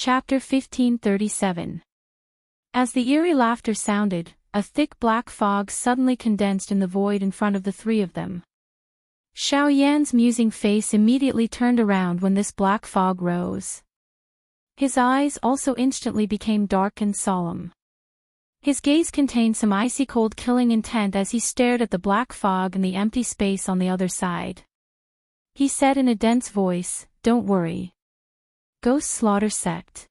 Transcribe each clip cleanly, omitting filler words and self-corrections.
Chapter 1537. As the eerie laughter sounded, a thick black fog suddenly condensed in the void in front of the three of them. Xiao Yan's musing face immediately turned around when this black fog rose. His eyes also instantly became dark and solemn. His gaze contained some icy cold killing intent as he stared at the black fog and the empty space on the other side. He said in a dense voice, "Don't worry. Ghost Slaughter Sect.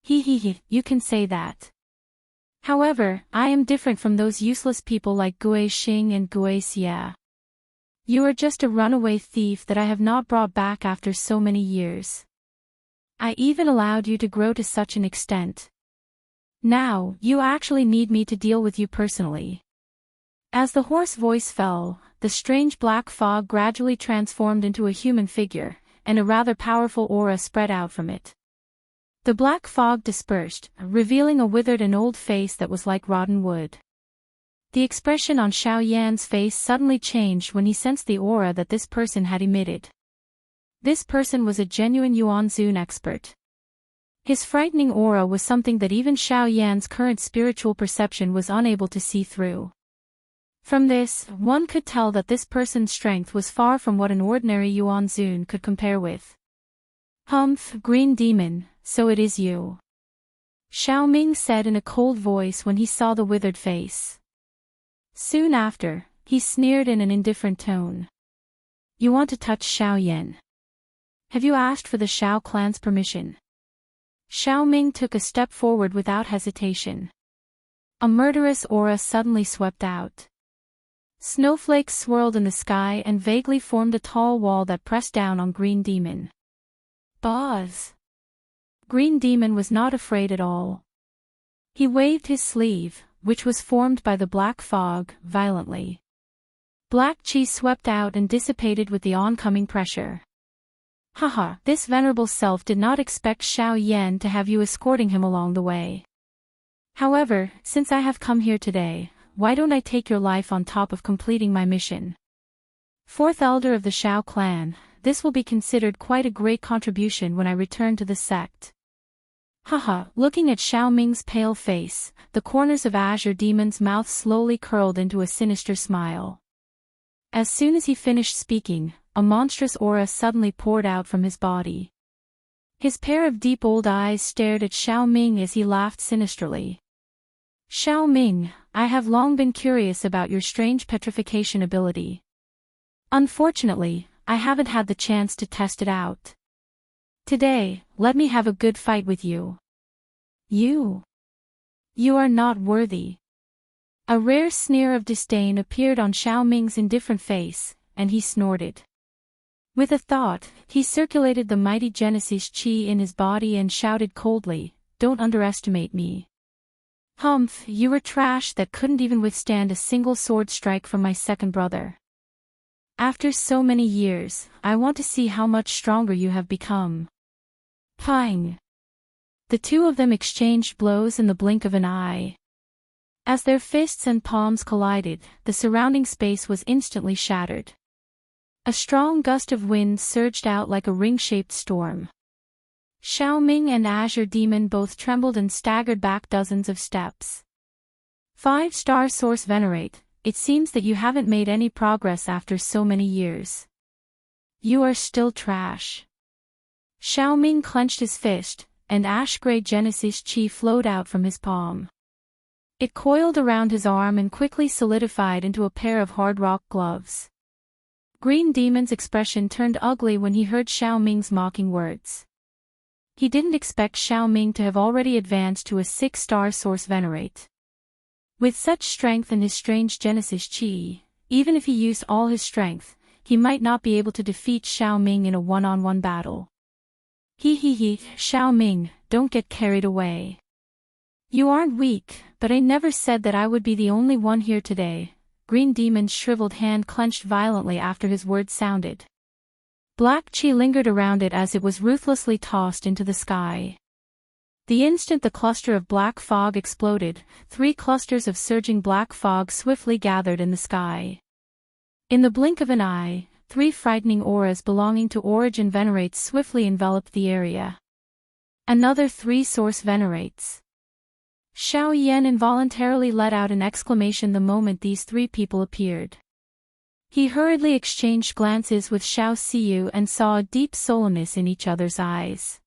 You can say that. However, I am different from those useless people like Gui Xing and Gui Xia. You are just a runaway thief that I have not brought back after so many years. I even allowed you to grow to such an extent. Now, you actually need me to deal with you personally." As the hoarse voice fell, the strange black fog gradually transformed into a human figure, and a rather powerful aura spread out from it. The black fog dispersed, revealing a withered and old face that was like rotten wood. The expression on Xiao Yan's face suddenly changed when he sensed the aura that this person had emitted. This person was a genuine Yuanzun expert. His frightening aura was something that even Xiao Yan's current spiritual perception was unable to see through. From this, one could tell that this person's strength was far from what an ordinary Yuanzun could compare with. "Humph, Green Demon, so it is you," Xiao Ming said in a cold voice when he saw the withered face. Soon after, he sneered in an indifferent tone. "You want to touch Xiao Yan? Have you asked for the Xiao clan's permission?" Xiao Ming took a step forward without hesitation. A murderous aura suddenly swept out. Snowflakes swirled in the sky and vaguely formed a tall wall that pressed down on Green Demon. Buzz! Green Demon was not afraid at all. He waved his sleeve, which was formed by the black fog, violently. Black chi swept out and dissipated with the oncoming pressure. "Haha, this venerable self did not expect Xiao Yan to have you escorting him along the way. However, since I have come here today, why don't I take your life on top of completing my mission? Fourth elder of the Xiao clan, this will be considered quite a great contribution when I return to the sect." Haha, looking at Xiao Ming's pale face, the corners of Azure Demon's mouth slowly curled into a sinister smile. As soon as he finished speaking, a monstrous aura suddenly poured out from his body. His pair of deep old eyes stared at Xiao Ming as he laughed sinisterly. "Xiao Ming, I have long been curious about your strange petrification ability. Unfortunately, I haven't had the chance to test it out. Today, let me have a good fight with you. You are not worthy." A rare sneer of disdain appeared on Xiao Ming's indifferent face, and he snorted. With a thought, he circulated the mighty Genesis chi in his body and shouted coldly, "Don't underestimate me. Humph, you were trash that couldn't even withstand a single sword strike from my second brother. After so many years, I want to see how much stronger you have become." Pang! The two of them exchanged blows in the blink of an eye. As their fists and palms collided, the surrounding space was instantly shattered. A strong gust of wind surged out like a ring-shaped storm. Xiao Ming and Azure Demon both trembled and staggered back dozens of steps. 5-star source Venerate, it seems that you haven't made any progress after so many years. You are still trash. Xiao Ming clenched his fist, and ash-gray Genesis chi flowed out from his palm. It coiled around his arm and quickly solidified into a pair of hard rock gloves. Green Demon's expression turned ugly when he heard Xiao Ming's mocking words. He didn't expect Xiao Ming to have already advanced to a 6-star source Venerate. With such strength in his strange Genesis chi, even if he used all his strength, he might not be able to defeat Xiao Ming in a one-on-one battle. Xiao Ming, don't get carried away. You aren't weak, but I never said that I would be the only one here today. Green Demon's shriveled hand clenched violently after his words sounded. Black chi lingered around it as it was ruthlessly tossed into the sky. The instant the cluster of black fog exploded, 3 clusters of surging black fog swiftly gathered in the sky. In the blink of an eye, 3 frightening auras belonging to Origin Venerates swiftly enveloped the area. Another 3 source venerates. Xiao Yan involuntarily let out an exclamation the moment these 3 people appeared. He hurriedly exchanged glances with Xiao Xiyu and saw a deep solemnness in each other's eyes.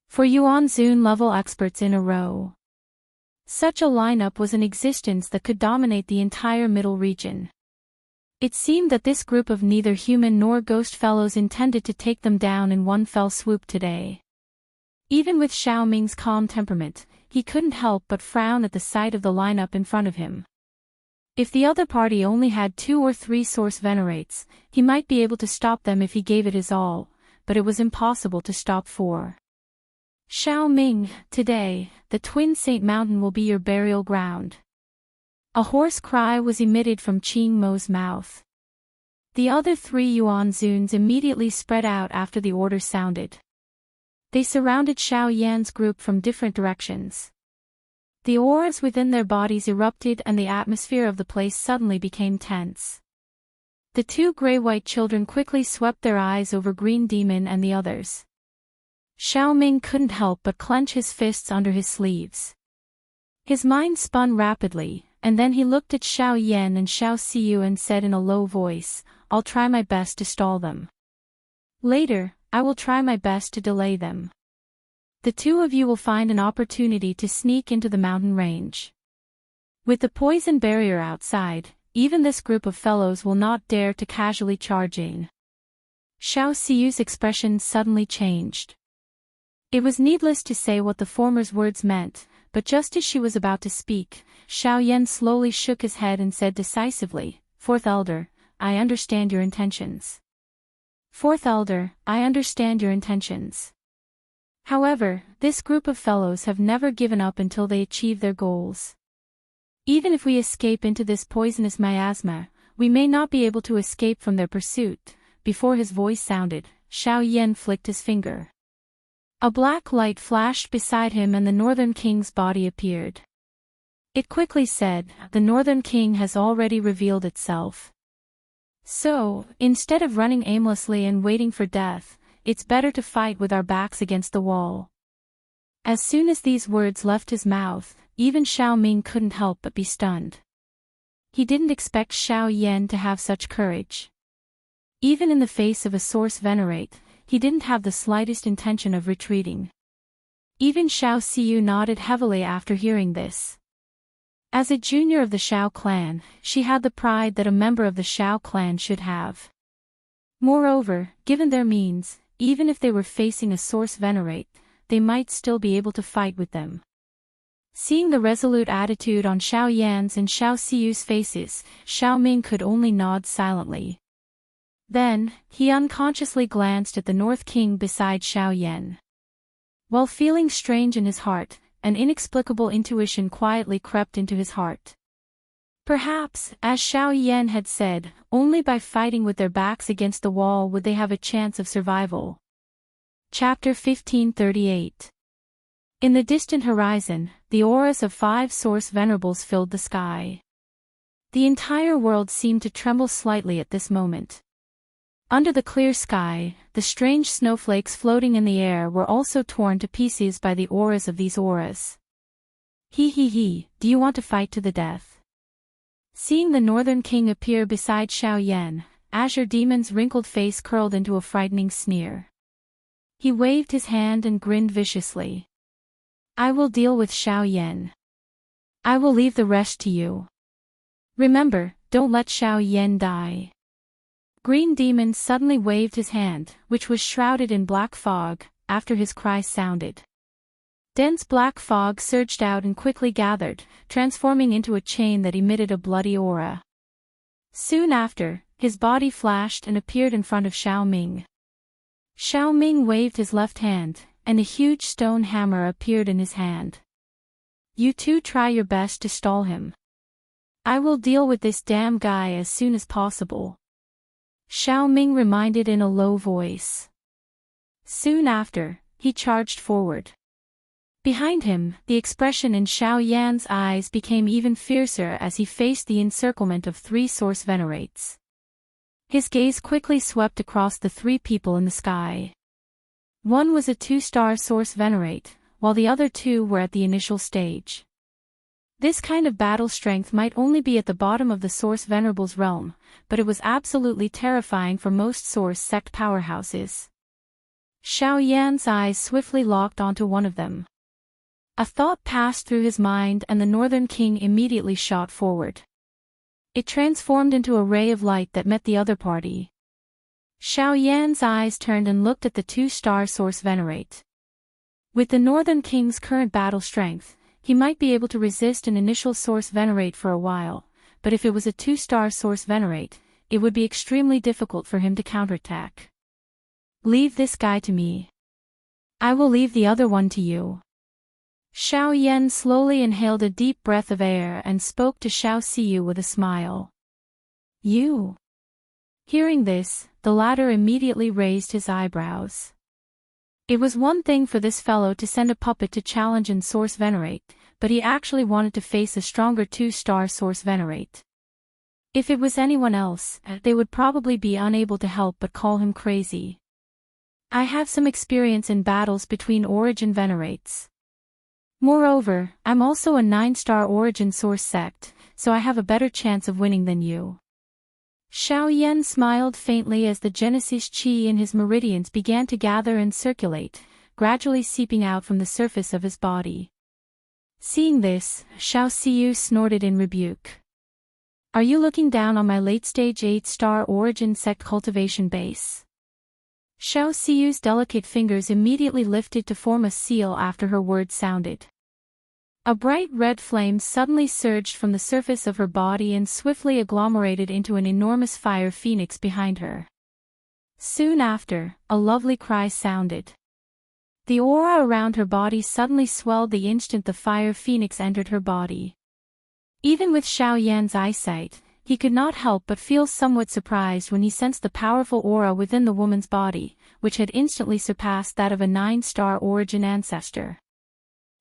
4 Yuan Zun level experts in a row. Such a lineup was in existence that could dominate the entire middle region. It seemed that this group of neither human nor ghost fellows intended to take them down in one fell swoop today. Even with Xiao Ming's calm temperament, he couldn't help but frown at the sight of the lineup in front of him. If the other party only had 2 or 3 source venerates, he might be able to stop them if he gave it his all, but it was impossible to stop 4. Xiao Ming, today, the Twin Saint Mountain will be your burial ground. A hoarse cry was emitted from Qing Mo's mouth. The other 3 Yuan Zuns immediately spread out after the order sounded. They surrounded Xiao Yan's group from different directions. The auras within their bodies erupted and the atmosphere of the place suddenly became tense. The 2 gray-white children quickly swept their eyes over Green Demon and the others. Xiao Ming couldn't help but clench his fists under his sleeves. His mind spun rapidly, and then he looked at Xiao Yan and Xiao Xiyu and said in a low voice, "I'll try my best to stall them. Later, I will try my best to delay them. The 2 of you will find an opportunity to sneak into the mountain range. With the poison barrier outside, even this group of fellows will not dare to casually charge in." Xiao Xiyu's expression suddenly changed. It was needless to say what the former's words meant, but just as she was about to speak, Xiao Yan slowly shook his head and said decisively, "Fourth Elder, I understand your intentions. Fourth Elder, I understand your intentions. However, this group of fellows have never given up until they achieve their goals. Even if we escape into this poisonous miasma, we may not be able to escape from their pursuit." Before his voice sounded, Xiao Yan flicked his finger. A black light flashed beside him and the Northern King's body appeared. It quickly said, "The Northern King has already revealed itself. So, instead of running aimlessly and waiting for death, it's better to fight with our backs against the wall." As soon as these words left his mouth, even Xiao Ming couldn't help but be stunned. He didn't expect Xiao Yan to have such courage. Even in the face of a source venerate, he didn't have the slightest intention of retreating. Even Xiao Xiyu nodded heavily after hearing this. As a junior of the Xiao clan, she had the pride that a member of the Xiao clan should have. Moreover, given their means, even if they were facing a source venerate, they might still be able to fight with them. Seeing the resolute attitude on Xiao Yan's and Xiao Xiyu's faces, Xiao Ming could only nod silently. Then, he unconsciously glanced at the North King beside Xiao Yan. While feeling strange in his heart, an inexplicable intuition quietly crept into his heart. Perhaps, as Xiao Yan had said, only by fighting with their backs against the wall would they have a chance of survival. Chapter 1538. In the distant horizon, the auras of 5 source venerables filled the sky. The entire world seemed to tremble slightly at this moment. Under the clear sky, the strange snowflakes floating in the air were also torn to pieces by the auras of these auras. He, do you want to fight to the death?" Seeing the Northern King appear beside Xiao Yan, Azure Demon's wrinkled face curled into a frightening sneer. He waved his hand and grinned viciously. "I will deal with Xiao Yan. I will leave the rest to you. Remember, don't let Xiao Yan die." Green Demon suddenly waved his hand, which was shrouded in black fog, after his cry sounded. Dense black fog surged out and quickly gathered, transforming into a chain that emitted a bloody aura. Soon after, his body flashed and appeared in front of Xiao Ming. Xiao Ming waved his left hand, and a huge stone hammer appeared in his hand. "You two try your best to stall him. I will deal with this damn guy as soon as possible," Xiao Ming reminded in a low voice. Soon after, he charged forward. Behind him, the expression in Xiao Yan's eyes became even fiercer as he faced the encirclement of 3 source venerates. His gaze quickly swept across the 3 people in the sky. One was a 2-star source venerate, while the other two were at the initial stage. This kind of battle strength might only be at the bottom of the Source Venerable's realm, but it was absolutely terrifying for most Source sect powerhouses. Xiao Yan's eyes swiftly locked onto one of them. A thought passed through his mind and the Northern King immediately shot forward. It transformed into a ray of light that met the other party. Xiao Yan's eyes turned and looked at the 2-star Source Venerate. With the Northern King's current battle strength, he might be able to resist an initial Source Venerate for a while, but if it was a 2-star Source Venerate, it would be extremely difficult for him to counterattack. Leave this guy to me. I will leave the other one to you. Xiao Yan slowly inhaled a deep breath of air and spoke to Xiao Siyu with a smile. You. Hearing this, the latter immediately raised his eyebrows. It was one thing for this fellow to send a puppet to challenge and Source Venerate, but he actually wanted to face a stronger 2-star Source Venerate. If it was anyone else, they would probably be unable to help but call him crazy. I have some experience in battles between Origin Venerates. Moreover, I'm also a 9-star Origin Source sect, so I have a better chance of winning than you. Xiao Yan smiled faintly as the Genesis Qi in his meridians began to gather and circulate, gradually seeping out from the surface of his body. Seeing this, Xiao Siyu snorted in rebuke. Are you looking down on my late-stage 8-star Origin sect cultivation base? Xiao Siyu's delicate fingers immediately lifted to form a seal after her words sounded. A bright red flame suddenly surged from the surface of her body and swiftly agglomerated into an enormous fire phoenix behind her. Soon after, a lovely cry sounded. The aura around her body suddenly swelled the instant the fire phoenix entered her body. Even with Xiao Yan's eyesight, he could not help but feel somewhat surprised when he sensed the powerful aura within the woman's body, which had instantly surpassed that of a 9-star Origin ancestor.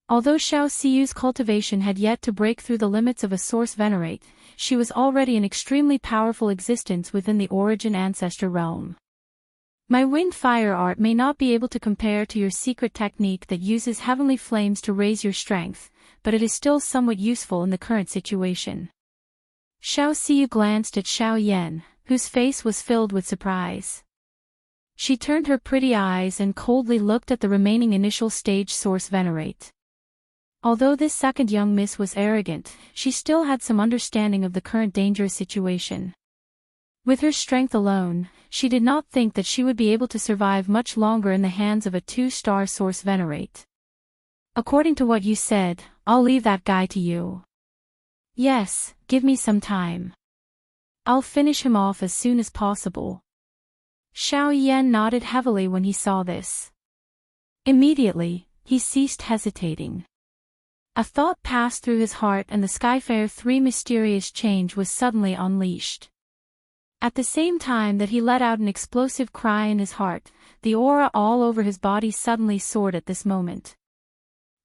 Although Xiao Siyu's cultivation had yet to break through the limits of a Source Venerate, she was already an extremely powerful existence within the Origin ancestor realm. My wind fire art may not be able to compare to your secret technique that uses heavenly flames to raise your strength, but it is still somewhat useful in the current situation. Xiao Siyu glanced at Xiao Yan, whose face was filled with surprise. She turned her pretty eyes and coldly looked at the remaining initial stage Source Venerate. Although this second young miss was arrogant, she still had some understanding of the current dangerous situation. With her strength alone, she did not think that she would be able to survive much longer in the hands of a 2-star Source Venerate. According to what you said, I'll leave that guy to you. Yes, give me some time. I'll finish him off as soon as possible. Xiao Yan nodded heavily when he saw this. Immediately, he ceased hesitating. A thought passed through his heart and the Skyfire 3 mysterious change was suddenly unleashed. At the same time that he let out an explosive cry in his heart, the aura all over his body suddenly soared at this moment.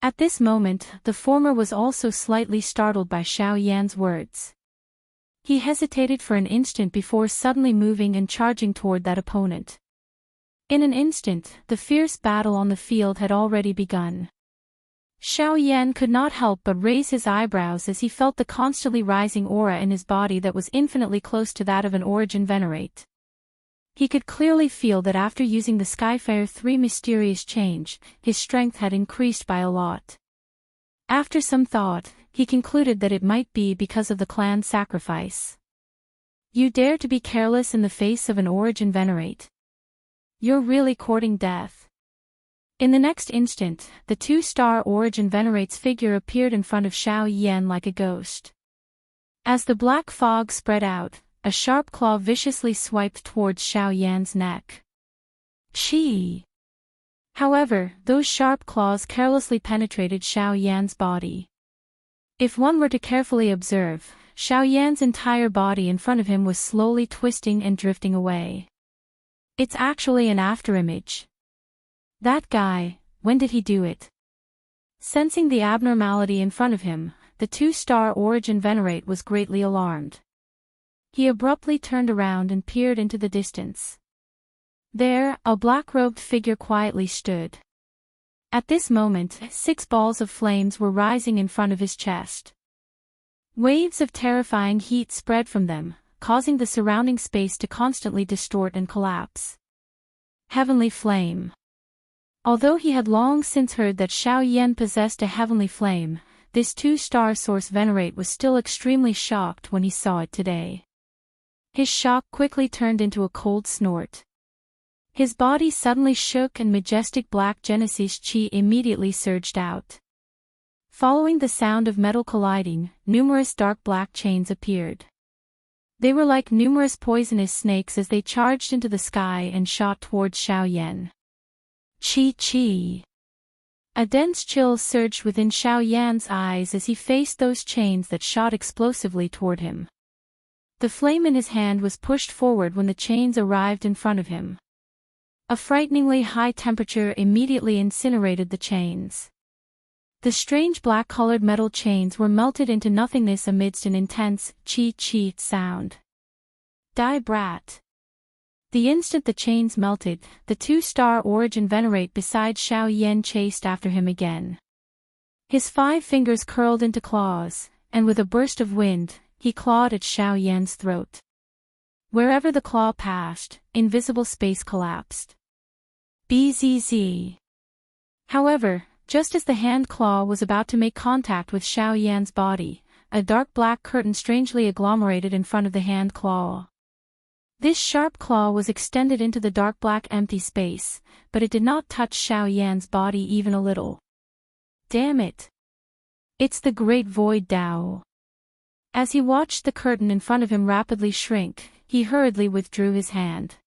At this moment, the former was also slightly startled by Xiao Yan's words. He hesitated for an instant before suddenly moving and charging toward that opponent. In an instant, the fierce battle on the field had already begun. Xiao Yan could not help but raise his eyebrows as he felt the constantly rising aura in his body that was infinitely close to that of an Origin Venerate. He could clearly feel that after using the Skyfire 3 mysterious change, his strength had increased by a lot. After some thought, he concluded that it might be because of the clan sacrifice. You dare to be careless in the face of an Origin Venerate? You're really courting death. In the next instant, the 2-star Origin Venerate's figure appeared in front of Xiao Yan like a ghost. As the black fog spread out, a sharp claw viciously swiped towards Xiao Yan's neck. Chi! However, those sharp claws carelessly penetrated Xiao Yan's body. If one were to carefully observe, Xiao Yan's entire body in front of him was slowly twisting and drifting away. It's actually an afterimage. That guy, when did he do it? Sensing the abnormality in front of him, the 2-star Origin Venerate was greatly alarmed. He abruptly turned around and peered into the distance. There, a black-robed figure quietly stood. At this moment, 6 balls of flames were rising in front of his chest. Waves of terrifying heat spread from them, causing the surrounding space to constantly distort and collapse. Heavenly Flame. Although he had long since heard that Xiao Yan possessed a heavenly flame, this 2-star source venerate was still extremely shocked when he saw it today. His shock quickly turned into a cold snort. His body suddenly shook and majestic black Genesis chi immediately surged out. Following the sound of metal colliding, numerous dark black chains appeared. They were like numerous poisonous snakes as they charged into the sky and shot towards Xiao Yan. Chi. A dense chill surged within Xiao Yan's eyes as he faced those chains that shot explosively toward him. The flame in his hand was pushed forward when the chains arrived in front of him. A frighteningly high temperature immediately incinerated the chains. The strange black-colored metal chains were melted into nothingness amidst an intense chi sound. Die brat. The instant the chains melted, the 2-star origin venerate beside Xiao Yan chased after him again. His 5 fingers curled into claws, and with a burst of wind, he clawed at Xiao Yan's throat. Wherever the claw passed, invisible space collapsed. Bzz. However, just as the hand claw was about to make contact with Xiao Yan's body, a dark black curtain strangely agglomerated in front of the hand claw. This sharp claw was extended into the dark black empty space, but it did not touch Xiao Yan's body even a little. Damn it! It's the Great Void Dao. As he watched the curtain in front of him rapidly shrink, he hurriedly withdrew his hand.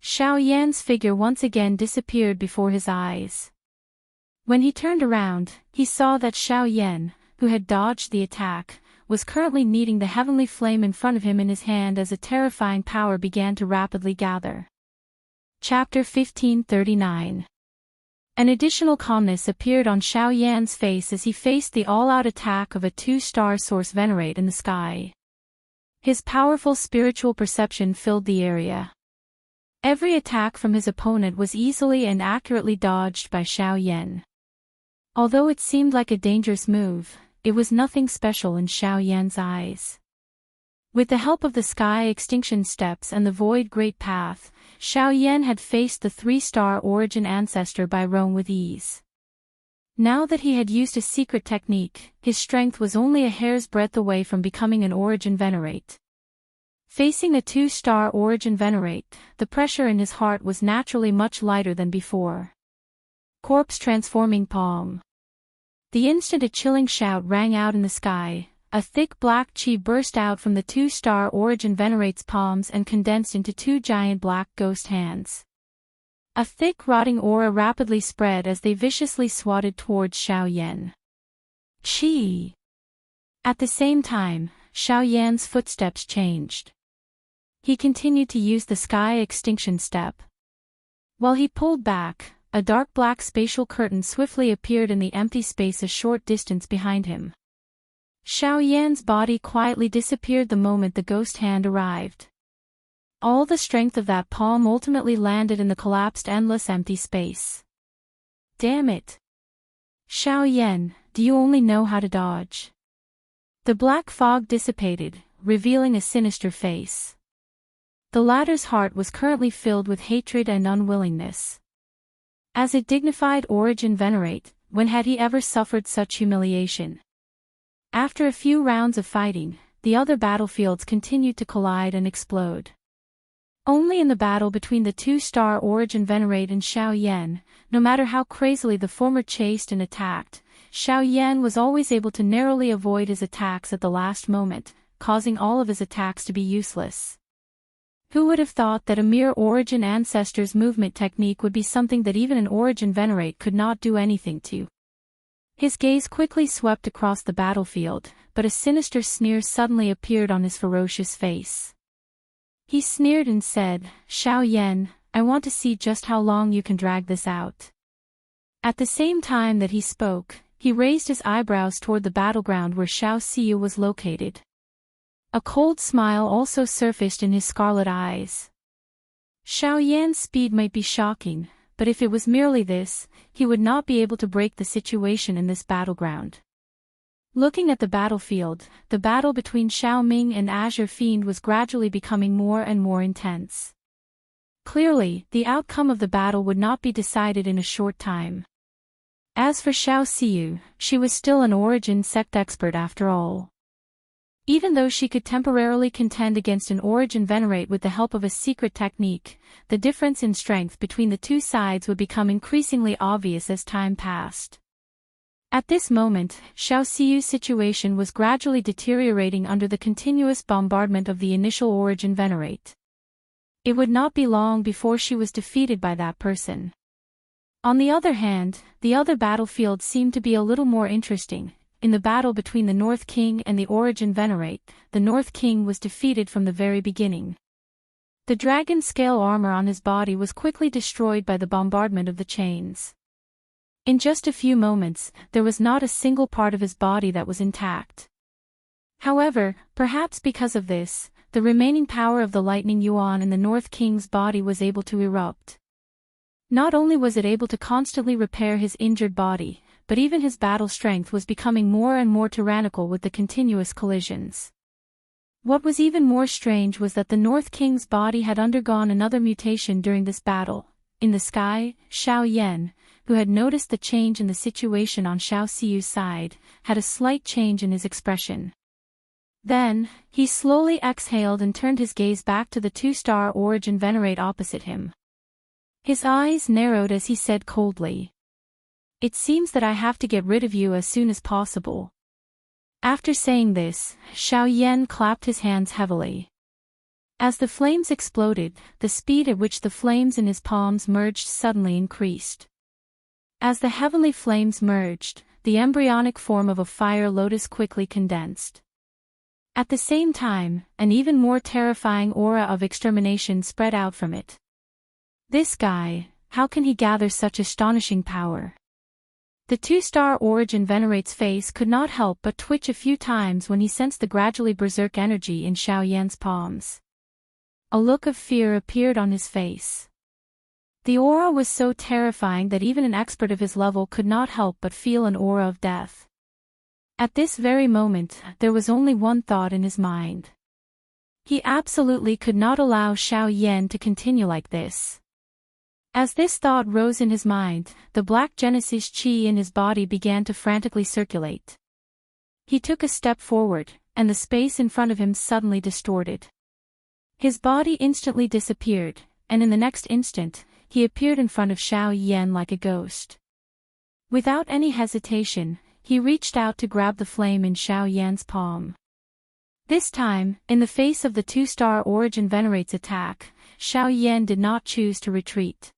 Xiao Yan's figure once again disappeared before his eyes. When he turned around, he saw that Xiao Yan, who had dodged the attack, was currently kneading the heavenly flame in front of him in his hand as a terrifying power began to rapidly gather. Chapter 1539. An additional calmness appeared on Xiao Yan's face as he faced the all-out attack of a 2-star source venerate in the sky. His powerful spiritual perception filled the area. Every attack from his opponent was easily and accurately dodged by Xiao Yan. Although it seemed like a dangerous move, it was nothing special in Xiao Yan's eyes. With the help of the Sky Extinction Steps and the Void Great Path, Xiao Yan had faced the 3-star origin ancestor by Rome with ease. Now that he had used a secret technique, his strength was only a hair's breadth away from becoming an origin venerate. Facing a 2-star origin venerate, the pressure in his heart was naturally much lighter than before. Corpse transforming palm. The instant a chilling shout rang out in the sky, a thick black chi burst out from the 2-star origin venerate's palms and condensed into 2 giant black ghost hands. A thick rotting aura rapidly spread as they viciously swatted towards Xiao Yan. Chi! At the same time, Xiao Yan's footsteps changed. He continued to use the Sky Extinction Step. While he pulled back, a dark black spatial curtain swiftly appeared in the empty space a short distance behind him. Xiao Yan's body quietly disappeared the moment the ghost hand arrived. All the strength of that palm ultimately landed in the collapsed endless empty space. Damn it! Xiao Yan, do you only know how to dodge? The black fog dissipated, revealing a sinister face. The latter's heart was currently filled with hatred and unwillingness. As a dignified origin venerate, when had he ever suffered such humiliation? After a few rounds of fighting, the other battlefields continued to collide and explode. Only in the battle between the 2-star origin venerate and Xiao Yan, no matter how crazily the former chased and attacked, Xiao Yan was always able to narrowly avoid his attacks at the last moment, causing all of his attacks to be useless. Who would have thought that a mere origin ancestor's movement technique would be something that even an origin venerate could not do anything to? His gaze quickly swept across the battlefield, but a sinister sneer suddenly appeared on his ferocious face. He sneered and said, "Xiao Yan, I want to see just how long you can drag this out." At the same time that he spoke, he raised his eyebrows toward the battleground where Xiao Xiu was located. A cold smile also surfaced in his scarlet eyes. Xiao Yan's speed might be shocking, but if it was merely this, he would not be able to break the situation in this battleground. Looking at the battlefield, the battle between Xiao Ming and Azure Fiend was gradually becoming more and more intense. Clearly, the outcome of the battle would not be decided in a short time. As for Xiao Xiyu, she was still an origin sect expert after all. Even though she could temporarily contend against an origin venerate with the help of a secret technique, the difference in strength between the two sides would become increasingly obvious as time passed. At this moment, Xiao Xiyu's situation was gradually deteriorating under the continuous bombardment of the initial origin venerate. It would not be long before she was defeated by that person. On the other hand, the other battlefield seemed to be a little more interesting. In the battle between the North King and the Origin Venerate, the North King was defeated from the very beginning. The dragon scale armor on his body was quickly destroyed by the bombardment of the chains. In just a few moments, there was not a single part of his body that was intact. However, perhaps because of this, the remaining power of the Lightning Yuan in the North King's body was able to erupt. Not only was it able to constantly repair his injured body, but even his battle strength was becoming more and more tyrannical with the continuous collisions. What was even more strange was that the North King's body had undergone another mutation during this battle. In the sky, Xiao Yan, who had noticed the change in the situation on Xiao Xiyu's side, had a slight change in his expression. Then, he slowly exhaled and turned his gaze back to the two-star origin venerate opposite him. His eyes narrowed as he said coldly, "It seems that I have to get rid of you as soon as possible." After saying this, Xiao Yan clapped his hands heavily. As the flames exploded, the speed at which the flames in his palms merged suddenly increased. As the heavenly flames merged, the embryonic form of a fire lotus quickly condensed. At the same time, an even more terrifying aura of extermination spread out from it. This guy, how can he gather such astonishing power? The two-star origin venerate's face could not help but twitch a few times when he sensed the gradually berserk energy in Xiao Yan's palms. A look of fear appeared on his face. The aura was so terrifying that even an expert of his level could not help but feel an aura of death. At this very moment, there was only one thought in his mind. He absolutely could not allow Xiao Yan to continue like this. As this thought rose in his mind, the black Genesis chi in his body began to frantically circulate. He took a step forward, and the space in front of him suddenly distorted. His body instantly disappeared, and in the next instant, he appeared in front of Xiao Yan like a ghost. Without any hesitation, he reached out to grab the flame in Xiao Yan's palm. This time, in the face of the two-star origin venerate's attack, Xiao Yan did not choose to retreat.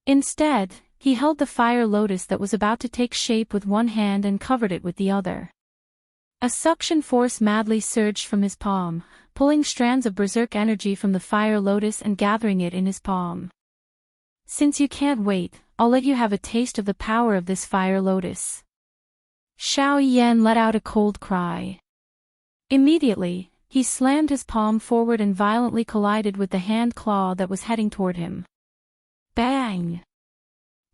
Instead, he held the fire lotus that was about to take shape with one hand and covered it with the other. A suction force madly surged from his palm, pulling strands of berserk energy from the fire lotus and gathering it in his palm. "Since you can't wait, I'll let you have a taste of the power of this fire lotus." Xiao Yan let out a cold cry. Immediately, he slammed his palm forward and violently collided with the hand claw that was heading toward him. Bang!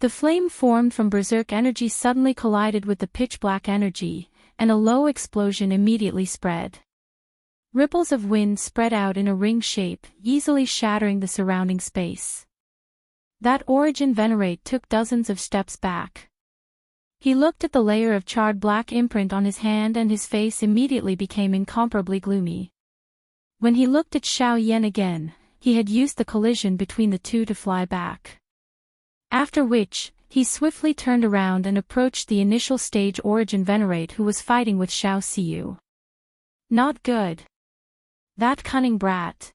The flame formed from berserk energy suddenly collided with the pitch-black energy, and a low explosion immediately spread. Ripples of wind spread out in a ring shape, easily shattering the surrounding space. That origin venerate took dozens of steps back. He looked at the layer of charred black imprint on his hand and his face immediately became incomparably gloomy. When he looked at Xiao Yan again, he had used the collision between the two to fly back. After which, he swiftly turned around and approached the initial stage origin venerate who was fighting with Xiao Xiyu. Not good. That cunning brat.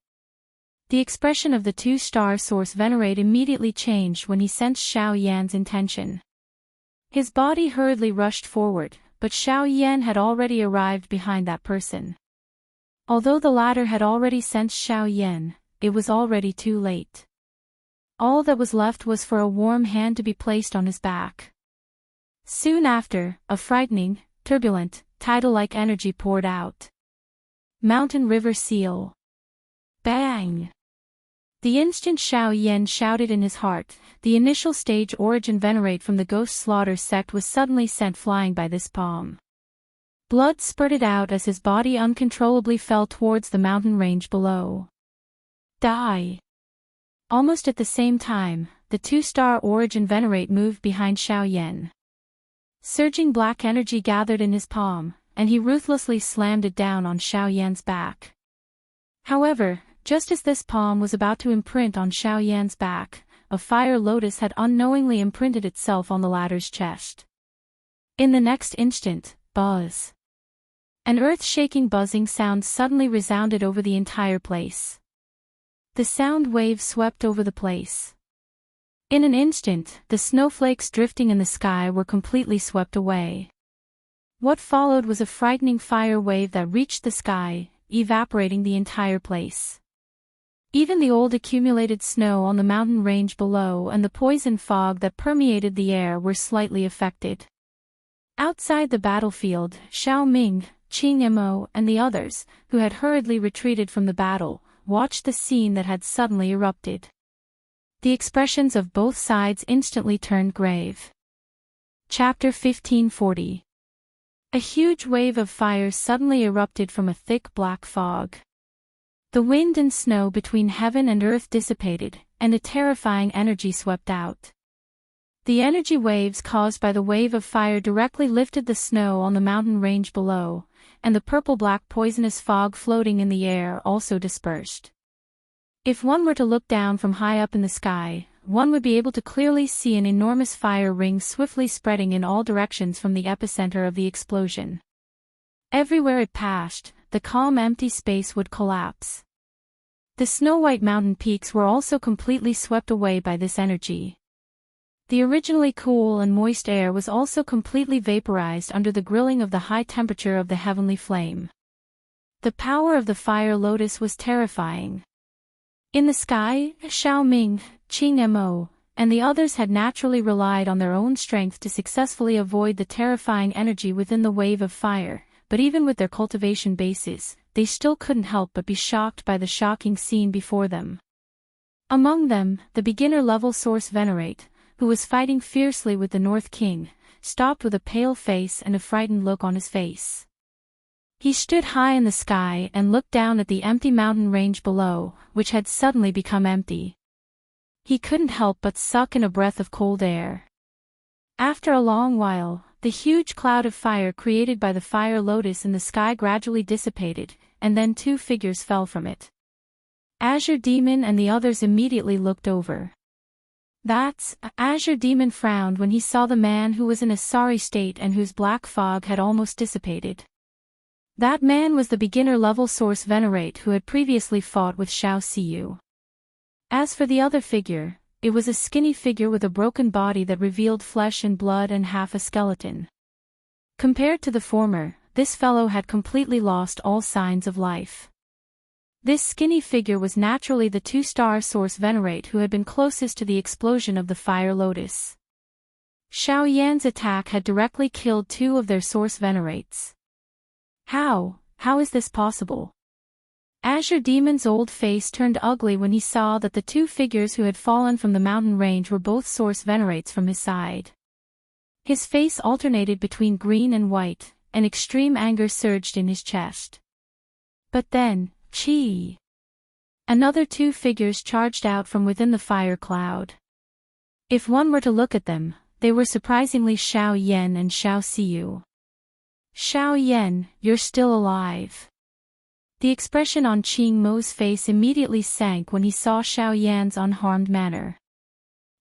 The expression of the two-star source venerate immediately changed when he sensed Xiao Yan's intention. His body hurriedly rushed forward, but Xiao Yan had already arrived behind that person. Although the latter had already sensed Xiao Yan, it was already too late. All that was left was for a warm hand to be placed on his back. Soon after, a frightening, turbulent, tidal-like energy poured out. Mountain River Seal. Bang! The instant Xiao Yan shouted in his heart, the initial stage origin venerate from the Ghost Slaughter sect was suddenly sent flying by this palm. Blood spurted out as his body uncontrollably fell towards the mountain range below. Die! Almost at the same time, the two-star origin venerate moved behind Xiao Yan. Surging black energy gathered in his palm, and he ruthlessly slammed it down on Xiao Yan's back. However, just as this palm was about to imprint on Xiao Yan's back, a fire lotus had unknowingly imprinted itself on the latter's chest. In the next instant, buzz. An earth-shaking buzzing sound suddenly resounded over the entire place. The sound wave swept over the place. In an instant, the snowflakes drifting in the sky were completely swept away. What followed was a frightening fire wave that reached the sky, evaporating the entire place. Even the old accumulated snow on the mountain range below and the poison fog that permeated the air were slightly affected. Outside the battlefield, Xiao Ming, Qing Mo, and the others, who had hurriedly retreated from the battle, watched the scene that had suddenly erupted. The expressions of both sides instantly turned grave. Chapter 1540. A huge wave of fire suddenly erupted from a thick black fog. The wind and snow between heaven and earth dissipated, and a terrifying energy swept out. The energy waves caused by the wave of fire directly lifted the snow on the mountain range below, and the purple-black poisonous fog floating in the air also dispersed. If one were to look down from high up in the sky, one would be able to clearly see an enormous fire ring swiftly spreading in all directions from the epicenter of the explosion. Everywhere it passed, the calm empty space would collapse. The snow-white mountain peaks were also completely swept away by this energy. The originally cool and moist air was also completely vaporized under the grilling of the high temperature of the heavenly flame. The power of the fire lotus was terrifying. In the sky, Xiao Ming, Qing Mo, and the others had naturally relied on their own strength to successfully avoid the terrifying energy within the wave of fire, but even with their cultivation bases, they still couldn't help but be shocked by the shocking scene before them. Among them, the beginner-level Source Venerate, who was fighting fiercely with the North King, stopped with a pale face and a frightened look on his face. He stood high in the sky and looked down at the empty mountain range below, which had suddenly become empty. He couldn't help but suck in a breath of cold air. After a long while, the huge cloud of fire created by the fire lotus in the sky gradually dissipated, and then two figures fell from it. Azure Demon and the others immediately looked over. Azure Demon frowned when he saw the man who was in a sorry state and whose black fog had almost dissipated. That man was the beginner-level Source Venerate who had previously fought with Xiao Siyu. As for the other figure, it was a skinny figure with a broken body that revealed flesh and blood and half a skeleton. Compared to the former, this fellow had completely lost all signs of life. This skinny figure was naturally the two-star Source Venerate who had been closest to the explosion of the fire lotus. Xiao Yan's attack had directly killed two of their Source Venerates. How is this possible? Azure Demon's old face turned ugly when he saw that the two figures who had fallen from the mountain range were both Source Venerates from his side. His face alternated between green and white, and extreme anger surged in his chest. But then, another two figures charged out from within the fire cloud. If one were to look at them, they were surprisingly Xiao Yan and Xiao Siyu. Xiao Yan, you're still alive. The expression on Qing Mo's face immediately sank when he saw Xiao Yan's unharmed manner.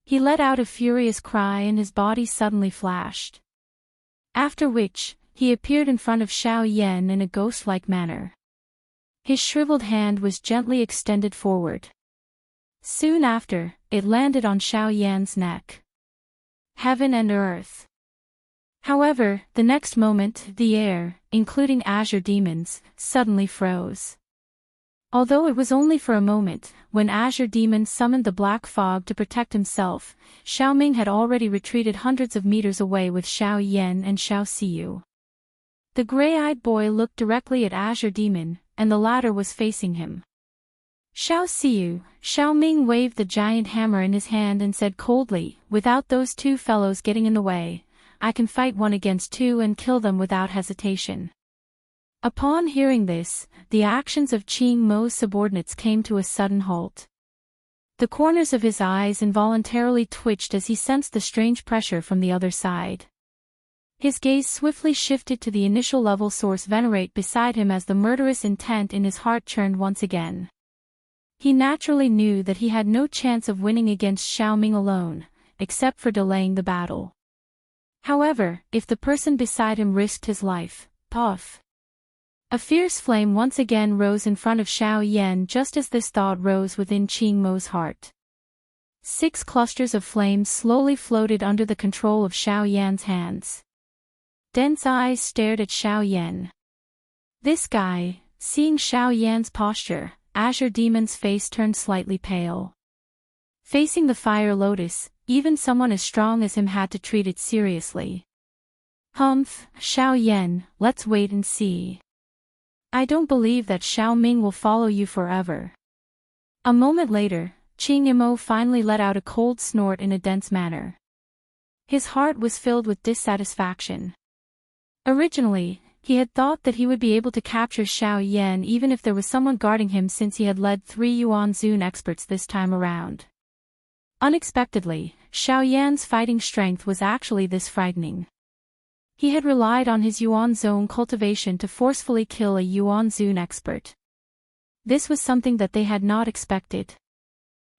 He let out a furious cry and his body suddenly flashed. After which, he appeared in front of Xiao Yan in a ghost-like manner. His shriveled hand was gently extended forward. Soon after, it landed on Xiao Yan's neck. Heaven and earth. However, the next moment, the air, including Azure Demons, suddenly froze. Although it was only for a moment, when Azure Demon summoned the black fog to protect himself, Xiao Ming had already retreated hundreds of meters away with Xiao Yan and Xiao Siyu. The gray-eyed boy looked directly at Azure Demon, and the latter was facing him. Xiao Ming waved the giant hammer in his hand and said coldly, "Without those two fellows getting in the way, I can fight 1 against 2 and kill them without hesitation." Upon hearing this, the actions of Qing Mo's subordinates came to a sudden halt. The corners of his eyes involuntarily twitched as he sensed the strange pressure from the other side. His gaze swiftly shifted to the initial level source venerate beside him as the murderous intent in his heart churned once again. He naturally knew that he had no chance of winning against Xiao Ming alone, except for delaying the battle. However, if the person beside him risked his life, puff. A fierce flame once again rose in front of Xiao Yan just as this thought rose within Qing Mo's heart. 6 clusters of flames slowly floated under the control of Xiao Yan's hands. Dense eyes stared at Xiao Yan. This guy, seeing Xiao Yan's posture, Azure Demon's face turned slightly pale. Facing the fire lotus, even someone as strong as him had to treat it seriously. "Humph, Xiao Yan, let's wait and see. I don't believe that Xiao Ming will follow you forever." A moment later, Qing Mo finally let out a cold snort in a dense manner. His heart was filled with dissatisfaction. Originally, he had thought that he would be able to capture Xiao Yan even if there was someone guarding him, since he had led 3 Yuan Zun experts this time around. Unexpectedly, Xiao Yan's fighting strength was actually this frightening. He had relied on his Yuan Zone cultivation to forcefully kill a Yuan Zun expert. This was something that they had not expected.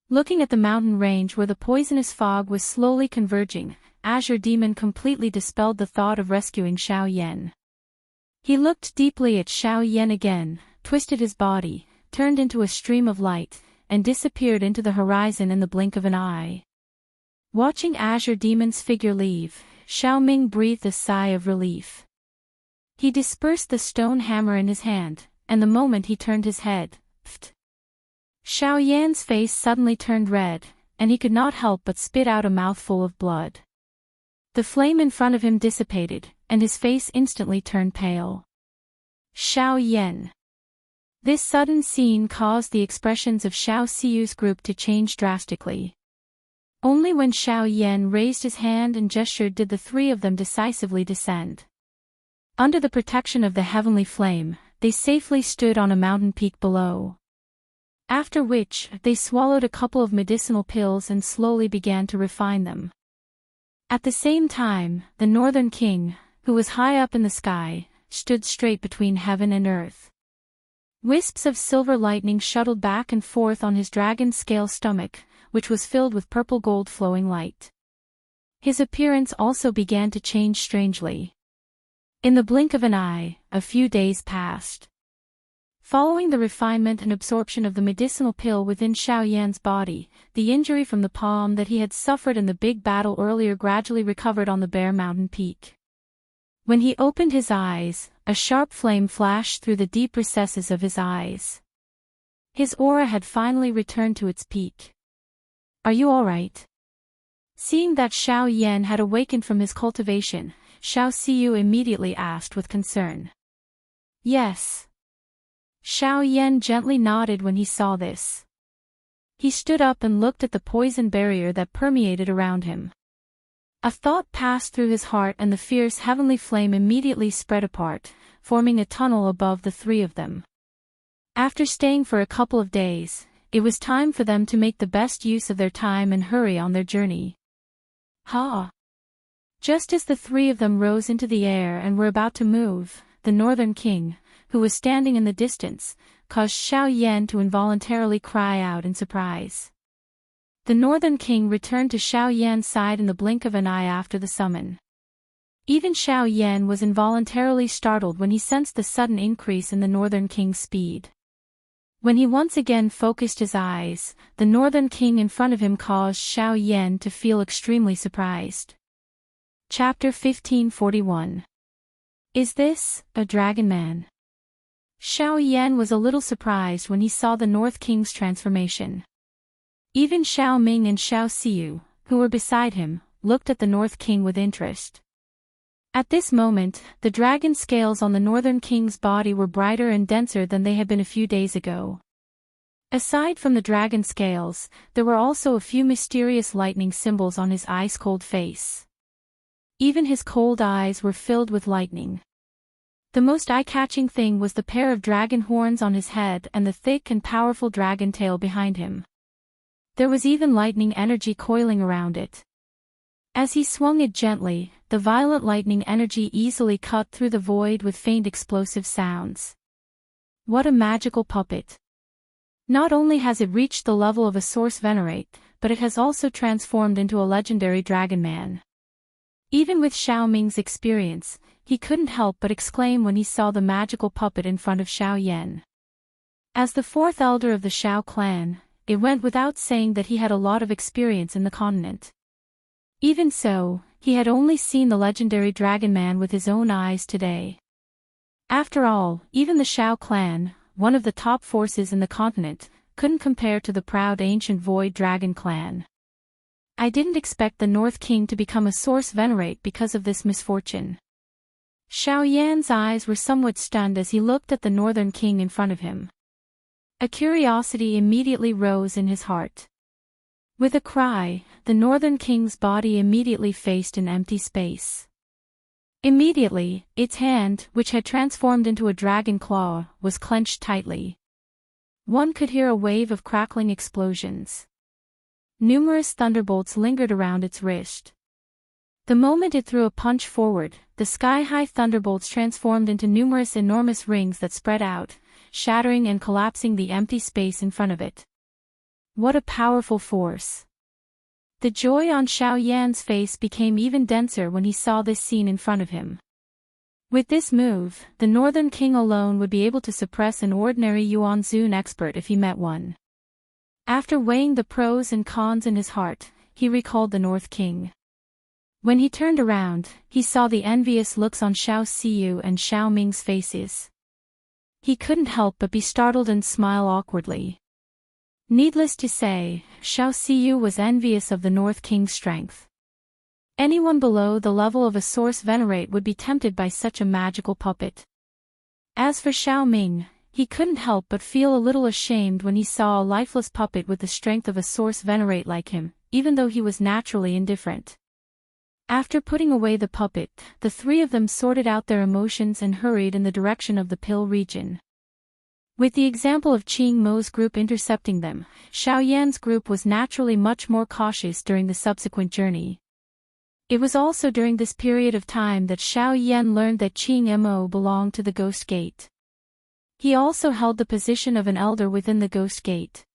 Looking at the mountain range where the poisonous fog was slowly converging, Azure Demon completely dispelled the thought of rescuing Xiao Yan. He looked deeply at Xiao Yan again, twisted his body, turned into a stream of light, and disappeared into the horizon in the blink of an eye. Watching Azure Demon's figure leave, Xiao Ming breathed a sigh of relief. He dispersed the stone hammer in his hand, and the moment he turned his head, Xiao Yan's face suddenly turned red, and he could not help but spit out a mouthful of blood. The flame in front of him dissipated, and his face instantly turned pale. Xiao Yan. This sudden scene caused the expressions of Xiao Siyu's group to change drastically. Only when Xiao Yan raised his hand and gestured did the 3 of them decisively descend. Under the protection of the heavenly flame, they safely stood on a mountain peak below. After which, they swallowed a couple of medicinal pills and slowly began to refine them. At the same time, the Northern King, who was high up in the sky, stood straight between heaven and earth. Wisps of silver lightning shuttled back and forth on his dragon-scale stomach, which was filled with purple gold flowing light. His appearance also began to change strangely. In the blink of an eye, a few days passed. Following the refinement and absorption of the medicinal pill within Xiao Yan's body, the injury from the palm that he had suffered in the big battle earlier gradually recovered on the bare mountain peak. When he opened his eyes, a sharp flame flashed through the deep recesses of his eyes. His aura had finally returned to its peak. "Are you all right?" Seeing that Xiao Yan had awakened from his cultivation, Xiao Siyu immediately asked with concern. "Yes." Xiao Yan gently nodded when he saw this. He stood up and looked at the poison barrier that permeated around him. A thought passed through his heart and the fierce heavenly flame immediately spread apart, forming a tunnel above the 3 of them. After staying for a couple of days, it was time for them to make the best use of their time and hurry on their journey. Ha! Just as the 3 of them rose into the air and were about to move, the Northern King, who was standing in the distance, caused Xiao Yan to involuntarily cry out in surprise. The Northern King returned to Xiao Yan's side in the blink of an eye after the summon. Even Xiao Yan was involuntarily startled when he sensed the sudden increase in the Northern King's speed. When he once again focused his eyes, the Northern King in front of him caused Xiao Yan to feel extremely surprised. Chapter 1541. Is this a dragon man? Xiao Yan was a little surprised when he saw the North King's transformation. Even Xiao Ming and Xiao Siyu, who were beside him, looked at the North King with interest. At this moment, the dragon scales on the Northern King's body were brighter and denser than they had been a few days ago. Aside from the dragon scales, there were also a few mysterious lightning symbols on his ice-cold face. Even his cold eyes were filled with lightning. The most eye-catching thing was the pair of dragon horns on his head and the thick and powerful dragon tail behind him. There was even lightning energy coiling around it. As he swung it gently, the violent lightning energy easily cut through the void with faint explosive sounds. What a magical puppet! Not only has it reached the level of a source venerate, but it has also transformed into a legendary dragon man. Even with Xiao Ming's experience, he couldn't help but exclaim when he saw the magical puppet in front of Xiao Yan. As the fourth elder of the Xiao clan, it went without saying that he had a lot of experience in the continent. Even so, he had only seen the legendary dragon man with his own eyes today. After all, even the Xiao clan, one of the top forces in the continent, couldn't compare to the proud ancient Void Dragon clan. I didn't expect the North King to become a source venerate because of this misfortune. Xiao Yan's eyes were somewhat stunned as he looked at the Northern King in front of him. A curiosity immediately rose in his heart. With a cry, the Northern King's body immediately faced an empty space. Immediately, its hand, which had transformed into a dragon claw, was clenched tightly. One could hear a wave of crackling explosions. Numerous thunderbolts lingered around its wrist. The moment it threw a punch forward, the sky-high thunderbolts transformed into numerous enormous rings that spread out, shattering and collapsing the empty space in front of it. What a powerful force! The joy on Xiao Yan's face became even denser when he saw this scene in front of him. With this move, the Northern King alone would be able to suppress an ordinary Yuanzun expert if he met one. After weighing the pros and cons in his heart, he recalled the North King. When he turned around, he saw the envious looks on Xiao Xiyu and Xiao Ming's faces. He couldn't help but be startled and smile awkwardly. Needless to say, Xiao Xiyu was envious of the North King's strength. Anyone below the level of a source venerate would be tempted by such a magical puppet. As for Xiao Ming, he couldn't help but feel a little ashamed when he saw a lifeless puppet with the strength of a source venerate like him, even though he was naturally indifferent. After putting away the puppet, the three of them sorted out their emotions and hurried in the direction of the Pill region. With the example of Qing Mo's group intercepting them, Xiao Yan's group was naturally much more cautious during the subsequent journey. It was also during this period of time that Xiao Yan learned that Qing Mo belonged to the Ghost Gate. He also held the position of an elder within the Ghost Gate.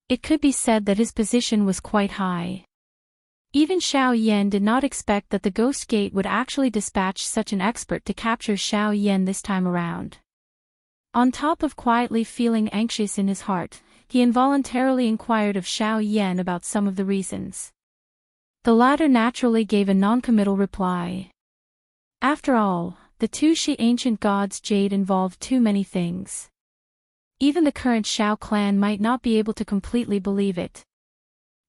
It could be said that his position was quite high. Even Xiao Yan did not expect that the Ghost Gate would actually dispatch such an expert to capture Xiao Yan this time around. On top of quietly feeling anxious in his heart, he involuntarily inquired of Xiao Yan about some of the reasons. The latter naturally gave a non-committal reply. After all, the two Shi ancient gods' jade involved too many things. Even the current Xiao clan might not be able to completely believe it.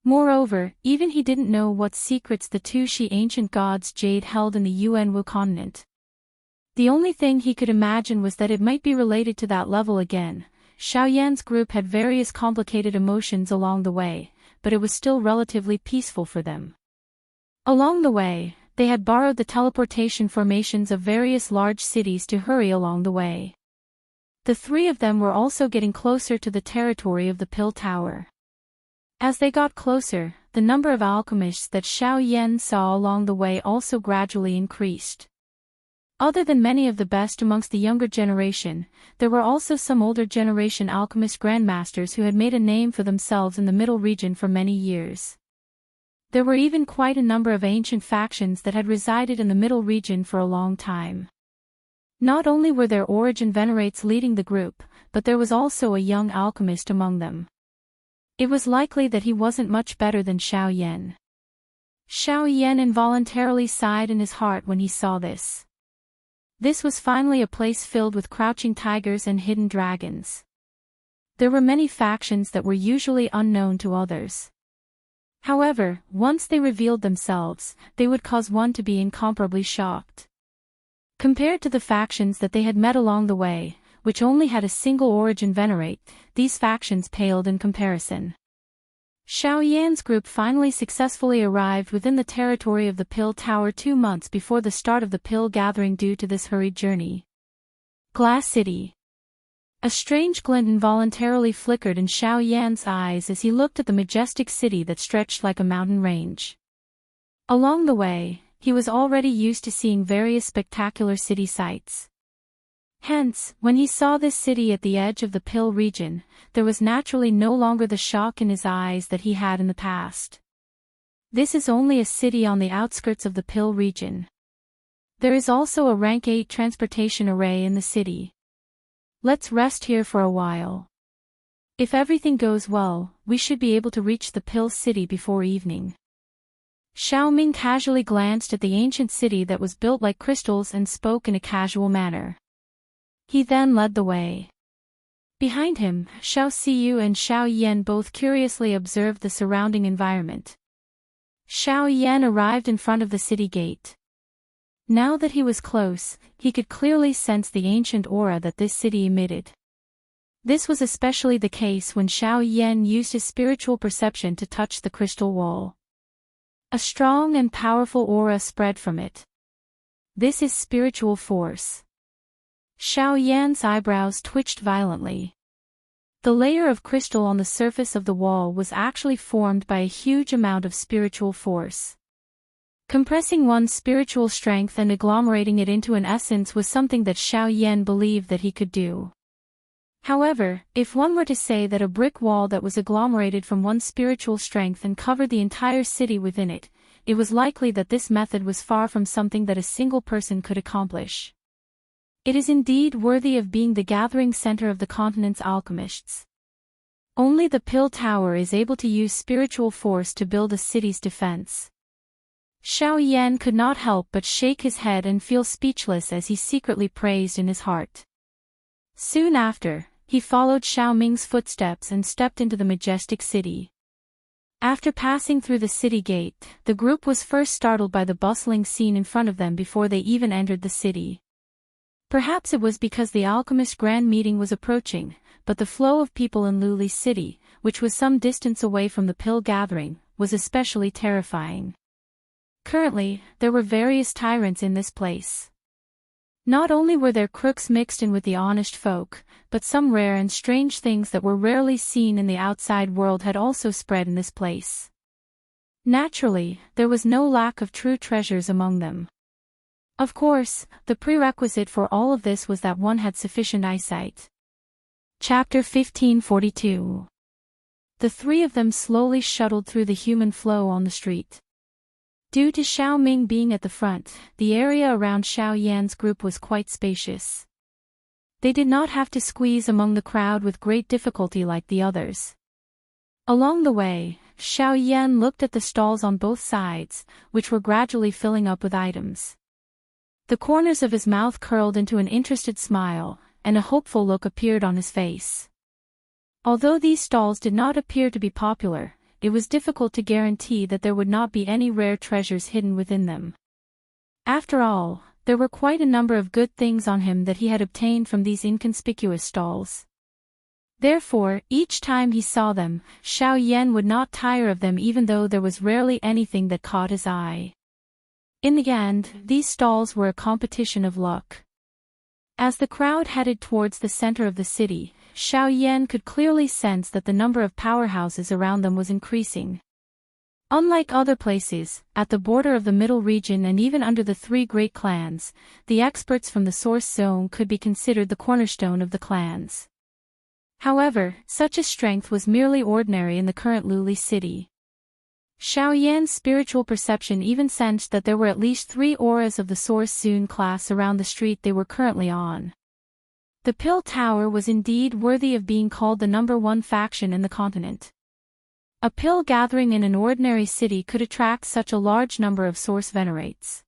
Moreover, even he didn't know what secrets the two Shi ancient gods' jade held in the Yuanwu continent. The only thing he could imagine was that it might be related to that level again. Xiao Yan's group had various complicated emotions along the way, but it was still relatively peaceful for them. Along the way, they had borrowed the teleportation formations of various large cities to hurry along the way. The three of them were also getting closer to the territory of the Pill Tower. As they got closer, the number of alchemists that Xiao Yan saw along the way also gradually increased. Other than many of the best amongst the younger generation, there were also some older generation alchemist grandmasters who had made a name for themselves in the Middle region for many years. There were even quite a number of ancient factions that had resided in the Middle region for a long time. Not only were there origin venerates leading the group, but there was also a young alchemist among them. It was likely that he wasn't much better than Xiao Yan. Xiao Yan involuntarily sighed in his heart when he saw this. This was finally a place filled with crouching tigers and hidden dragons. There were many factions that were usually unknown to others. However, once they revealed themselves, they would cause one to be incomparably shocked. Compared to the factions that they had met along the way, which only had a single origin venerate, these factions paled in comparison. Xiao Yan's group finally successfully arrived within the territory of the Pill Tower 2 months before the start of the Pill Gathering due to this hurried journey. Glass City. A strange glint involuntarily flickered in Xiao Yan's eyes as he looked at the majestic city that stretched like a mountain range. Along the way, he was already used to seeing various spectacular city sights. Hence, when he saw this city at the edge of the Pill region, there was naturally no longer the shock in his eyes that he had in the past. This is only a city on the outskirts of the Pill region. There is also a rank 8 transportation array in the city. Let's rest here for a while. If everything goes well, we should be able to reach the Pill City before evening. Xiao Ming casually glanced at the ancient city that was built like crystals and spoke in a casual manner. He then led the way. Behind him, Xiao Xiyu and Xiao Yan both curiously observed the surrounding environment. Xiao Yan arrived in front of the city gate. Now that he was close, he could clearly sense the ancient aura that this city emitted. This was especially the case when Xiao Yan used his spiritual perception to touch the crystal wall. A strong and powerful aura spread from it. This is spiritual force. Xiao Yan's eyebrows twitched violently. The layer of crystal on the surface of the wall was actually formed by a huge amount of spiritual force. Compressing one's spiritual strength and agglomerating it into an essence was something that Xiao Yan believed that he could do. However, if one were to say that a brick wall that was agglomerated from one's spiritual strength and covered the entire city within it, it was likely that this method was far from something that a single person could accomplish. It is indeed worthy of being the gathering center of the continent's alchemists. Only the Pill Tower is able to use spiritual force to build a city's defense. Xiao Yan could not help but shake his head and feel speechless as he secretly praised in his heart. Soon after, he followed Xiao Ming's footsteps and stepped into the majestic city. After passing through the city gate, the group was first startled by the bustling scene in front of them before they even entered the city. Perhaps it was because the alchemist grand meeting was approaching, but the flow of people in Luli's city, which was some distance away from the Pill Gathering, was especially terrifying. Currently, there were various tyrants in this place. Not only were there crooks mixed in with the honest folk, but some rare and strange things that were rarely seen in the outside world had also spread in this place. Naturally, there was no lack of true treasures among them. Of course, the prerequisite for all of this was that one had sufficient eyesight. Chapter 1542. The three of them slowly shuttled through the human flow on the street. Due to Xiao Ming being at the front, the area around Xiao Yan's group was quite spacious. They did not have to squeeze among the crowd with great difficulty like the others. Along the way, Xiao Yan looked at the stalls on both sides, which were gradually filling up with items. The corners of his mouth curled into an interested smile, and a hopeful look appeared on his face. Although these stalls did not appear to be popular, it was difficult to guarantee that there would not be any rare treasures hidden within them. After all, there were quite a number of good things on him that he had obtained from these inconspicuous stalls. Therefore, each time he saw them, Xiao Yan would not tire of them even though there was rarely anything that caught his eye. In the end, these stalls were a competition of luck. As the crowd headed towards the center of the city, Xiao Yan could clearly sense that the number of powerhouses around them was increasing. Unlike other places, at the border of the middle region and even under the three great clans, the experts from the source zone could be considered the cornerstone of the clans. However, such a strength was merely ordinary in the current Luli city. Xiao Yan's spiritual perception even sensed that there were at least 3 auras of the Source Zone class around the street they were currently on. The Pill Tower was indeed worthy of being called the #1 faction in the continent. A pill gathering in an ordinary city could attract such a large number of source venerates.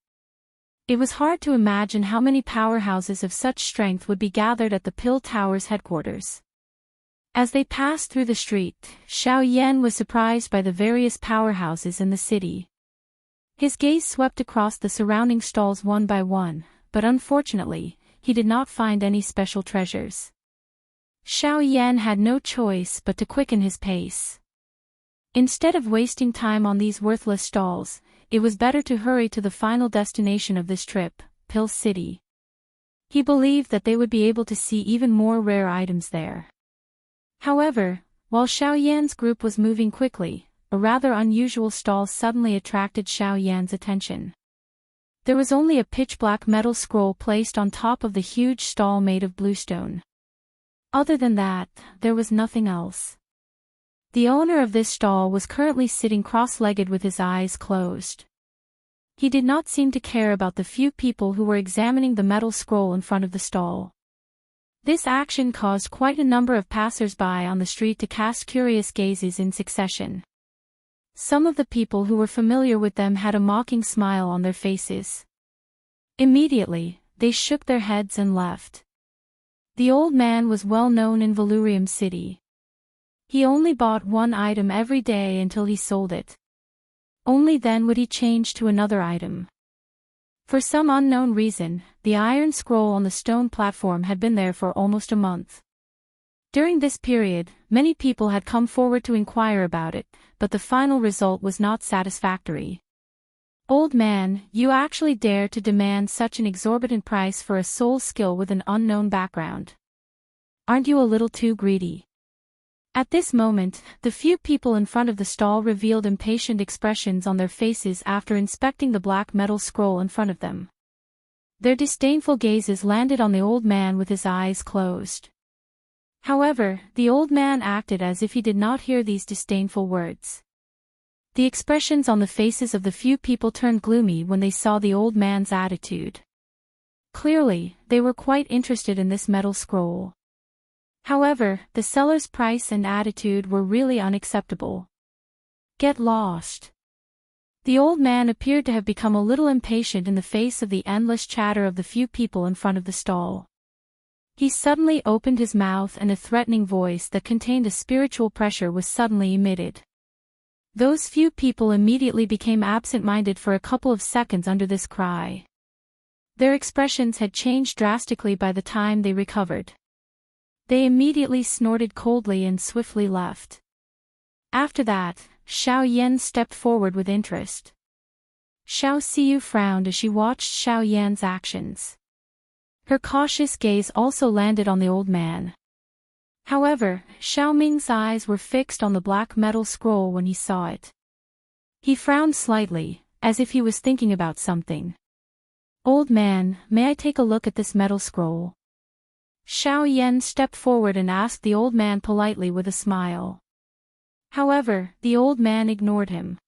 It was hard to imagine how many powerhouses of such strength would be gathered at the Pill Tower's headquarters. As they passed through the street, Xiao Yan was surprised by the various powerhouses in the city. His gaze swept across the surrounding stalls one by one, but unfortunately, he did not find any special treasures. Xiao Yan had no choice but to quicken his pace. Instead of wasting time on these worthless stalls, it was better to hurry to the final destination of this trip, Pill City. He believed that they would be able to see even more rare items there. However, while Xiao Yan's group was moving quickly, a rather unusual stall suddenly attracted Xiao Yan's attention. There was only a pitch-black metal scroll placed on top of the huge stall made of bluestone. Other than that, there was nothing else. The owner of this stall was currently sitting cross-legged with his eyes closed. He did not seem to care about the few people who were examining the metal scroll in front of the stall. This action caused quite a number of passers-by on the street to cast curious gazes in succession. Some of the people who were familiar with them had a mocking smile on their faces. Immediately, they shook their heads and left. The old man was well known in Valurium City. He only bought one item every day until he sold it. Only then would he change to another item. For some unknown reason, the iron scroll on the stone platform had been there for almost a month. During this period, many people had come forward to inquire about it, but the final result was not satisfactory. "Old man, you actually dare to demand such an exorbitant price for a soul skill with an unknown background. Aren't you a little too greedy?" At this moment, the few people in front of the stall revealed impatient expressions on their faces after inspecting the black metal scroll in front of them. Their disdainful gazes landed on the old man with his eyes closed. However, the old man acted as if he did not hear these disdainful words. The expressions on the faces of the few people turned gloomy when they saw the old man's attitude. Clearly, they were quite interested in this metal scroll. However, the seller's price and attitude were really unacceptable. "Get lost." The old man appeared to have become a little impatient in the face of the endless chatter of the few people in front of the stall. He suddenly opened his mouth and a threatening voice that contained a spiritual pressure was suddenly emitted. Those few people immediately became absent-minded for a couple of seconds under this cry. Their expressions had changed drastically by the time they recovered. They immediately snorted coldly and swiftly left. After that, Xiao Yan stepped forward with interest. Xiao Xiu frowned as she watched Xiao Yan's actions. Her cautious gaze also landed on the old man. However, Xiao Ming's eyes were fixed on the black metal scroll when he saw it. He frowned slightly, as if he was thinking about something. "Old man, may I take a look at this metal scroll?" Xiao Yan stepped forward and asked the old man politely with a smile. However, the old man ignored him.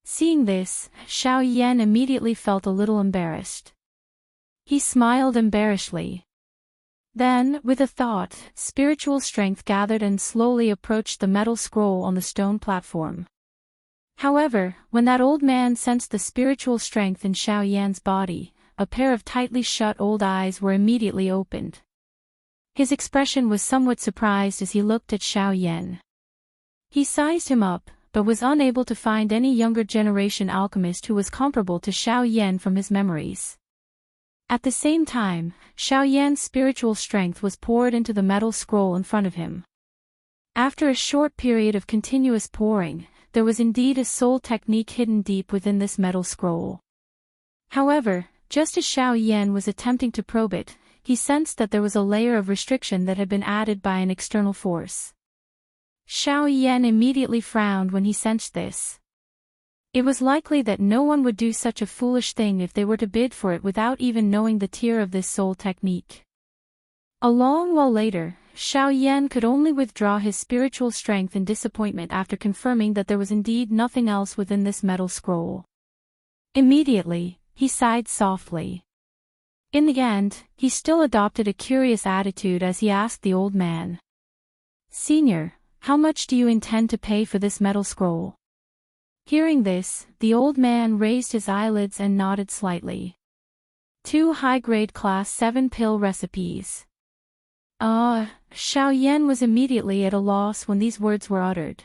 Seeing this, Xiao Yan immediately felt a little embarrassed. He smiled embarrassedly. Then, with a thought, spiritual strength gathered and slowly approached the metal scroll on the stone platform. However, when that old man sensed the spiritual strength in Xiao Yan's body, a pair of tightly shut old eyes were immediately opened. His expression was somewhat surprised as he looked at Xiao Yan. He sized him up, but was unable to find any younger generation alchemist who was comparable to Xiao Yan from his memories. At the same time, Xiao Yan's spiritual strength was poured into the metal scroll in front of him. After a short period of continuous pouring, there was indeed a soul technique hidden deep within this metal scroll. However, just as Xiao Yan was attempting to probe it, he sensed that there was a layer of restriction that had been added by an external force. Xiao Yan immediately frowned when he sensed this. It was likely that no one would do such a foolish thing if they were to bid for it without even knowing the tier of this soul technique. A long while later, Xiao Yan could only withdraw his spiritual strength in disappointment after confirming that there was indeed nothing else within this metal scroll. Immediately, he sighed softly. In the end, he still adopted a curious attitude as he asked the old man. "Senior, how much do you intend to pay for this metal scroll?" Hearing this, the old man raised his eyelids and nodded slightly. 2 high-grade Class 7 pill recipes. Xiao Yan was immediately at a loss when these words were uttered.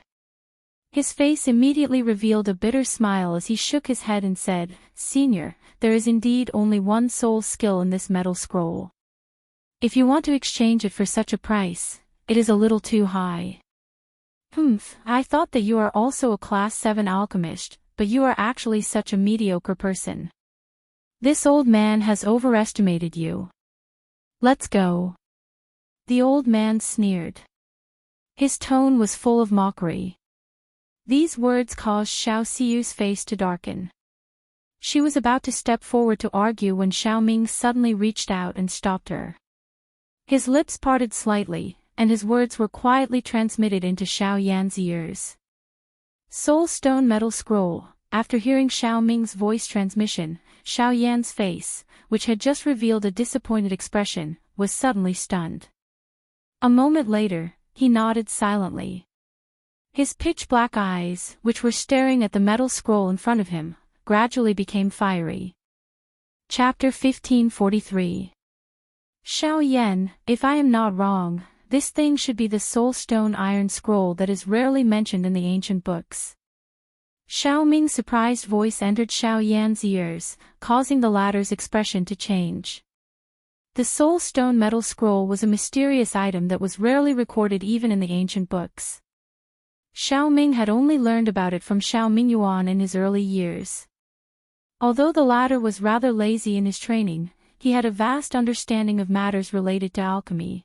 His face immediately revealed a bitter smile as he shook his head and said, "Senior, there is indeed only one soul skill in this metal scroll. If you want to exchange it for such a price, it is a little too high. I thought that you are also a Class 7 alchemist, but you are actually such a mediocre person. This old man has overestimated you. Let's go. The old man sneered. His tone was full of mockery. These words caused Xiao Xiu's face to darken. She was about to step forward to argue when Xiao Ming suddenly reached out and stopped her. His lips parted slightly, and his words were quietly transmitted into Xiao Yan's ears. Soul Stone Metal Scroll. After hearing Xiao Ming's voice transmission, Xiao Yan's face, which had just revealed a disappointed expression, was suddenly stunned. A moment later, he nodded silently. His pitch-black eyes, which were staring at the metal scroll in front of him, gradually became fiery. Chapter 1543. Xiao Yan, if I am not wrong, this thing should be the Soul Stone Iron Scroll that is rarely mentioned in the ancient books. Xiao Ming's surprised voice entered Xiao Yan's ears, causing the latter's expression to change. The Soul Stone Metal Scroll was a mysterious item that was rarely recorded even in the ancient books. Xiao Ming had only learned about it from Xiao Mingyuan in his early years. Although the latter was rather lazy in his training, he had a vast understanding of matters related to alchemy.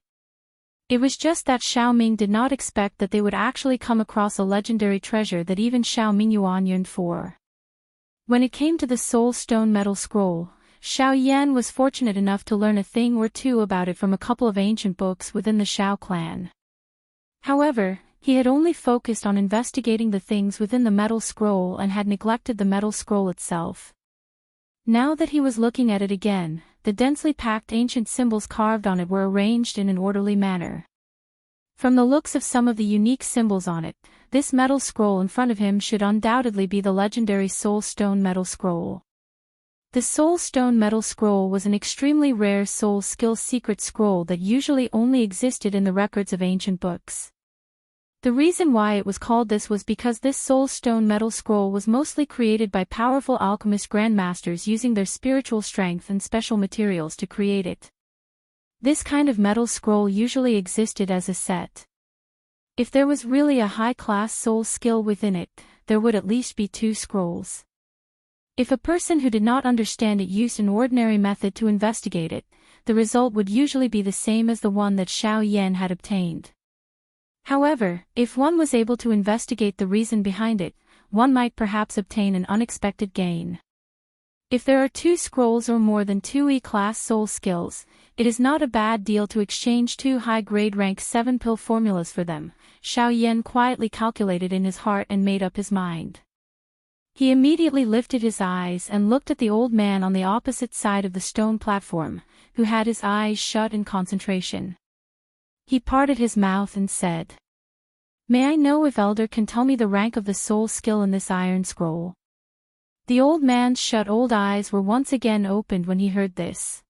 It was just that Xiao Ming did not expect that they would actually come across a legendary treasure that even Xiao Mingyuan yearned for. When it came to the Soul Stone Metal Scroll, Xiao Yan was fortunate enough to learn a thing or two about it from a couple of ancient books within the Xiao clan. However, he had only focused on investigating the things within the metal scroll and had neglected the metal scroll itself. Now that he was looking at it again, the densely packed ancient symbols carved on it were arranged in an orderly manner. From the looks of some of the unique symbols on it, this metal scroll in front of him should undoubtedly be the legendary Soul Stone Metal Scroll. The Soul Stone Metal Scroll was an extremely rare soul skill secret scroll that usually only existed in the records of ancient books. The reason why it was called this was because this Soul Stone Metal Scroll was mostly created by powerful alchemist grandmasters using their spiritual strength and special materials to create it. This kind of metal scroll usually existed as a set. If there was really a high-class soul skill within it, there would at least be 2 scrolls. If a person who did not understand it used an ordinary method to investigate it, the result would usually be the same as the one that Xiao Yan had obtained. However, if one was able to investigate the reason behind it, one might perhaps obtain an unexpected gain. If there are 2 scrolls or more than 2 E-class soul skills, it is not a bad deal to exchange 2 high-grade rank 7 pill formulas for them, Xiao Yan quietly calculated in his heart and made up his mind. He immediately lifted his eyes and looked at the old man on the opposite side of the stone platform, who had his eyes shut in concentration. He parted his mouth and said, "May I know if Elder can tell me the rank of the soul skill in this iron scroll?" The old man's shut old eyes were once again opened when he heard this.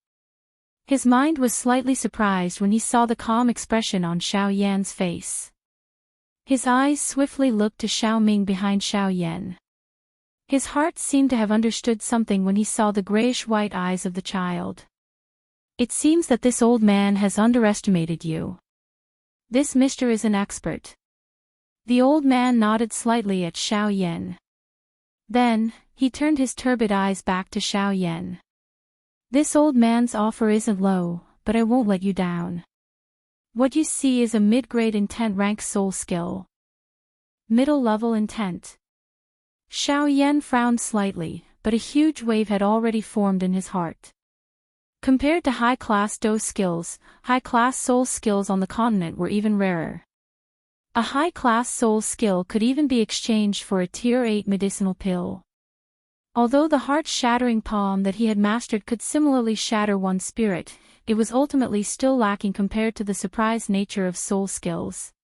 His mind was slightly surprised when he saw the calm expression on Xiao Yan's face. His eyes swiftly looked to Xiao Ming behind Xiao Yan. His heart seemed to have understood something when he saw the grayish-white eyes of the child. "It seems that this old man has underestimated you. This mister is an expert." The old man nodded slightly at Xiao Yan. Then, he turned his turbid eyes back to Xiao Yan. "This old man's offer isn't low, but I won't let you down. What you see is a mid-grade intent rank soul skill. Middle-level intent." Xiao Yan frowned slightly, but a huge wave had already formed in his heart. Compared to high-class dose skills, high-class soul skills on the continent were even rarer. A high-class soul skill could even be exchanged for a Tier 8 medicinal pill. Although the heart-shattering poem that he had mastered could similarly shatter one's spirit, it was ultimately still lacking compared to the surprise nature of soul skills.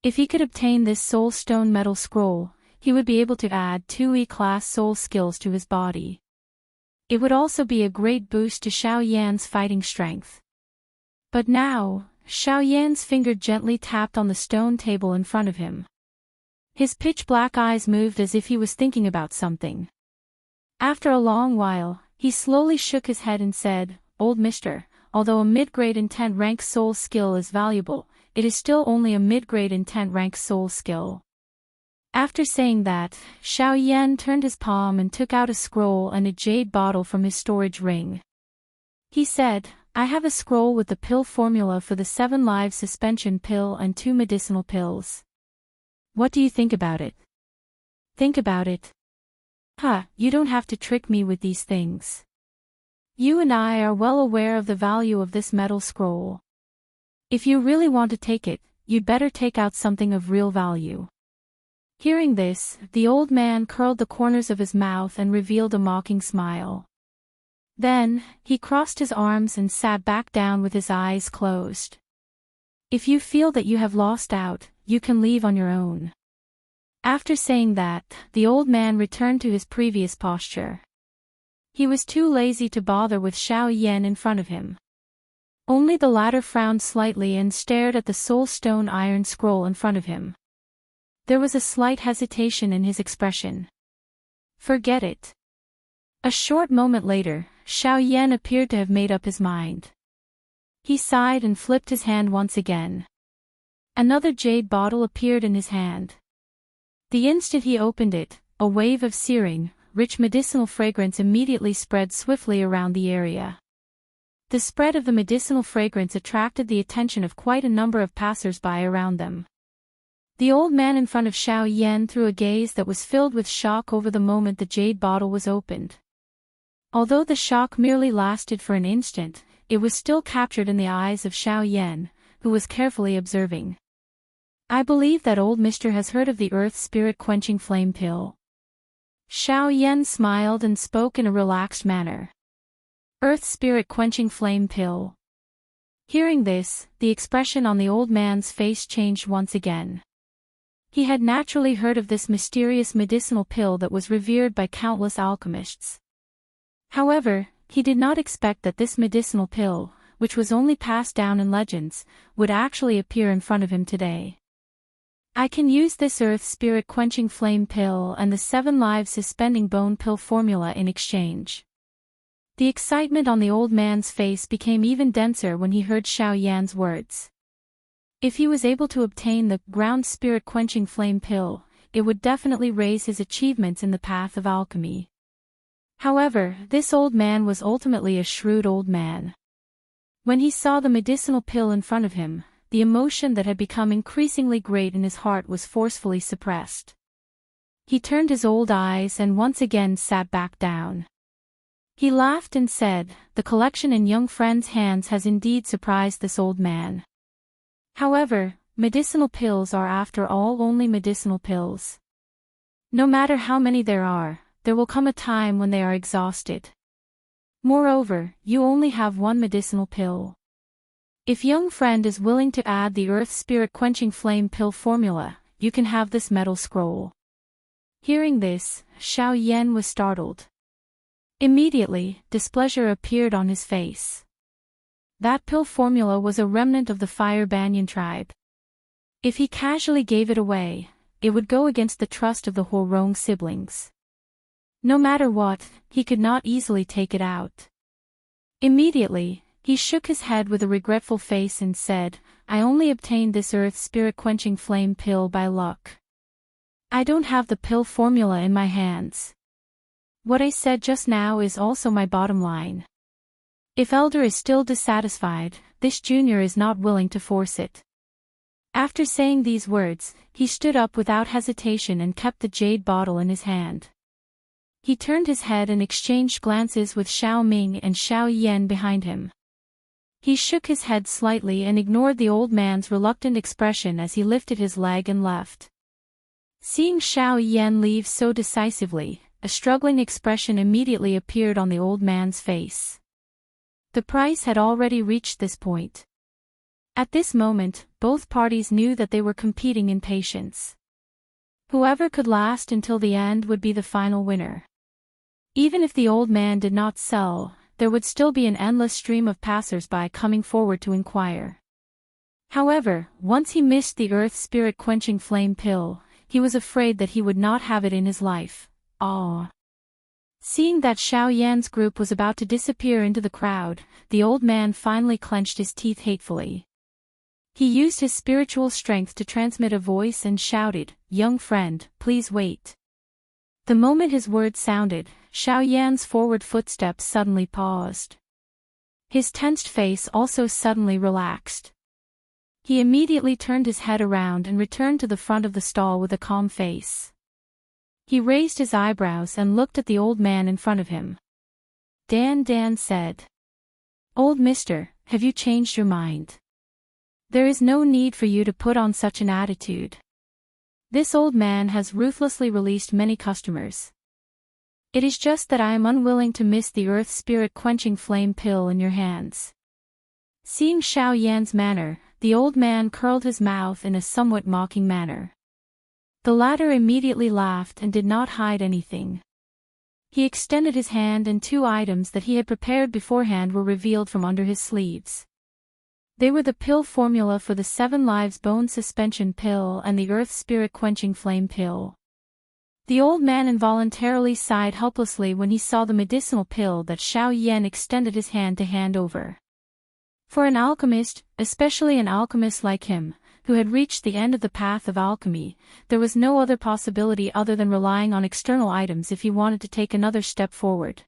If he could obtain this Soul Stone Metal Scroll, he would be able to add 2 E-class soul skills to his body. It would also be a great boost to Xiao Yan's fighting strength. But now, Xiao Yan's finger gently tapped on the stone table in front of him. His pitch-black eyes moved as if he was thinking about something. After a long while, he slowly shook his head and said, "Old mister, although a mid-grade intent rank soul skill is valuable, it is still only a mid-grade intent rank soul skill. After saying that, Xiao Yan turned his palm and took out a scroll and a jade bottle from his storage ring. He said, I have a scroll with the pill formula for the 7 lives suspension pill and 2 medicinal pills. What do you think about it? Think about it. You don't have to trick me with these things. You and I are well aware of the value of this metal scroll. If you really want to take it, you'd better take out something of real value. Hearing this, the old man curled the corners of his mouth and revealed a mocking smile. Then, he crossed his arms and sat back down with his eyes closed. If you feel that you have lost out, you can leave on your own. After saying that, the old man returned to his previous posture. He was too lazy to bother with Xiao Yan in front of him. Only the latter frowned slightly and stared at the soul stone iron scroll in front of him. There was a slight hesitation in his expression. Forget it. A short moment later, Xiao Yan appeared to have made up his mind. He sighed and flipped his hand once again. Another jade bottle appeared in his hand. The instant he opened it, a wave of searing, rich medicinal fragrance immediately spread swiftly around the area. The spread of the medicinal fragrance attracted the attention of quite a number of passers-by around them. The old man in front of Xiao Yan threw a gaze that was filled with shock over the moment the jade bottle was opened. Although the shock merely lasted for an instant, it was still captured in the eyes of Xiao Yan, who was carefully observing. I believe that old mister has heard of the earth spirit quenching flame pill. Xiao Yan smiled and spoke in a relaxed manner. Earth spirit quenching flame pill. Hearing this, the expression on the old man's face changed once again. He had naturally heard of this mysterious medicinal pill that was revered by countless alchemists. However, he did not expect that this medicinal pill, which was only passed down in legends, would actually appear in front of him today. I can use this earth spirit quenching flame pill and the 7 lives suspending bone pill formula in exchange. The excitement on the old man's face became even denser when he heard Xiao Yan's words. If he was able to obtain the ground spirit quenching flame pill, it would definitely raise his achievements in the path of alchemy. However, this old man was ultimately a shrewd old man. When he saw the medicinal pill in front of him, the emotion that had become increasingly great in his heart was forcefully suppressed. He turned his old eyes and once again sat back down. He laughed and said, the collection in young friend's hands has indeed surprised this old man. However, medicinal pills are after all only medicinal pills. No matter how many there will come a time when they are exhausted. Moreover, you only have one medicinal pill. If young friend is willing to add the earth spirit quenching flame pill formula, you can have this metal scroll. Hearing this, Xiao Yan was startled. Immediately, displeasure appeared on his face. That pill formula was a remnant of the Fire Banyan tribe. If he casually gave it away, it would go against the trust of the Huorong siblings. No matter what, he could not easily take it out. Immediately, he shook his head with a regretful face and said, I only obtained this earth spirit quenching flame pill by luck. I don't have the pill formula in my hands. What I said just now is also my bottom line. If Elder is still dissatisfied, this junior is not willing to force it. After saying these words, he stood up without hesitation and kept the jade bottle in his hand. He turned his head and exchanged glances with Xiao Ming and Xiao Yan behind him. He shook his head slightly and ignored the old man's reluctant expression as he lifted his leg and left. Seeing Xiao Yan leave so decisively, a struggling expression immediately appeared on the old man's face. The price had already reached this point. At this moment, both parties knew that they were competing in patience. Whoever could last until the end would be the final winner. Even if the old man did not sell, there would still be an endless stream of passers-by coming forward to inquire. However, once he missed the earth spirit quenching flame pill, he was afraid that he would not have it in his life. Seeing that Xiao Yan's group was about to disappear into the crowd, the old man finally clenched his teeth hatefully. He used his spiritual strength to transmit a voice and shouted, "Young friend, please wait." The moment his words sounded, Xiao Yan's forward footsteps suddenly paused. His tensed face also suddenly relaxed. He immediately turned his head around and returned to the front of the stall with a calm face. He raised his eyebrows and looked at the old man in front of him. Dan said, "Old mister, have you changed your mind? There is no need for you to put on such an attitude. This old man has ruthlessly released many customers. It is just that I am unwilling to miss the earth spirit quenching flame pill in your hands." Seeing Xiao Yan's manner, the old man curled his mouth in a somewhat mocking manner. The latter immediately laughed and did not hide anything. He extended his hand and two items that he had prepared beforehand were revealed from under his sleeves. They were the pill formula for the 7 Lives Bone Suspension Pill and the Earth Spirit Quenching Flame Pill. The old man involuntarily sighed helplessly when he saw the medicinal pill that Xiao Yan extended his hand to hand over. For an alchemist, especially an alchemist like him, who had reached the end of the path of alchemy, there was no other possibility other than relying on external items if he wanted to take another step forward.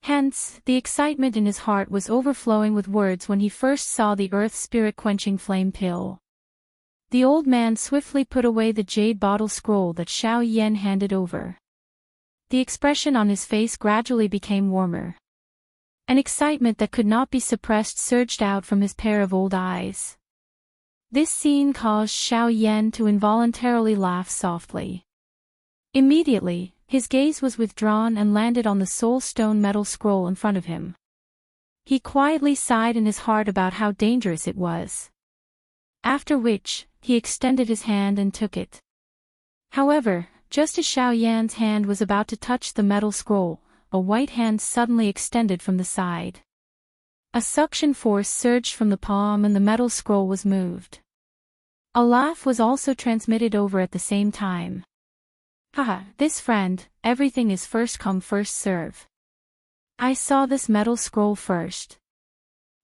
Hence, the excitement in his heart was overflowing with words when he first saw the earth spirit quenching flame pill. The old man swiftly put away the jade bottle scroll that Xiao Yan handed over. The expression on his face gradually became warmer. An excitement that could not be suppressed surged out from his pair of old eyes. This scene caused Xiao Yan to involuntarily laugh softly. Immediately, his gaze was withdrawn and landed on the soul stone metal scroll in front of him. He quietly sighed in his heart about how dangerous it was. After which, he extended his hand and took it. However, just as Xiao Yan's hand was about to touch the metal scroll, a white hand suddenly extended from the side. A suction force surged from the palm and the metal scroll was moved. A laugh was also transmitted over at the same time. "Haha, this friend, everything is first come first serve. I saw this metal scroll first.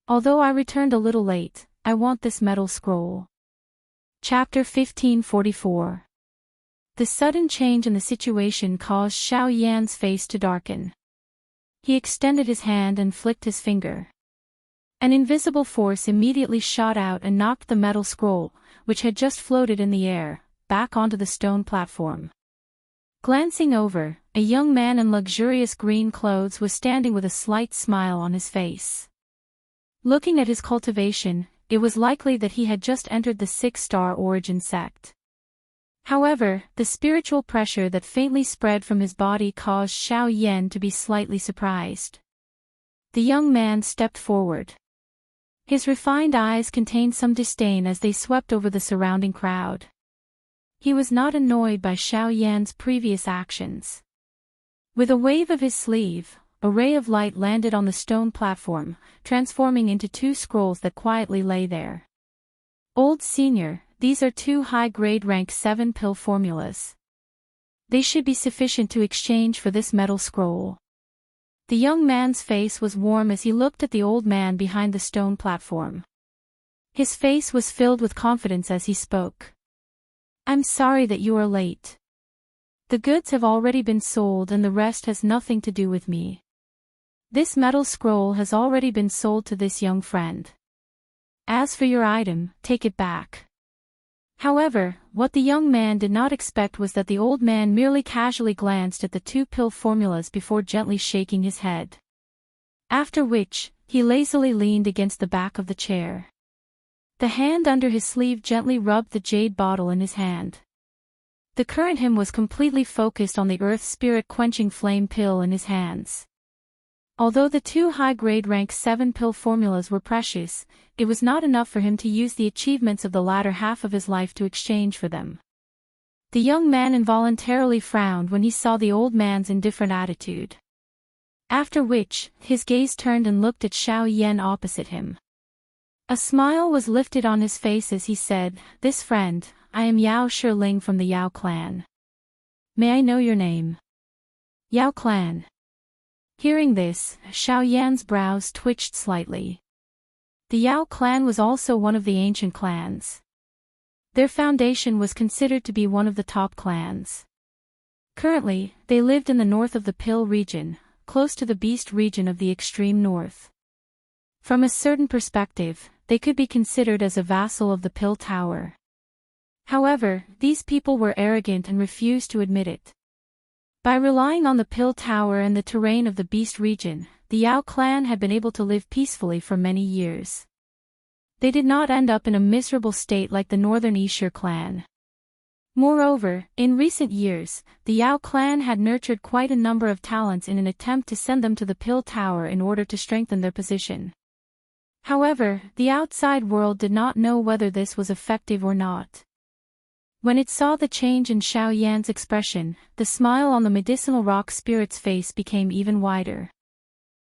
Although I returned a little late, I want this metal scroll." Chapter 1544. The sudden change in the situation caused Xiao Yan's face to darken. He extended his hand and flicked his finger. An invisible force immediately shot out and knocked the metal scroll, which had just floated in the air, back onto the stone platform. Glancing over, a young man in luxurious green clothes was standing with a slight smile on his face. Looking at his cultivation, it was likely that he had just entered the 6-star origin sect. However, the spiritual pressure that faintly spread from his body caused Xiao Yan to be slightly surprised. The young man stepped forward. His refined eyes contained some disdain as they swept over the surrounding crowd. He was not annoyed by Xiao Yan's previous actions. With a wave of his sleeve, a ray of light landed on the stone platform, transforming into 2 scrolls that quietly lay there. "Old Senior, these are 2 high-grade rank 7 pill formulas. They should be sufficient to exchange for this metal scroll." The young man's face was warm as he looked at the old man behind the stone platform. His face was filled with confidence as he spoke. "I'm sorry that you are late. The goods have already been sold and the rest has nothing to do with me. This metal scroll has already been sold to this young friend. As for your item, take it back." However, what the young man did not expect was that the old man merely casually glanced at the 2 pill formulas before gently shaking his head. After which, he lazily leaned against the back of the chair. The hand under his sleeve gently rubbed the jade bottle in his hand. The current him was completely focused on the earth spirit quenching flame pill in his hands. Although the 2 high-grade rank 7 pill formulas were precious, it was not enough for him to use the achievements of the latter half of his life to exchange for them. The young man involuntarily frowned when he saw the old man's indifferent attitude. After which, his gaze turned and looked at Xiao Yan opposite him. A smile was lifted on his face as he said, "This friend, I am Yao Shiling from the Yao clan. May I know your name?" Yao clan. Hearing this, Xiao Yan's brows twitched slightly. The Yao clan was also one of the ancient clans. Their foundation was considered to be one of the top clans. Currently, they lived in the north of the Pill region, close to the Beast region of the extreme north. From a certain perspective, they could be considered as a vassal of the Pill Tower. However, these people were arrogant and refused to admit it. By relying on the Pill Tower and the terrain of the Beast region, the Yao clan had been able to live peacefully for many years. They did not end up in a miserable state like the Northern Yishur clan. Moreover, in recent years, the Yao clan had nurtured quite a number of talents in an attempt to send them to the Pill Tower in order to strengthen their position. However, the outside world did not know whether this was effective or not. When it saw the change in Xiao Yan's expression, the smile on the medicinal rock spirit's face became even wider.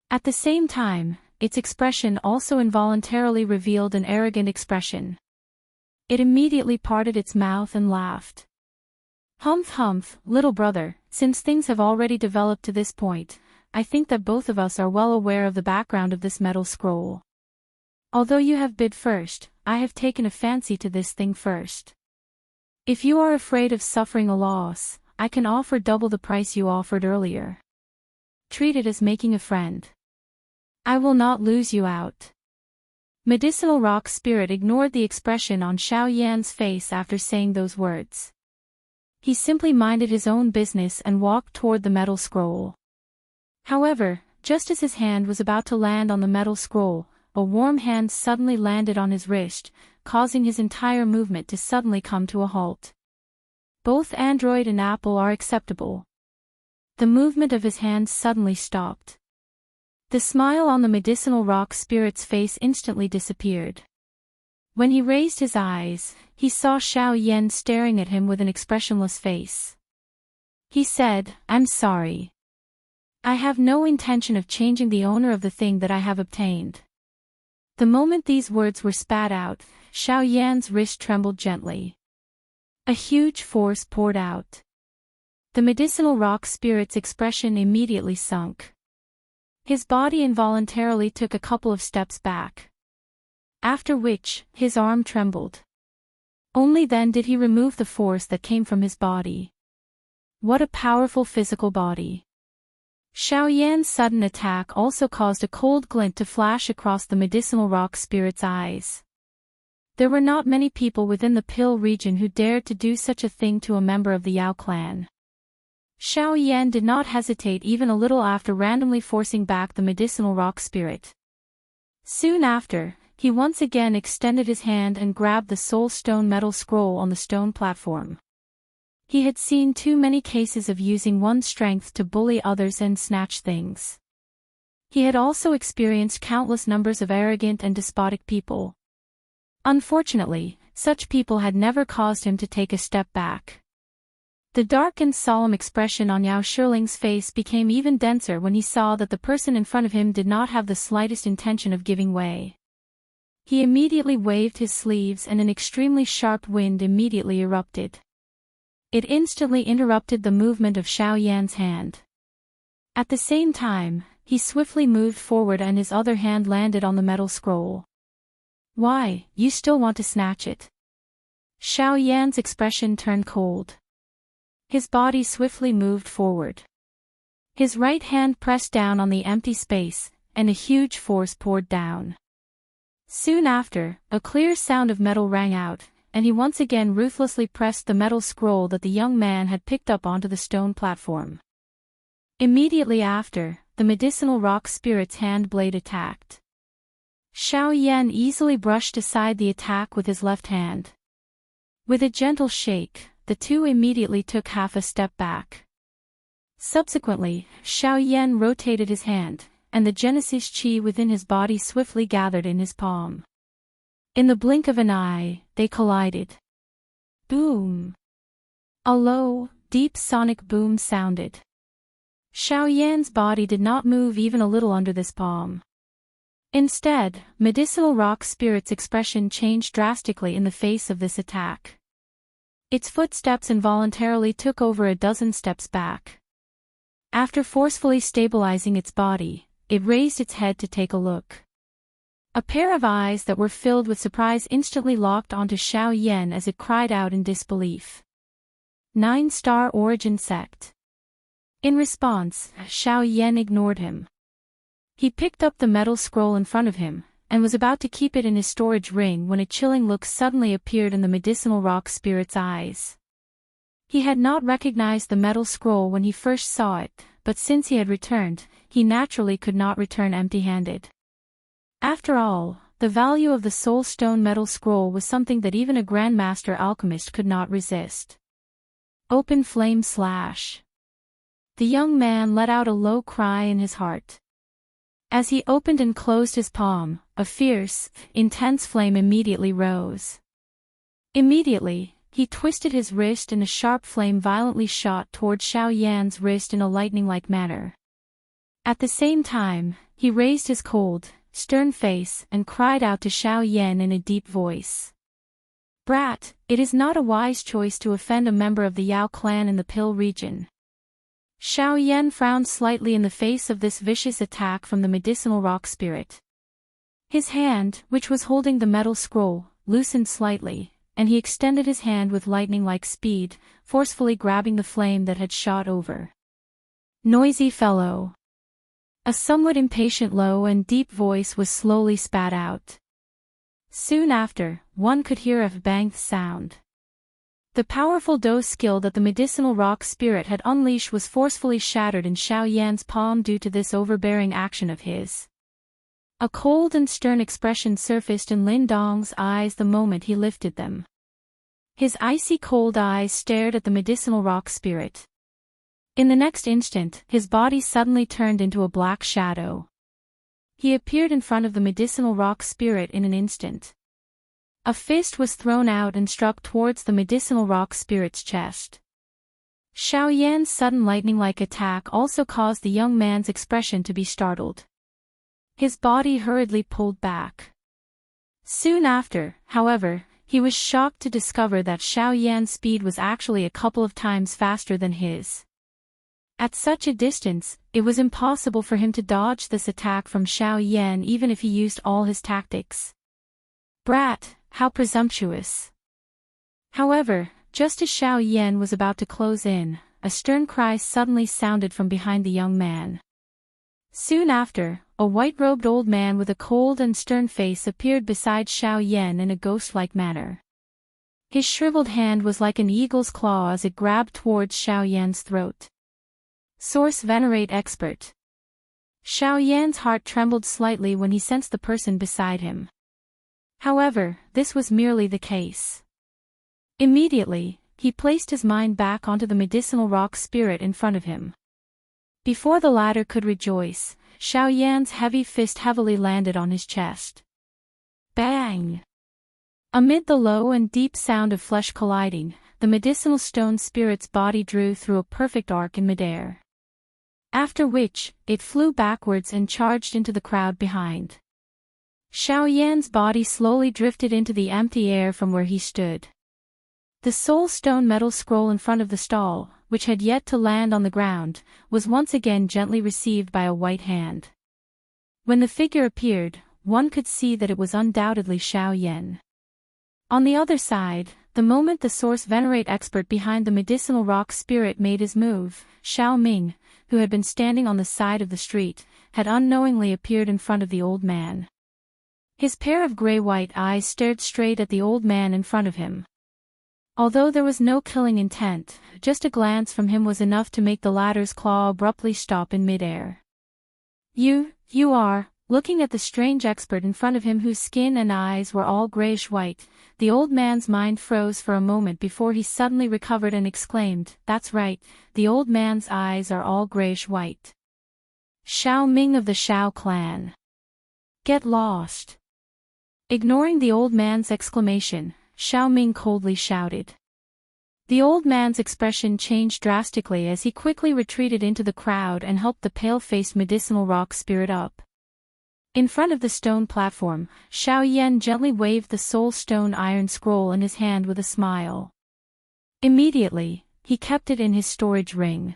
At the same time, its expression also involuntarily revealed an arrogant expression. It immediately parted its mouth and laughed. Humph humph, little brother, since things have already developed to this point, I think that both of us are well aware of the background of this metal scroll. Although you have bid first, I have taken a fancy to this thing first. If you are afraid of suffering a loss, I can offer double the price you offered earlier. Treat it as making a friend. I will not lose you out. Medicinal rock spirit ignored the expression on Xiao Yan's face after saying those words. He simply minded his own business and walked toward the metal scroll. However, just as his hand was about to land on the metal scroll, a warm hand suddenly landed on his wrist, causing his entire movement to suddenly come to a halt. Both Android and Apple are acceptable. The movement of his hand suddenly stopped. The smile on the medicinal rock spirit's face instantly disappeared. When he raised his eyes, he saw Xiao Yan staring at him with an expressionless face. He said, "I'm sorry. I have no intention of changing the owner of the thing that I have obtained." The moment these words were spat out, Xiao Yan's wrist trembled gently. A huge force poured out. The medicinal rock spirit's expression immediately sunk. His body involuntarily took a couple of steps back. After which, his arm trembled. Only then did he remove the force that came from his body. What a powerful physical body. Xiao Yan's sudden attack also caused a cold glint to flash across the medicinal rock spirit's eyes. There were not many people within the Pill region who dared to do such a thing to a member of the Yao clan. Xiao Yan did not hesitate even a little after randomly forcing back the medicinal rock spirit. Soon after, he once again extended his hand and grabbed the soul stone metal scroll on the stone platform. He had seen too many cases of using one's strength to bully others and snatch things. He had also experienced countless numbers of arrogant and despotic people. Unfortunately, such people had never caused him to take a step back. The dark and solemn expression on Yao Shiling's face became even denser when he saw that the person in front of him did not have the slightest intention of giving way. He immediately waved his sleeves and an extremely sharp wind immediately erupted. It instantly interrupted the movement of Xiao Yan's hand. At the same time, he swiftly moved forward and his other hand landed on the metal scroll. "Why, you still want to snatch it?" Xiao Yan's expression turned cold. His body swiftly moved forward. His right hand pressed down on the empty space, and a huge force poured down. Soon after, a clear sound of metal rang out, and he once again ruthlessly pressed the metal scroll that the young man had picked up onto the stone platform. Immediately after, the medicinal rock spirit's hand blade attacked. Xiao Yan easily brushed aside the attack with his left hand. With a gentle shake, the two immediately took half a step back. Subsequently, Xiao Yan rotated his hand, and the Genesis chi within his body swiftly gathered in his palm. In the blink of an eye, they collided. Boom! A low, deep sonic boom sounded. Xiao Yan's body did not move even a little under this palm. Instead, medicinal rock spirit's expression changed drastically in the face of this attack. Its footsteps involuntarily took over a dozen steps back. After forcefully stabilizing its body, it raised its head to take a look. A pair of eyes that were filled with surprise instantly locked onto Xiao Yan as it cried out in disbelief. 9-star origin sect. In response, Xiao Yan ignored him. He picked up the metal scroll in front of him, and was about to keep it in his storage ring when a chilling look suddenly appeared in the medicinal rock spirit's eyes. He had not recognized the metal scroll when he first saw it, but since he had returned, he naturally could not return empty-handed. After all, the value of the soul stone metal scroll was something that even a grandmaster alchemist could not resist. Open flame slash. The young man let out a low cry in his heart. As he opened and closed his palm, a fierce, intense flame immediately rose. Immediately, he twisted his wrist and a sharp flame violently shot toward Xiao Yan's wrist in a lightning-like manner. At the same time, he raised his cold, stern face and cried out to Xiao Yan in a deep voice. "Brat, it is not a wise choice to offend a member of the Yao clan in the Pill region." Xiao Yan frowned slightly in the face of this vicious attack from the medicinal rock spirit. His hand, which was holding the metal scroll, loosened slightly, and he extended his hand with lightning-like speed, forcefully grabbing the flame that had shot over. "Noisy fellow." A somewhat impatient low and deep voice was slowly spat out. Soon after, one could hear a banged sound. The powerful dose skill that the medicinal rock spirit had unleashed was forcefully shattered in Xiao Yan's palm due to this overbearing action of his. A cold and stern expression surfaced in Lin Dong's eyes the moment he lifted them. His icy cold eyes stared at the medicinal rock spirit. In the next instant, his body suddenly turned into a black shadow. He appeared in front of the medicinal rock spirit in an instant. A fist was thrown out and struck towards the medicinal rock spirit's chest. Xiao Yan's sudden lightning-like attack also caused the young man's expression to be startled. His body hurriedly pulled back. Soon after, however, he was shocked to discover that Xiao Yan's speed was actually a couple of times faster than his. At such a distance, it was impossible for him to dodge this attack from Xiao Yan even if he used all his tactics. "Brat, how presumptuous." However, just as Xiao Yan was about to close in, a stern cry suddenly sounded from behind the young man. Soon after, a white-robed old man with a cold and stern face appeared beside Xiao Yan in a ghost-like manner. His shriveled hand was like an eagle's claw as it grabbed towards Xiao Yan's throat. Source Venerate Expert. Xiao Yan's heart trembled slightly when he sensed the person beside him. However, this was merely the case. Immediately, he placed his mind back onto the medicinal rock spirit in front of him. Before the latter could rejoice, Xiao Yan's heavy fist heavily landed on his chest. Bang! Amid the low and deep sound of flesh colliding, the medicinal stone spirit's body drew through a perfect arc in midair. After which, it flew backwards and charged into the crowd behind. Xiao Yan's body slowly drifted into the empty air from where he stood. The soul stone metal scroll in front of the stall, which had yet to land on the ground, was once again gently received by a white hand. When the figure appeared, one could see that it was undoubtedly Xiao Yan. On the other side, the moment the source venerate expert behind the medicinal rock spirit made his move, Xiao Ming, who had been standing on the side of the street, had unknowingly appeared in front of the old man. His pair of gray-white eyes stared straight at the old man in front of him. Although there was no killing intent, just a glance from him was enough to make the latter's claw abruptly stop in midair. You are, looking at the strange expert in front of him whose skin and eyes were all grayish-white, the old man's mind froze for a moment before he suddenly recovered and exclaimed, "That's right, the old man's eyes are all grayish-white. Xiao Ming of the Xiao clan. Get lost." Ignoring the old man's exclamation, Xiao Ming coldly shouted. The old man's expression changed drastically as he quickly retreated into the crowd and helped the pale-faced medicinal rock spirit up. In front of the stone platform, Xiao Yan gently waved the soul stone iron scroll in his hand with a smile. Immediately, he kept it in his storage ring.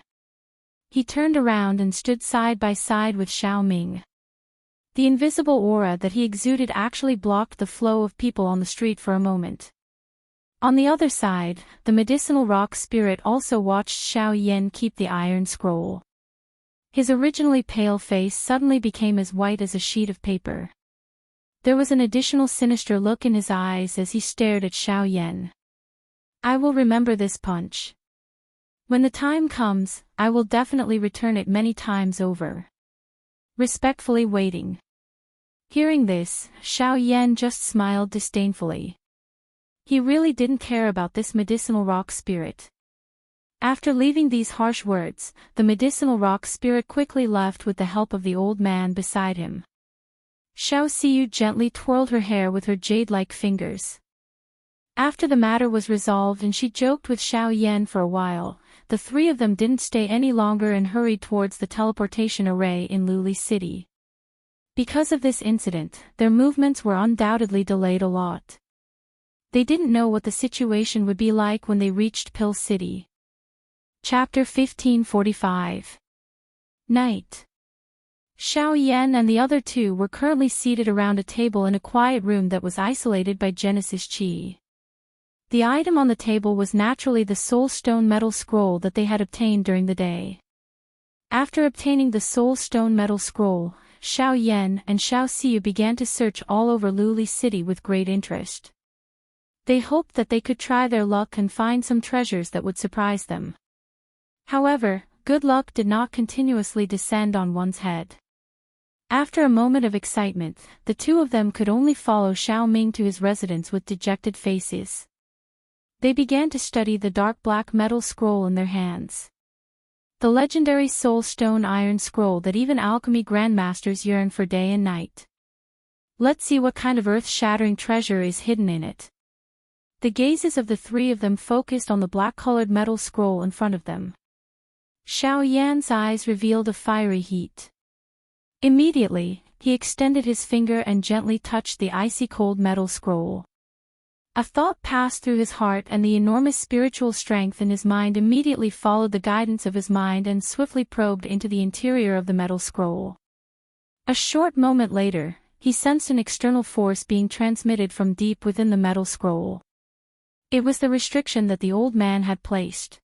He turned around and stood side by side with Xiao Ming. The invisible aura that he exuded actually blocked the flow of people on the street for a moment. On the other side, the medicinal rock spirit also watched Xiao Yan keep the iron scroll. His originally pale face suddenly became as white as a sheet of paper. There was an additional sinister look in his eyes as he stared at Xiao Yan. I will remember this punch. When the time comes, I will definitely return it many times over. Respectfully waiting. Hearing this, Xiao Yan just smiled disdainfully. He really didn't care about this medicinal rock spirit. After leaving these harsh words, the medicinal rock spirit quickly left with the help of the old man beside him. Xiao Xiyu gently twirled her hair with her jade-like fingers. After the matter was resolved and she joked with Xiao Yan for a while, the three of them didn't stay any longer and hurried towards the teleportation array in Luli City. Because of this incident, their movements were undoubtedly delayed a lot. They didn't know what the situation would be like when they reached Pill City. Chapter 1545. Night. Xiao Yan and the other two were currently seated around a table in a quiet room that was isolated by Genesis Qi. The item on the table was naturally the Soul Stone Metal Scroll that they had obtained during the day. After obtaining the Soul Stone Metal Scroll, Xiao Yan and Xiao Xiyu began to search all over Luli City with great interest. They hoped that they could try their luck and find some treasures that would surprise them. However, good luck did not continuously descend on one's head. After a moment of excitement, the two of them could only follow Xiao Ming to his residence with dejected faces. They began to study the dark black metal scroll in their hands. The legendary Soul Stone Iron Scroll that even alchemy grandmasters yearn for day and night. Let's see what kind of earth-shattering treasure is hidden in it. The gazes of the three of them focused on the black-colored metal scroll in front of them. Xiao Yan's eyes revealed a fiery heat. Immediately, he extended his finger and gently touched the icy-cold metal scroll. A thought passed through his heart and the enormous spiritual strength in his mind immediately followed the guidance of his mind and swiftly probed into the interior of the metal scroll. A short moment later, he sensed an external force being transmitted from deep within the metal scroll. It was the restriction that the old man had placed.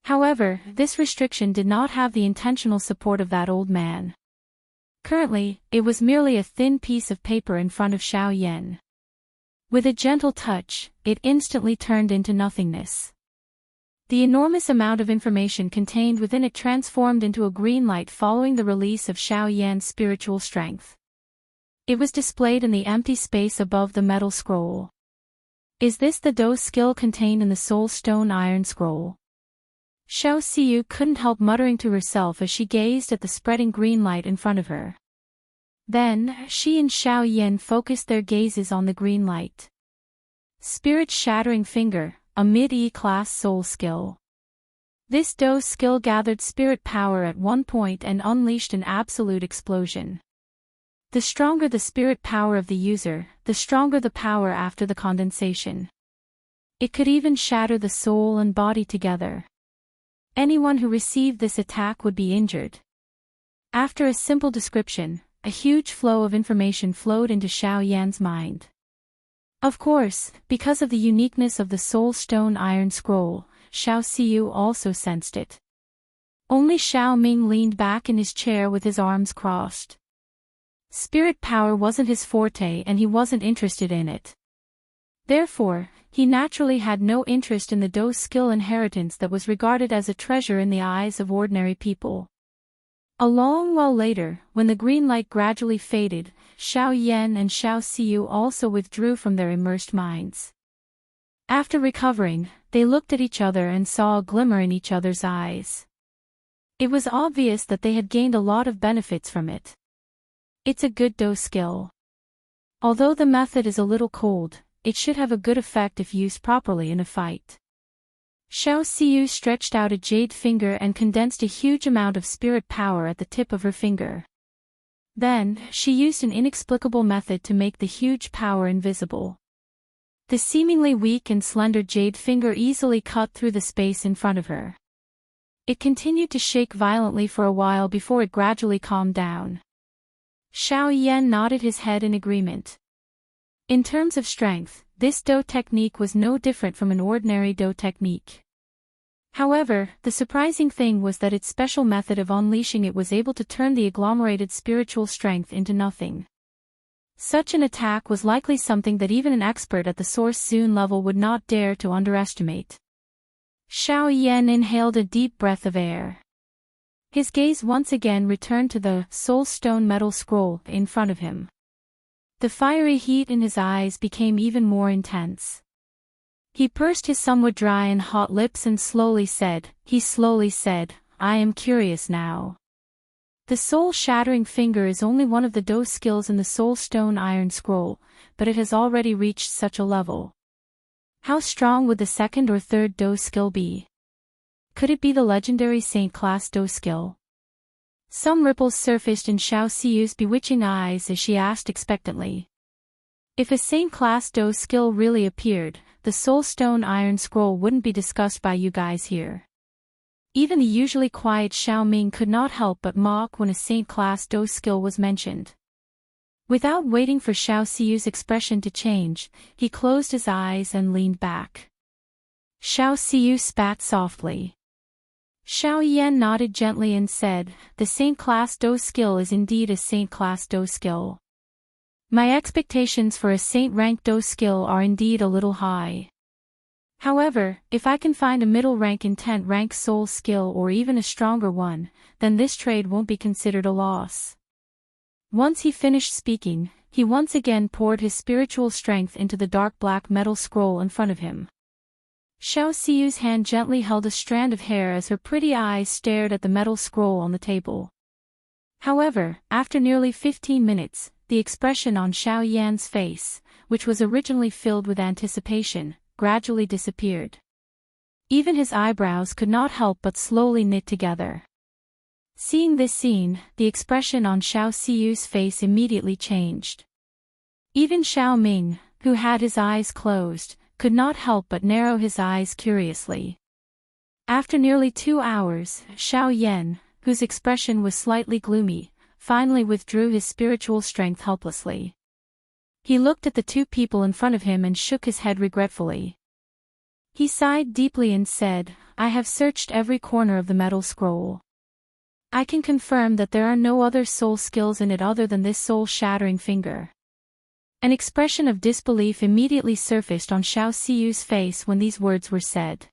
However, this restriction did not have the intentional support of that old man. Currently, it was merely a thin piece of paper in front of Xiao Yan. With a gentle touch, it instantly turned into nothingness. The enormous amount of information contained within it transformed into a green light following the release of Xiao Yan's spiritual strength. It was displayed in the empty space above the metal scroll. Is this the dose skill contained in the Soul Stone Iron Scroll? Xiao Xiyu couldn't help muttering to herself as she gazed at the spreading green light in front of her. Then, she and Xiao Yan focused their gazes on the green light. Spirit-Shattering Finger, a mid-E-class soul skill. This dose skill gathered spirit power at one point and unleashed an absolute explosion. The stronger the spirit power of the user, the stronger the power after the condensation. It could even shatter the soul and body together. Anyone who received this attack would be injured. After a simple description, a huge flow of information flowed into Xiao Yan's mind. Of course, because of the uniqueness of the Soul Stone Iron Scroll, Xiao Xiyu also sensed it. Only Xiao Ming leaned back in his chair with his arms crossed. Spirit power wasn't his forte and he wasn't interested in it. Therefore, he naturally had no interest in the dose skill inheritance that was regarded as a treasure in the eyes of ordinary people. A long while later, when the green light gradually faded, Xiao Yan and Xiao Xiyu also withdrew from their immersed minds. After recovering, they looked at each other and saw a glimmer in each other's eyes. It was obvious that they had gained a lot of benefits from it. It's a good dose skill. Although the method is a little cold, it should have a good effect if used properly in a fight. Xiao Xiyu stretched out a jade finger and condensed a huge amount of spirit power at the tip of her finger. Then, she used an inexplicable method to make the huge power invisible. The seemingly weak and slender jade finger easily cut through the space in front of her. It continued to shake violently for a while before it gradually calmed down. Xiao Yan nodded his head in agreement. In terms of strength, this Do technique was no different from an ordinary Do technique. However, the surprising thing was that its special method of unleashing it was able to turn the agglomerated spiritual strength into nothing. Such an attack was likely something that even an expert at the Source Zone level would not dare to underestimate. Xiao Yan inhaled a deep breath of air. His gaze once again returned to the Soul Stone metal scroll in front of him. The fiery heat in his eyes became even more intense. He pursed his somewhat dry and hot lips and slowly said, I am curious now. The soul-shattering finger is only one of the Do skills in the Soul Stone Iron Scroll, but it has already reached such a level. How strong would the second or third Do skill be? Could it be the legendary Saint-class Do skill? Some ripples surfaced in Xiao Xiyu's bewitching eyes as she asked expectantly. If a Saint-class Do skill really appeared, the Soul Stone Iron Scroll wouldn't be discussed by you guys here. Even the usually quiet Xiao Ming could not help but mock when a Saint-class Do skill was mentioned. Without waiting for Xiao Xiyu's expression to change, he closed his eyes and leaned back. Xiao Xiyu spat softly. Xiao Yan nodded gently and said, the Saint-class Do skill is indeed a Saint-class Do skill. My expectations for a Saint-rank Do skill are indeed a little high. However, if I can find a middle-rank intent-rank soul skill or even a stronger one, then this trade won't be considered a loss. Once he finished speaking, he once again poured his spiritual strength into the dark black metal scroll in front of him. Xiao Xiyu's hand gently held a strand of hair as her pretty eyes stared at the metal scroll on the table. However, after nearly 15 minutes, the expression on Xiao Yan's face, which was originally filled with anticipation, gradually disappeared. Even his eyebrows could not help but slowly knit together. Seeing this scene, the expression on Xiao Xiyu's face immediately changed. Even Xiao Ming, who had his eyes closed, could not help but narrow his eyes curiously. After nearly 2 hours, Xiao Yan, whose expression was slightly gloomy, finally withdrew his spiritual strength helplessly. He looked at the two people in front of him and shook his head regretfully. He sighed deeply and said, I have searched every corner of the metal scroll. I can confirm that there are no other soul skills in it other than this soul-shattering finger. An expression of disbelief immediately surfaced on Xiao Xiyu's face when these words were said.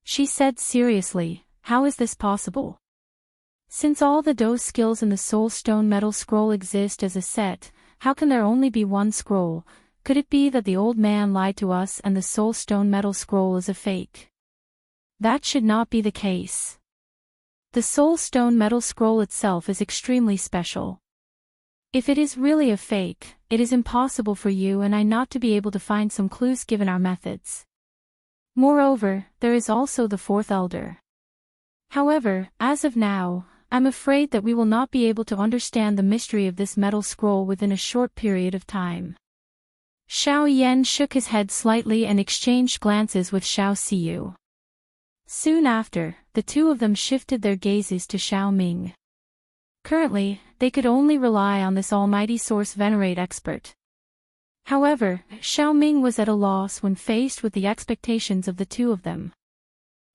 She said seriously, how is this possible? Since all the Do skills in the Soul Stone Metal Scroll exist as a set, how can there only be one scroll? Could it be that the old man lied to us and the Soul Stone Metal Scroll is a fake? That should not be the case. The Soul Stone Metal Scroll itself is extremely special. If it is really a fake, it is impossible for you and I not to be able to find some clues given our methods. Moreover, there is also the fourth elder. However, as of now, I'm afraid that we will not be able to understand the mystery of this metal scroll within a short period of time. Xiao Yan shook his head slightly and exchanged glances with Xiao Xiyu. Soon after, the two of them shifted their gazes to Xiao Ming. Currently, they could only rely on this almighty source venerate expert. However, Xiao Ming was at a loss when faced with the expectations of the two of them.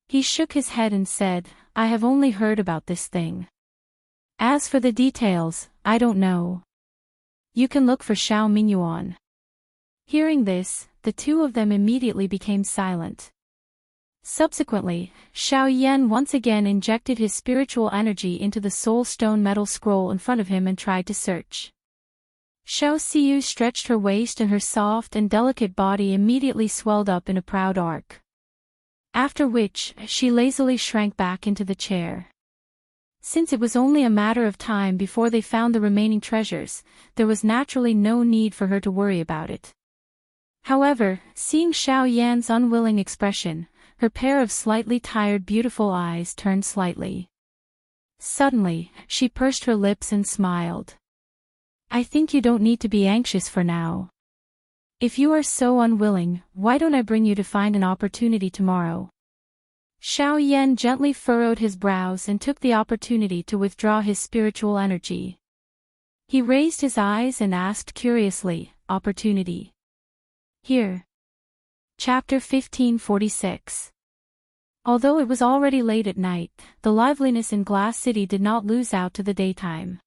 He shook his head and said, I have only heard about this thing. As for the details, I don't know. You can look for Xiao Mingyuan. Hearing this, the two of them immediately became silent. Subsequently, Xiao Yan once again injected his spiritual energy into the Soul Stone Metal Scroll in front of him and tried to search. Xiao Xiyu stretched her waist and her soft and delicate body immediately swelled up in a proud arc. After which, she lazily shrank back into the chair. Since it was only a matter of time before they found the remaining treasures, there was naturally no need for her to worry about it. However, seeing Xiao Yan's unwilling expression, her pair of slightly tired beautiful eyes turned slightly. Suddenly, she pursed her lips and smiled. I think you don't need to be anxious for now. If you are so unwilling, why don't I bring you to find an opportunity tomorrow? Xiao Yan gently furrowed his brows and took the opportunity to withdraw his spiritual energy. He raised his eyes and asked curiously, "Opportunity? Here." Chapter 1546. Although it was already late at night, the liveliness in Glass City did not lose out to the daytime.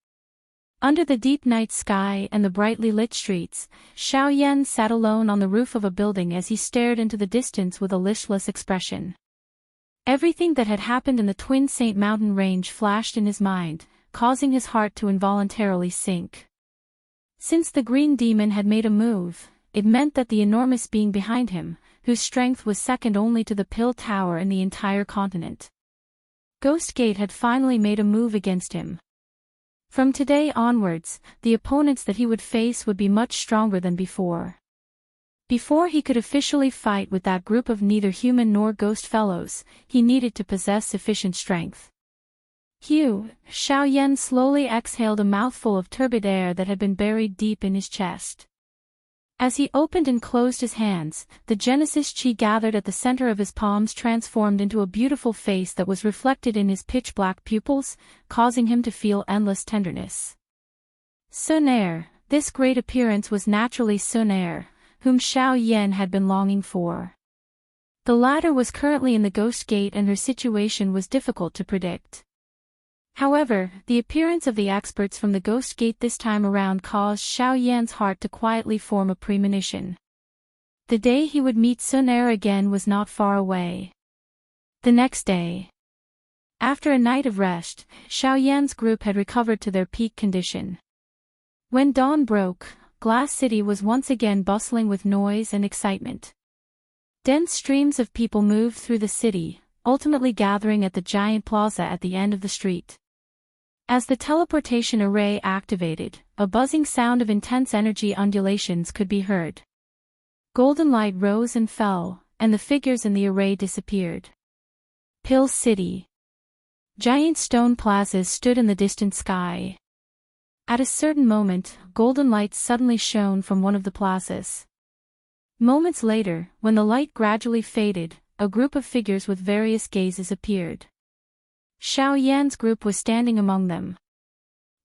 Under the deep night sky and the brightly lit streets, Xiao Yan sat alone on the roof of a building as he stared into the distance with a listless expression. Everything that had happened in the Twin Saint Mountain range flashed in his mind, causing his heart to involuntarily sink. Since the Green Demon had made a move, it meant that the enormous being behind him, whose strength was second only to the Pill Tower in the entire continent, Ghost Gate, had finally made a move against him. From today onwards, the opponents that he would face would be much stronger than before. Before he could officially fight with that group of neither human nor ghost fellows, he needed to possess sufficient strength. Xiao Yan slowly exhaled a mouthful of turbid air that had been buried deep in his chest. As he opened and closed his hands, the Genesis Chi gathered at the center of his palms transformed into a beautiful face that was reflected in his pitch-black pupils, causing him to feel endless tenderness. Sun Air, this great appearance was naturally Sun Air, whom Xiao Yan had been longing for. The latter was currently in the Ghost Gate and her situation was difficult to predict. However, the appearance of the experts from the Ghost Gate this time around caused Xiao Yan's heart to quietly form a premonition. The day he would meet Sun Air again was not far away. The next day, after a night of rest, Xiao Yan's group had recovered to their peak condition. When dawn broke, Glass City was once again bustling with noise and excitement. Dense streams of people moved through the city, ultimately gathering at the giant plaza at the end of the street. As the teleportation array activated, a buzzing sound of intense energy undulations could be heard. Golden light rose and fell, and the figures in the array disappeared. Pill City. Giant stone plazas stood in the distant sky. At a certain moment, golden light suddenly shone from one of the plazas. Moments later, when the light gradually faded, a group of figures with various gazes appeared. Xiao Yan's group was standing among them.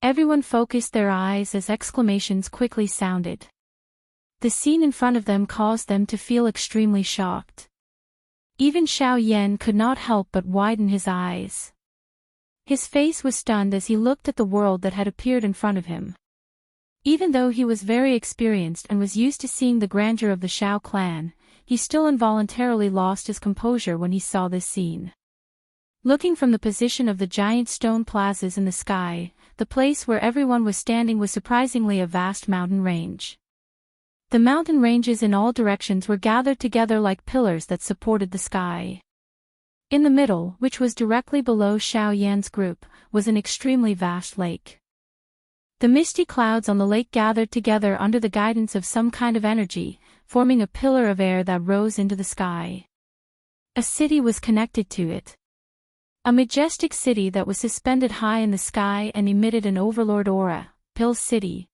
Everyone focused their eyes as exclamations quickly sounded. The scene in front of them caused them to feel extremely shocked. Even Xiao Yan could not help but widen his eyes. His face was stunned as he looked at the world that had appeared in front of him. Even though he was very experienced and was used to seeing the grandeur of the Xiao clan, he still involuntarily lost his composure when he saw this scene. Looking from the position of the giant stone plazas in the sky, the place where everyone was standing was surprisingly a vast mountain range. The mountain ranges in all directions were gathered together like pillars that supported the sky. In the middle, which was directly below Xiao Yan's group, was an extremely vast lake. The misty clouds on the lake gathered together under the guidance of some kind of energy, forming a pillar of air that rose into the sky. A city was connected to it. A majestic city that was suspended high in the sky and emitted an overlord aura, Pill City.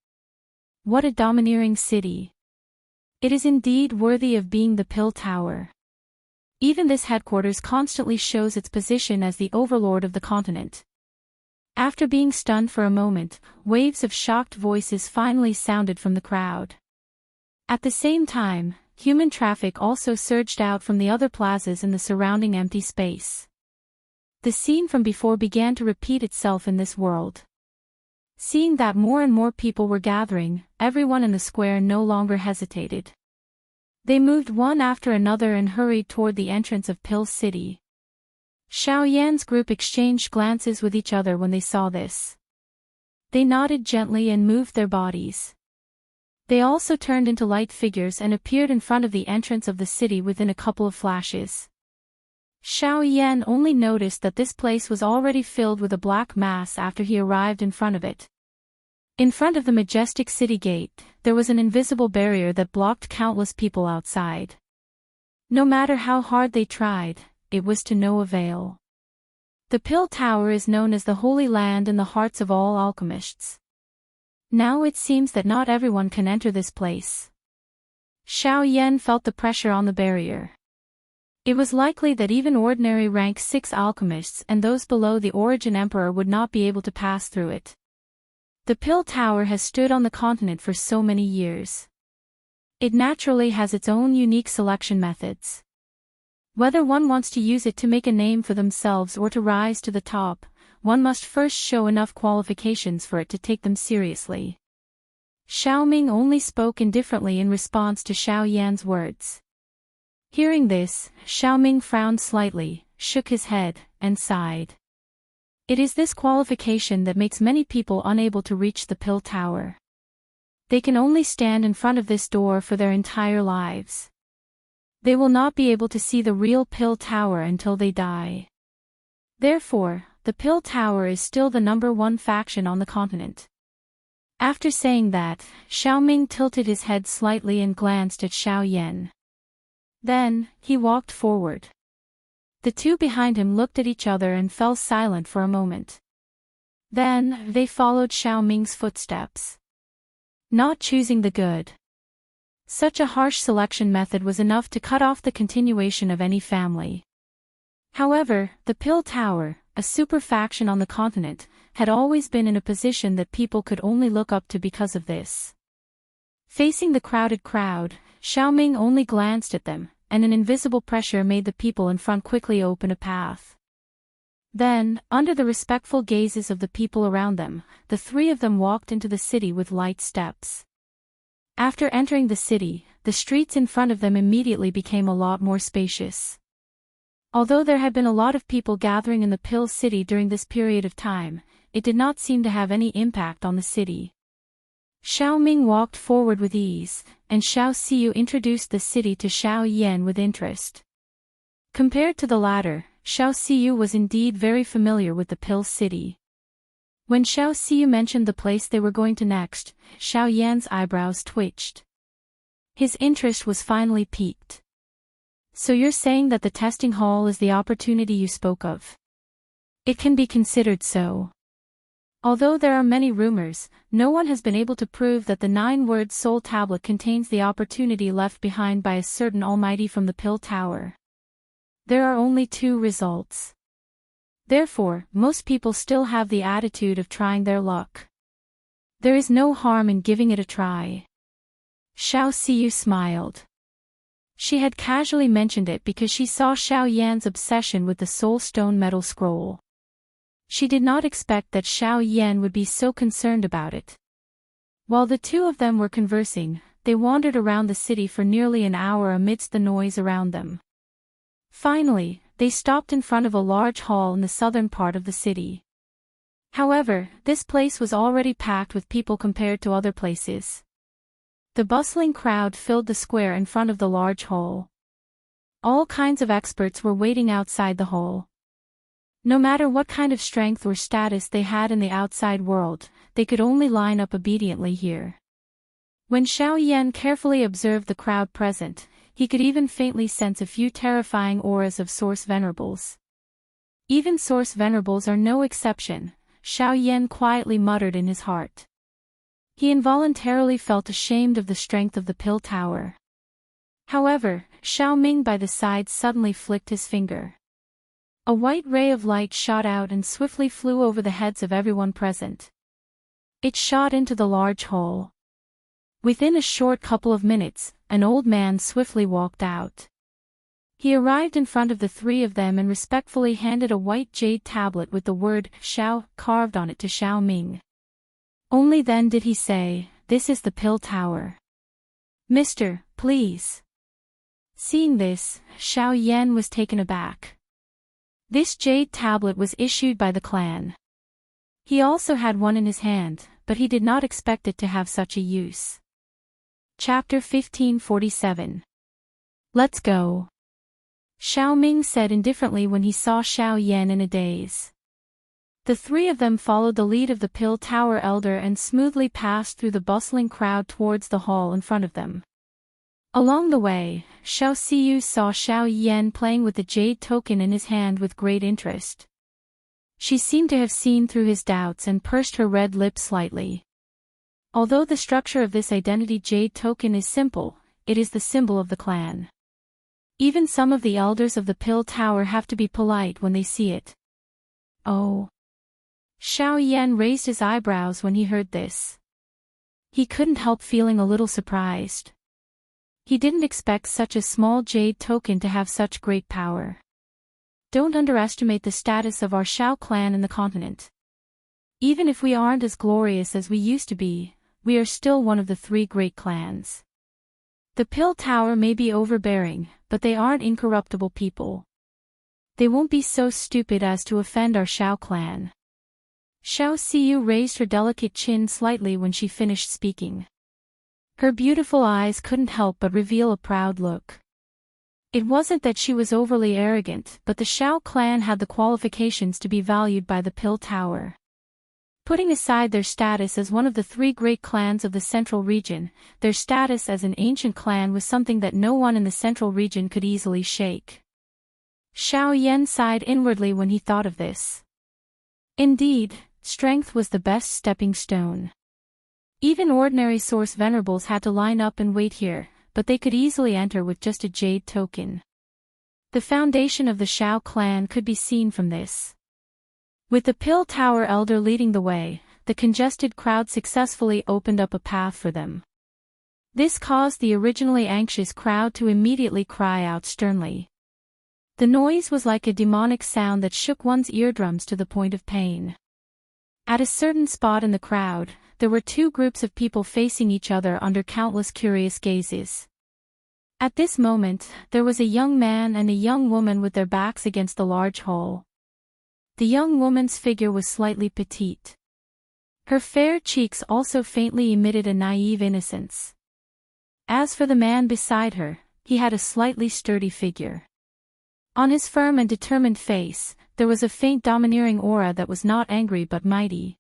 What a domineering city! It is indeed worthy of being the Pill Tower. Even this headquarters constantly shows its position as the overlord of the continent. After being stunned for a moment, waves of shocked voices finally sounded from the crowd. At the same time, human traffic also surged out from the other plazas in the surrounding empty space. The scene from before began to repeat itself in this world. Seeing that more and more people were gathering, everyone in the square no longer hesitated. They moved one after another and hurried toward the entrance of Pill City. Xiao Yan's group exchanged glances with each other when they saw this. They nodded gently and moved their bodies. They also turned into light figures and appeared in front of the entrance of the city within a couple of flashes. Xiao Yan only noticed that this place was already filled with a black mass after he arrived in front of it. In front of the majestic city gate, there was an invisible barrier that blocked countless people outside. No matter how hard they tried, it was to no avail. The Pill Tower is known as the Holy Land in the hearts of all alchemists. Now it seems that not everyone can enter this place. Xiao Yan felt the pressure on the barrier. It was likely that even ordinary rank 6 alchemists and those below the Origin Emperor would not be able to pass through it. The Pill Tower has stood on the continent for so many years. It naturally has its own unique selection methods. Whether one wants to use it to make a name for themselves or to rise to the top, one must first show enough qualifications for it to take them seriously. Xiaoming only spoke indifferently in response to Xiao Yan's words. Hearing this, Xiaoming frowned slightly, shook his head, and sighed. It is this qualification that makes many people unable to reach the Pill Tower. They can only stand in front of this door for their entire lives. They will not be able to see the real Pill Tower until they die. Therefore, the Pill Tower is still the #1 faction on the continent. After saying that, Xiaoming tilted his head slightly and glanced at Xiao Yan. Then, he walked forward. The two behind him looked at each other and fell silent for a moment. Then, they followed Xiaoming's footsteps. Not choosing the good. Such a harsh selection method was enough to cut off the continuation of any family. However, the Pill Tower, a super faction on the continent, had always been in a position that people could only look up to because of this. Facing the crowded crowd, Xiaoming only glanced at them, and an invisible pressure made the people in front quickly open a path. Then, under the respectful gazes of the people around them, the three of them walked into the city with light steps. After entering the city, the streets in front of them immediately became a lot more spacious. Although there had been a lot of people gathering in the Pill City during this period of time, it did not seem to have any impact on the city. Xiaoming walked forward with ease, and Xiao Xiu introduced the city to Xiao Yan with interest. Compared to the latter, Xiao Xiu was indeed very familiar with the Pill City. When Xiao Xiu mentioned the place they were going to next, Xiao Yan's eyebrows twitched. His interest was finally piqued. So you're saying that the testing hall is the opportunity you spoke of? It can be considered so. Although there are many rumors, no one has been able to prove that the 9-word soul tablet contains the opportunity left behind by a certain almighty from the Pill Tower. There are only 2 results. Therefore, most people still have the attitude of trying their luck. There is no harm in giving it a try. Xiao Xiu smiled. She had casually mentioned it because she saw Xiao Yan's obsession with the Soul Stone Metal Scroll. She did not expect that Xiao Yan would be so concerned about it. While the two of them were conversing, they wandered around the city for nearly an hour amidst the noise around them. Finally, they stopped in front of a large hall in the southern part of the city. However, this place was already packed with people compared to other places. The bustling crowd filled the square in front of the large hall. All kinds of experts were waiting outside the hall. No matter what kind of strength or status they had in the outside world, they could only line up obediently here. When Xiao Yan carefully observed the crowd present, he could even faintly sense a few terrifying auras of Source Venerables. Even Source Venerables are no exception, Xiao Yan quietly muttered in his heart. He involuntarily felt ashamed of the strength of the Pill Tower. However, Xiao Ming by the side suddenly flicked his finger. A white ray of light shot out and swiftly flew over the heads of everyone present. It shot into the large hall. Within a short couple of minutes, an old man swiftly walked out. He arrived in front of the three of them and respectfully handed a white jade tablet with the word Xiao carved on it to Xiao Ming. Only then did he say, "This is the Pill Tower. Mister, please." Seeing this, Xiao Yan was taken aback. This jade tablet was issued by the clan. He also had one in his hand, but he did not expect it to have such a use. Chapter 1547. Let's go. Xiao Ming said indifferently when he saw Xiao Yan in a daze. The three of them followed the lead of the Pill Tower elder and smoothly passed through the bustling crowd towards the hall in front of them. Along the way, Xiao Xiu saw Xiao Yan playing with the jade token in his hand with great interest. She seemed to have seen through his doubts and pursed her red lips slightly. Although the structure of this identity jade token is simple, it is the symbol of the clan. Even some of the elders of the Pill Tower have to be polite when they see it. Oh. Xiao Yan raised his eyebrows when he heard this. He couldn't help feeling a little surprised. He didn't expect such a small jade token to have such great power. Don't underestimate the status of our Xiao clan in the continent. Even if we aren't as glorious as we used to be, we are still one of the 3 great clans. The Pill Tower may be overbearing, but they aren't incorruptible people. They won't be so stupid as to offend our Xiao clan. Xiao Xiu raised her delicate chin slightly when she finished speaking. Her beautiful eyes couldn't help but reveal a proud look. It wasn't that she was overly arrogant, but the Xiao clan had the qualifications to be valued by the Pill Tower. Putting aside their status as one of the 3 great clans of the Central Region, their status as an ancient clan was something that no one in the Central Region could easily shake. Xiao Yan sighed inwardly when he thought of this. Indeed, strength was the best stepping stone. Even ordinary source venerables had to line up and wait here, but they could easily enter with just a jade token. The foundation of the Xiao clan could be seen from this. With the Pill Tower elder leading the way, the congested crowd successfully opened up a path for them. This caused the originally anxious crowd to immediately cry out sternly. The noise was like a demonic sound that shook one's eardrums to the point of pain. At a certain spot in the crowd, there were 2 groups of people facing each other under countless curious gazes. At this moment, there was a young man and a young woman with their backs against the large hall. The young woman's figure was slightly petite. Her fair cheeks also faintly emitted a naive innocence. As for the man beside her, he had a slightly sturdy figure. On his firm and determined face, there was a faint domineering aura that was not angry but mighty.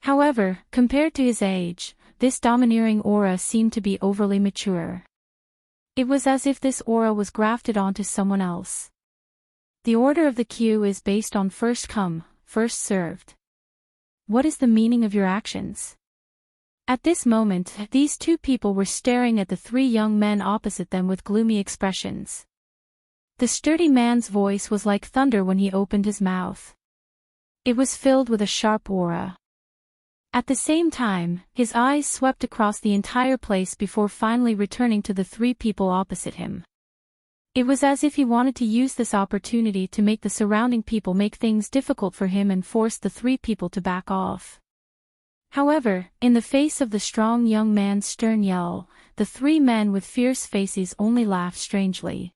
However, compared to his age, this domineering aura seemed to be overly mature. It was as if this aura was grafted onto someone else. The order of the queue is based on first come, first served. What is the meaning of your actions? At this moment, these 2 people were staring at the 3 young men opposite them with gloomy expressions. The sturdy man's voice was like thunder when he opened his mouth. It was filled with a sharp aura. At the same time, his eyes swept across the entire place before finally returning to the 3 people opposite him. It was as if he wanted to use this opportunity to make the surrounding people make things difficult for him and force the 3 people to back off. However, in the face of the strong young man's stern yell, the 3 men with fierce faces only laughed strangely.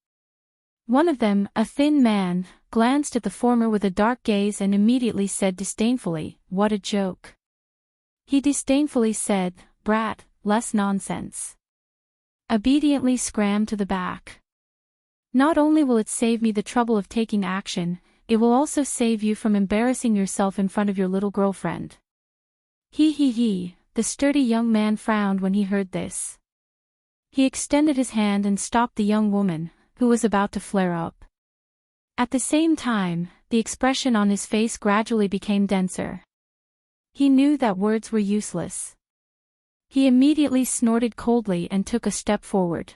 One of them, a thin man, glanced at the former with a dark gaze and immediately said disdainfully, "What a joke." He disdainfully said, "Brat, less nonsense." Obediently scrammed to the back. Not only will it save me the trouble of taking action, it will also save you from embarrassing yourself in front of your little girlfriend. He, the sturdy young man frowned when he heard this. He extended his hand and stopped the young woman, who was about to flare up. At the same time, the expression on his face gradually became denser. He knew that words were useless. He immediately snorted coldly and took a step forward.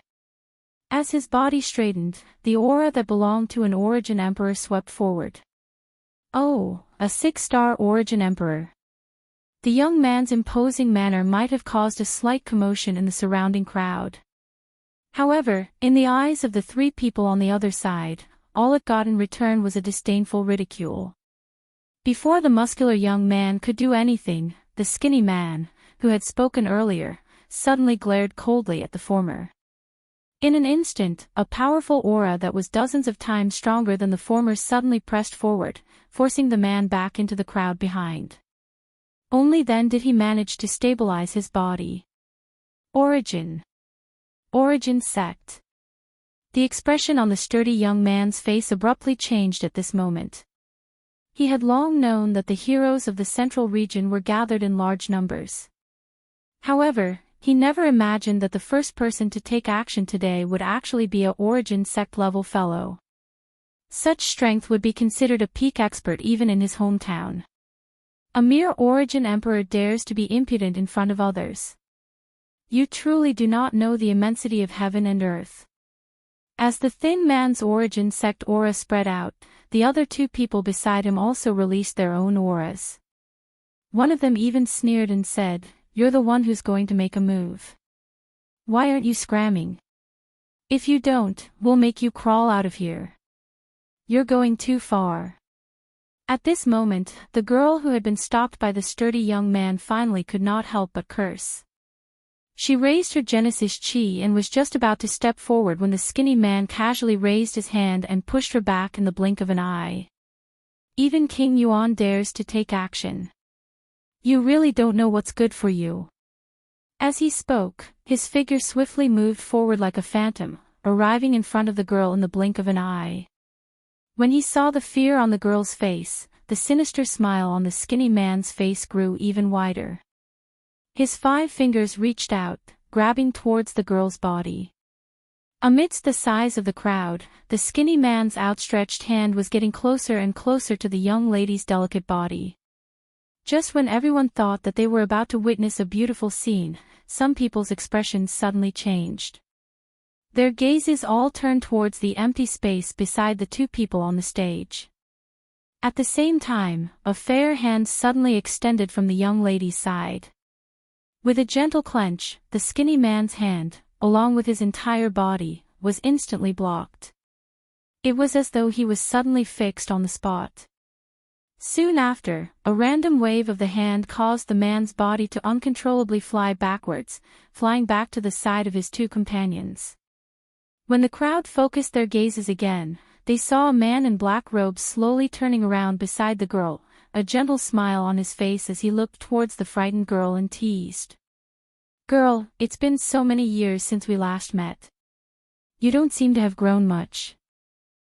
As his body straightened, the aura that belonged to an Origin Emperor swept forward. Oh, a 6-star Origin Emperor. The young man's imposing manner might have caused a slight commotion in the surrounding crowd. However, in the eyes of the 3 people on the other side, all it got in return was a disdainful ridicule. Before the muscular young man could do anything, the skinny man, who had spoken earlier, suddenly glared coldly at the former. In an instant, a powerful aura that was dozens of times stronger than the former suddenly pressed forward, forcing the man back into the crowd behind. Only then did he manage to stabilize his body. Origin sect. The expression on the sturdy young man's face abruptly changed at this moment. He had long known that the heroes of the Central Region were gathered in large numbers. However, he never imagined that the first person to take action today would actually be a Origin sect level fellow. Such strength would be considered a peak expert even in his hometown. A mere Origin Emperor dares to be impudent in front of others. You truly do not know the immensity of heaven and earth. As the thin man's origin sect aura spread out, the other two people beside him also released their own auras. One of them even sneered and said, "You're the one who's going to make a move. Why aren't you scramming? If you don't, we'll make you crawl out of here. You're going too far." At this moment, the girl who had been stopped by the sturdy young man finally could not help but curse. She raised her Genesis chi and was just about to step forward when the skinny man casually raised his hand and pushed her back in the blink of an eye. Even King Yuan dares to take action. You really don't know what's good for you. As he spoke, his figure swiftly moved forward like a phantom, arriving in front of the girl in the blink of an eye. When he saw the fear on the girl's face, the sinister smile on the skinny man's face grew even wider. His 5 fingers reached out, grabbing towards the girl's body. Amidst the sighs of the crowd, the skinny man's outstretched hand was getting closer and closer to the young lady's delicate body. Just when everyone thought that they were about to witness a beautiful scene, some people's expressions suddenly changed. Their gazes all turned towards the empty space beside the two people on the stage. At the same time, a fair hand suddenly extended from the young lady's side. With a gentle clench, the skinny man's hand, along with his entire body, was instantly blocked. It was as though he was suddenly fixed on the spot. Soon after, a random wave of the hand caused the man's body to uncontrollably fly backwards, flying back to the side of his two companions. When the crowd focused their gazes again, they saw a man in black robes slowly turning around beside the girl, a gentle smile on his face as he looked towards the frightened girl and teased. "Girl, it's been so many years since we last met. You don't seem to have grown much."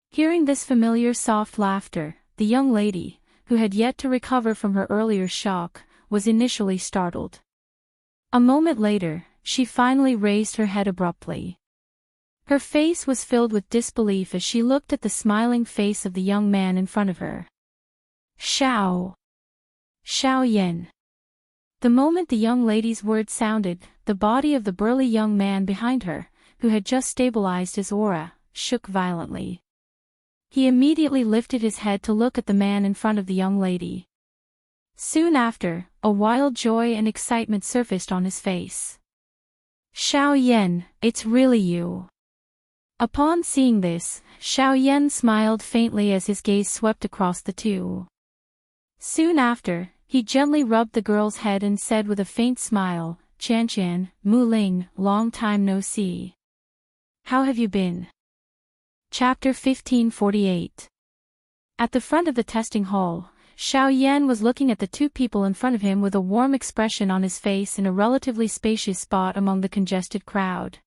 Hearing this familiar soft laughter, the young lady, who had yet to recover from her earlier shock, was initially startled. A moment later, she finally raised her head abruptly. Her face was filled with disbelief as she looked at the smiling face of the young man in front of her. Xiao Yen. The moment the young lady's words sounded, the body of the burly young man behind her, who had just stabilized his aura, shook violently. He immediately lifted his head to look at the man in front of the young lady. Soon after, a wild joy and excitement surfaced on his face. "Xiao Yen, it's really you." Upon seeing this, Xiao Yen smiled faintly as his gaze swept across the two. Soon after, he gently rubbed the girl's head and said with a faint smile, "Qianqian, Mu Ling, long time no see. How have you been?" Chapter 1548. At the front of the testing hall, Xiao Yan was looking at the two people in front of him with a warm expression on his face in a relatively spacious spot among the congested crowd.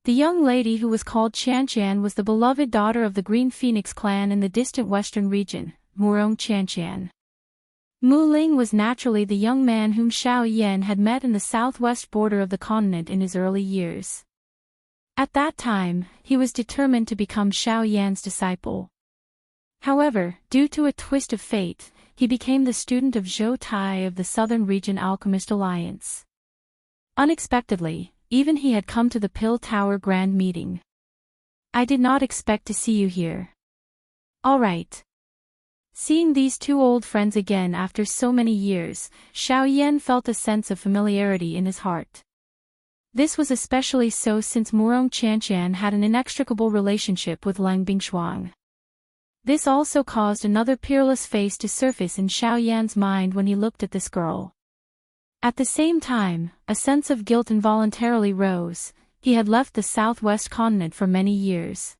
The young lady who was called Qianqian was the beloved daughter of the Green Phoenix clan in the distant western region, Murong Qianqian. Mu Ling was naturally the young man whom Xiao Yan had met in the southwest border of the continent in his early years. At that time, he was determined to become Xiao Yan's disciple. However, due to a twist of fate, he became the student of Zhou Tai of the Southern Region Alchemist Alliance. Unexpectedly, even he had come to the Pill Tower Grand Meeting. "I did not expect to see you here." "All right." Seeing these two old friends again after so many years, Xiao Yan felt a sense of familiarity in his heart. This was especially so since Murong Qianqian had an inextricable relationship with Lang Bingshuang. This also caused another peerless face to surface in Xiao Yan's mind when he looked at this girl. At the same time, a sense of guilt involuntarily rose. He had left the southwest continent for many years.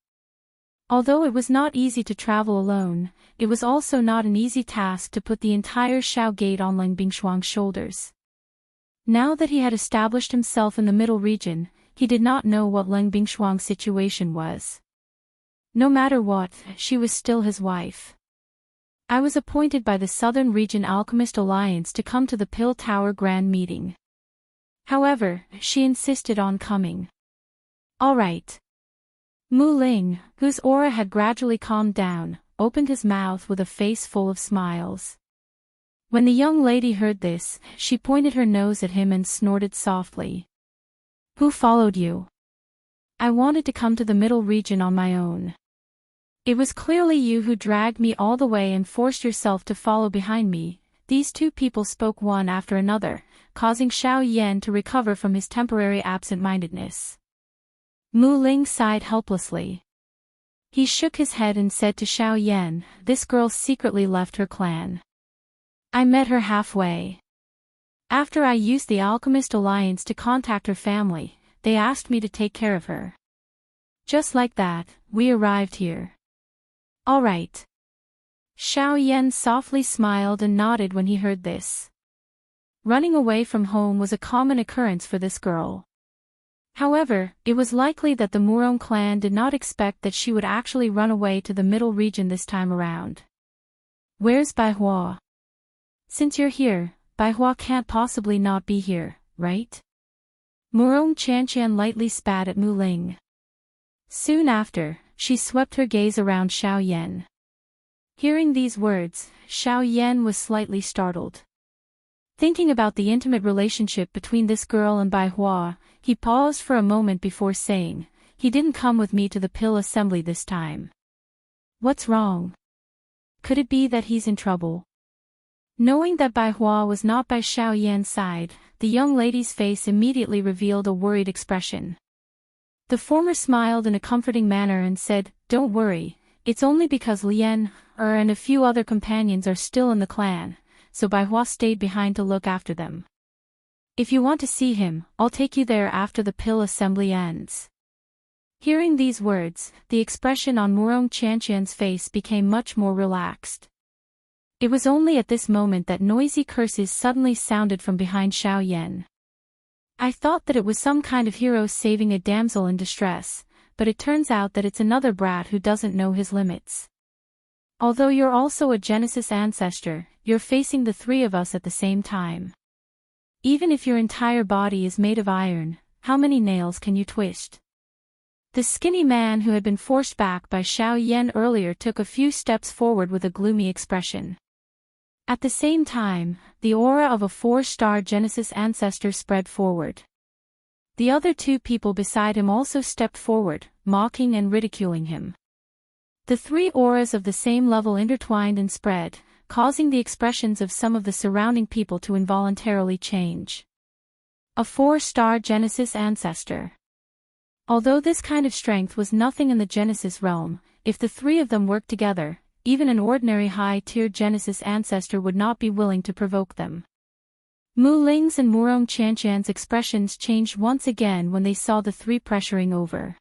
Although it was not easy to travel alone, it was also not an easy task to put the entire Shao Gate on Lang Bingshuang's shoulders. Now that he had established himself in the middle region, he did not know what Lang Bingshuang's situation was. No matter what, she was still his wife. "I was appointed by the Southern Region Alchemist Alliance to come to the Pill Tower Grand Meeting. However, she insisted on coming." "All right." Mu Ling, whose aura had gradually calmed down, opened his mouth with a face full of smiles. When the young lady heard this, she pointed her nose at him and snorted softly. "Who followed you?" I wanted to come to the middle region on my own. It was clearly you who dragged me all the way and forced yourself to follow behind me." These two people spoke one after another, causing Xiao Yan to recover from his temporary absent-mindedness. Mu Ling sighed helplessly. He shook his head and said to Xiao Yan, "This girl secretly left her clan. I met her halfway. After I used the Alchemist Alliance to contact her family, they asked me to take care of her. Just like that, we arrived here." "All right." Xiao Yan softly smiled and nodded when he heard this. Running away from home was a common occurrence for this girl. However, it was likely that the Murong clan did not expect that she would actually run away to the middle region this time around. "Where's Baihua?" "Since you're here, Baihua can't possibly not be here, right?" Murong Chanqian lightly spat at Mu Ling. Soon after, she swept her gaze around Xiao Yan. Hearing these words, Xiao Yan was slightly startled. Thinking about the intimate relationship between this girl and Baihua, he paused for a moment before saying, "He didn't come with me to the pill assembly this time. What's wrong? Could it be that he's in trouble?" Knowing that Baihua was not by Xiao Yan's side, the young lady's face immediately revealed a worried expression. The former smiled in a comforting manner and said, "Don't worry, it's only because Lian, and a few other companions are still in the clan, so Baihua stayed behind to look after them. If you want to see him, I'll take you there after the pill assembly ends." Hearing these words, the expression on Murong Chanqian's face became much more relaxed. It was only at this moment that noisy curses suddenly sounded from behind Xiao Yan. "I thought that it was some kind of hero saving a damsel in distress, but it turns out that it's another brat who doesn't know his limits. Although you're also a Genesis ancestor, you're facing the three of us at the same time. Even if your entire body is made of iron, how many nails can you twist?" The skinny man who had been forced back by Xiao Yan earlier took a few steps forward with a gloomy expression. At the same time, the aura of a 4-star Genesis ancestor spread forward. The other two people beside him also stepped forward, mocking and ridiculing him. The three auras of the same level intertwined and spread, causing the expressions of some of the surrounding people to involuntarily change. A 4-star Genesis ancestor. Although this kind of strength was nothing in the Genesis realm, if the three of them worked together, even an ordinary high-tier Genesis ancestor would not be willing to provoke them. Mu Ling's and Murong Chanqian's expressions changed once again when they saw the three pressuring over.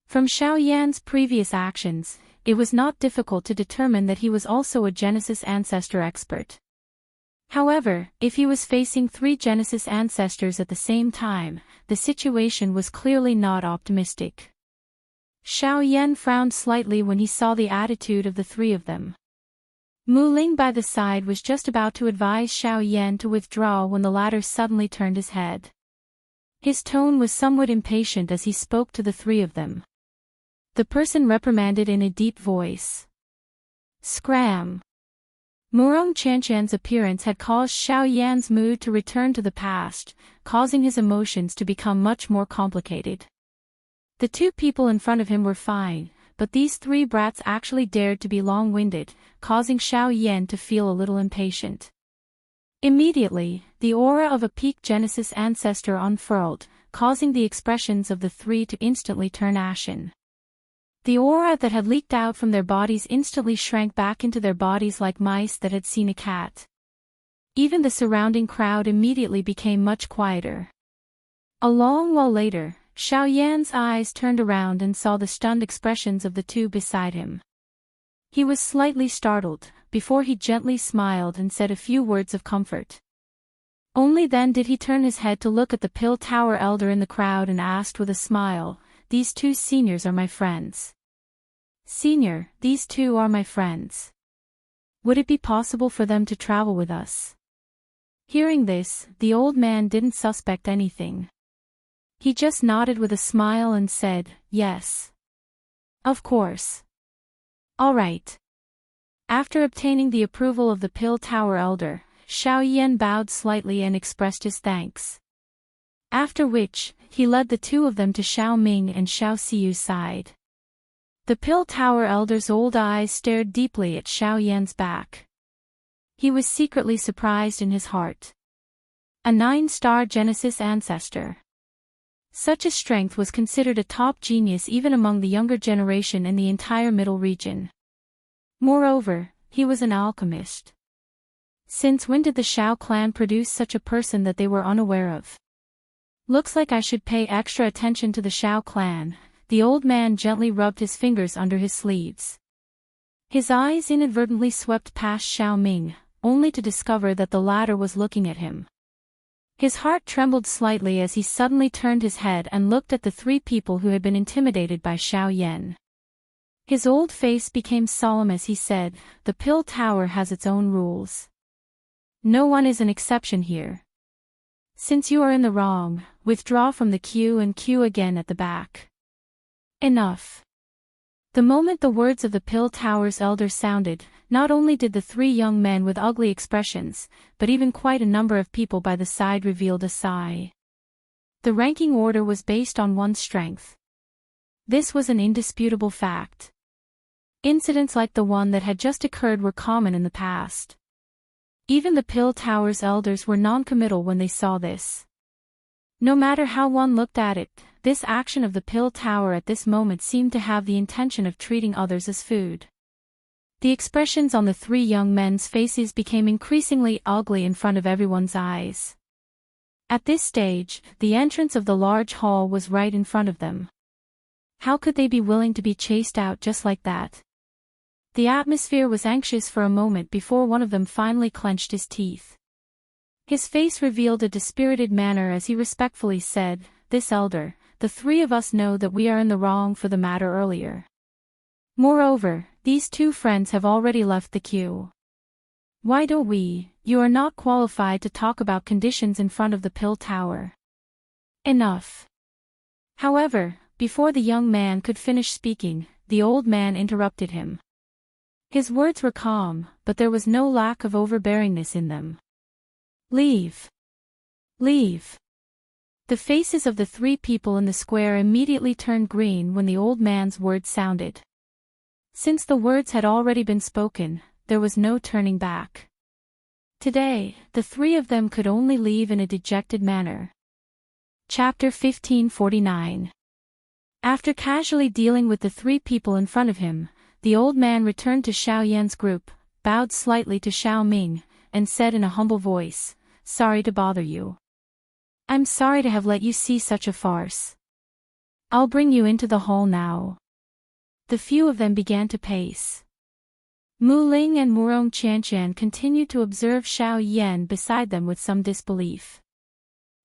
From Xiao Yan's previous actions, it was not difficult to determine that he was also a Genesis ancestor expert. However, if he was facing three Genesis ancestors at the same time, the situation was clearly not optimistic. Xiao Yan frowned slightly when he saw the attitude of the three of them. Mu Ling by the side was just about to advise Xiao Yan to withdraw when the latter suddenly turned his head. His tone was somewhat impatient as he spoke to the three of them. The person reprimanded in a deep voice. "Scram!" Murong Chanqian's appearance had caused Xiao Yan's mood to return to the past, causing his emotions to become much more complicated. The two people in front of him were fine, but these three brats actually dared to be long-winded, causing Xiao Yan to feel a little impatient. Immediately, the aura of a peak Genesis ancestor unfurled, causing the expressions of the three to instantly turn ashen. The aura that had leaked out from their bodies instantly shrank back into their bodies like mice that had seen a cat. Even the surrounding crowd immediately became much quieter. A long while later, Xiao Yan's eyes turned around and saw the stunned expressions of the two beside him. He was slightly startled, before he gently smiled and said a few words of comfort. Only then did he turn his head to look at the Pill Tower elder in the crowd and asked with a smile, "These two seniors are my friends." "Senior, these two are my friends. Would it be possible for them to travel with us?" Hearing this, the old man didn't suspect anything. He just nodded with a smile and said, "Yes. Of course. All right." After obtaining the approval of the Pill Tower elder, Xiao Yan bowed slightly and expressed his thanks. After which, he led the two of them to Xiao Ming and Xiao Siyu's side. The Pill Tower elder's old eyes stared deeply at Xiao Yan's back. He was secretly surprised in his heart. A 9-star Genesis ancestor. Such a strength was considered a top genius even among the younger generation in the entire Middle region. Moreover, he was an alchemist. Since when did the Xiao clan produce such a person that they were unaware of? Looks like I should pay extra attention to the Xiao clan. The old man gently rubbed his fingers under his sleeves. His eyes inadvertently swept past Xiao Ming, only to discover that the latter was looking at him. His heart trembled slightly as he suddenly turned his head and looked at the three people who had been intimidated by Xiao Yan. His old face became solemn as he said, "The Pill Tower has its own rules. No one is an exception here. Since you are in the wrong, withdraw from the queue and queue again at the back." Enough. The moment the words of the Pill Tower's elder sounded, not only did the three young men with ugly expressions, but even quite a number of people by the side revealed a sigh. The ranking order was based on one's strength. This was an indisputable fact. Incidents like the one that had just occurred were common in the past. Even the Pill Tower's elders were non-committal when they saw this. No matter how one looked at it, this action of the Pill Tower at this moment seemed to have the intention of treating others as food. The expressions on the three young men's faces became increasingly ugly in front of everyone's eyes. At this stage, the entrance of the large hall was right in front of them. How could they be willing to be chased out just like that? The atmosphere was anxious for a moment before one of them finally clenched his teeth. His face revealed a dispirited manner as he respectfully said, "This elder, the three of us know that we are in the wrong for the matter earlier. Moreover, these two friends have already left the queue. Why don't we? You are not qualified to talk about conditions in front of the Pill Tower." Enough. However, before the young man could finish speaking, the old man interrupted him. His words were calm, but there was no lack of overbearingness in them. "Leave. Leave." The faces of the three people in the square immediately turned green when the old man's words sounded. Since the words had already been spoken, there was no turning back. Today, the three of them could only leave in a dejected manner. Chapter 1549. After casually dealing with the three people in front of him, the old man returned to Xiao Yan's group, bowed slightly to Xiao Ming, and said in a humble voice, "Sorry to bother you. I'm sorry to have let you see such a farce. I'll bring you into the hall now." The few of them began to pace. Mu Ling and Murong Qianqian continued to observe Xiao Yan beside them with some disbelief.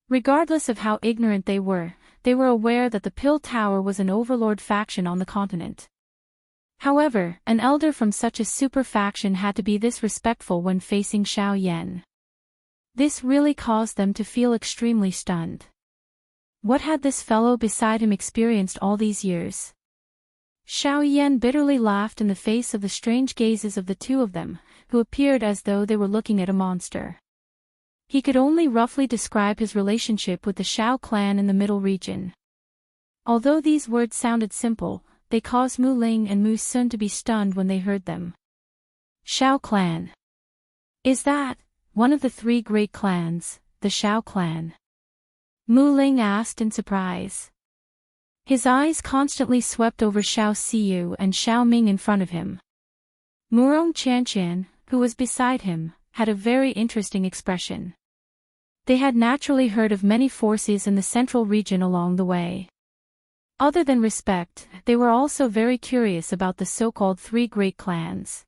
Regardless of how ignorant they were aware that the Pill Tower was an overlord faction on the continent. However, an elder from such a super faction had to be this respectful when facing Xiao Yan. This really caused them to feel extremely stunned. What had this fellow beside him experienced all these years? Xiao Yan bitterly laughed in the face of the strange gazes of the two of them, who appeared as though they were looking at a monster. He could only roughly describe his relationship with the Xiao clan in the Middle region. Although these words sounded simple, they caused Mu Ling and Mu Sun to be stunned when they heard them. Xiao clan. Is that one of the three great clans, the Xiao clan? Mu Ling asked in surprise. His eyes constantly swept over Xiao Siyu and Xiao Ming in front of him. Murong Qianqian, who was beside him, had a very interesting expression. They had naturally heard of many forces in the central region along the way. Other than respect, they were also very curious about the so-called three great clans.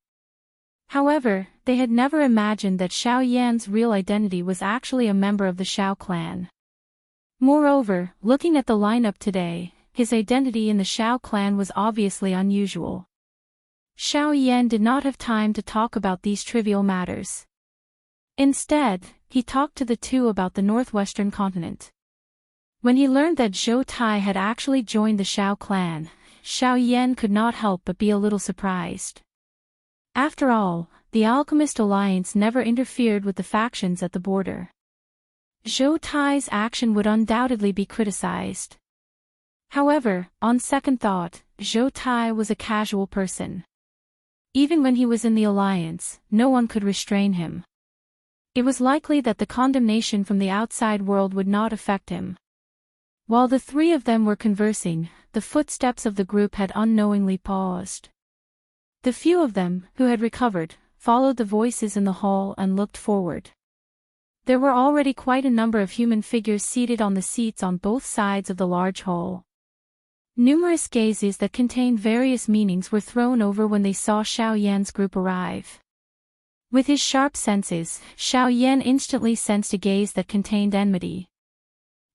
However, they had never imagined that Xiao Yan's real identity was actually a member of the Xiao clan. Moreover, looking at the lineup today, his identity in the Xiao clan was obviously unusual. Xiao Yan did not have time to talk about these trivial matters. Instead, he talked to the two about the northwestern continent. When he learned that Zhou Tai had actually joined the Xiao clan, Xiao Yan could not help but be a little surprised. After all, the Alchemist Alliance never interfered with the factions at the border. Zhou Tai's action would undoubtedly be criticized. However, on second thought, Zhou Tai was a casual person. Even when he was in the alliance, no one could restrain him. It was likely that the condemnation from the outside world would not affect him. While the three of them were conversing, the footsteps of the group had unknowingly paused. The few of them, who had recovered, followed the voices in the hall and looked forward. There were already quite a number of human figures seated on the seats on both sides of the large hall. Numerous gazes that contained various meanings were thrown over when they saw Xiao Yan's group arrive. With his sharp senses, Xiao Yan instantly sensed a gaze that contained enmity.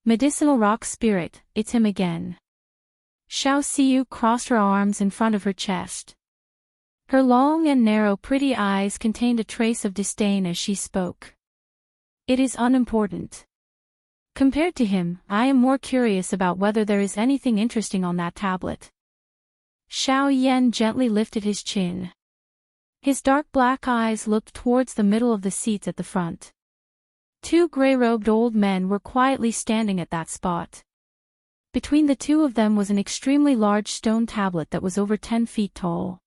Medicinal rock spirit, it's him again. Xiao Xiu crossed her arms in front of her chest. Her long and narrow pretty eyes contained a trace of disdain as she spoke. It is unimportant. Compared to him, I am more curious about whether there is anything interesting on that tablet. Xiao Yan gently lifted his chin. His dark black eyes looked towards the middle of the seats at the front. Two gray-robed old men were quietly standing at that spot. Between the two of them was an extremely large stone tablet that was over 10 feet tall.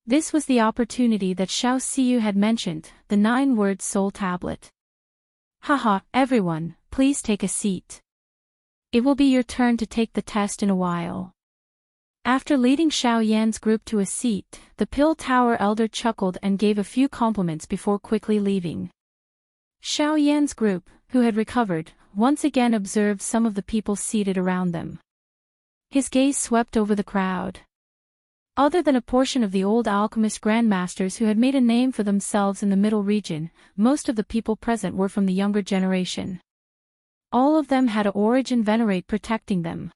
This was the opportunity that Xiao Xiu had mentioned, the 9-word soul tablet. Haha, everyone, please take a seat. It will be your turn to take the test in a while. After leading Xiao Yan's group to a seat, the Pill Tower elder chuckled and gave a few compliments before quickly leaving. Xiao Yan's group, who had recovered, once again observed some of the people seated around them. His gaze swept over the crowd. Other than a portion of the old alchemist grandmasters who had made a name for themselves in the middle region, most of the people present were from the younger generation. All of them had a origin venerate protecting them.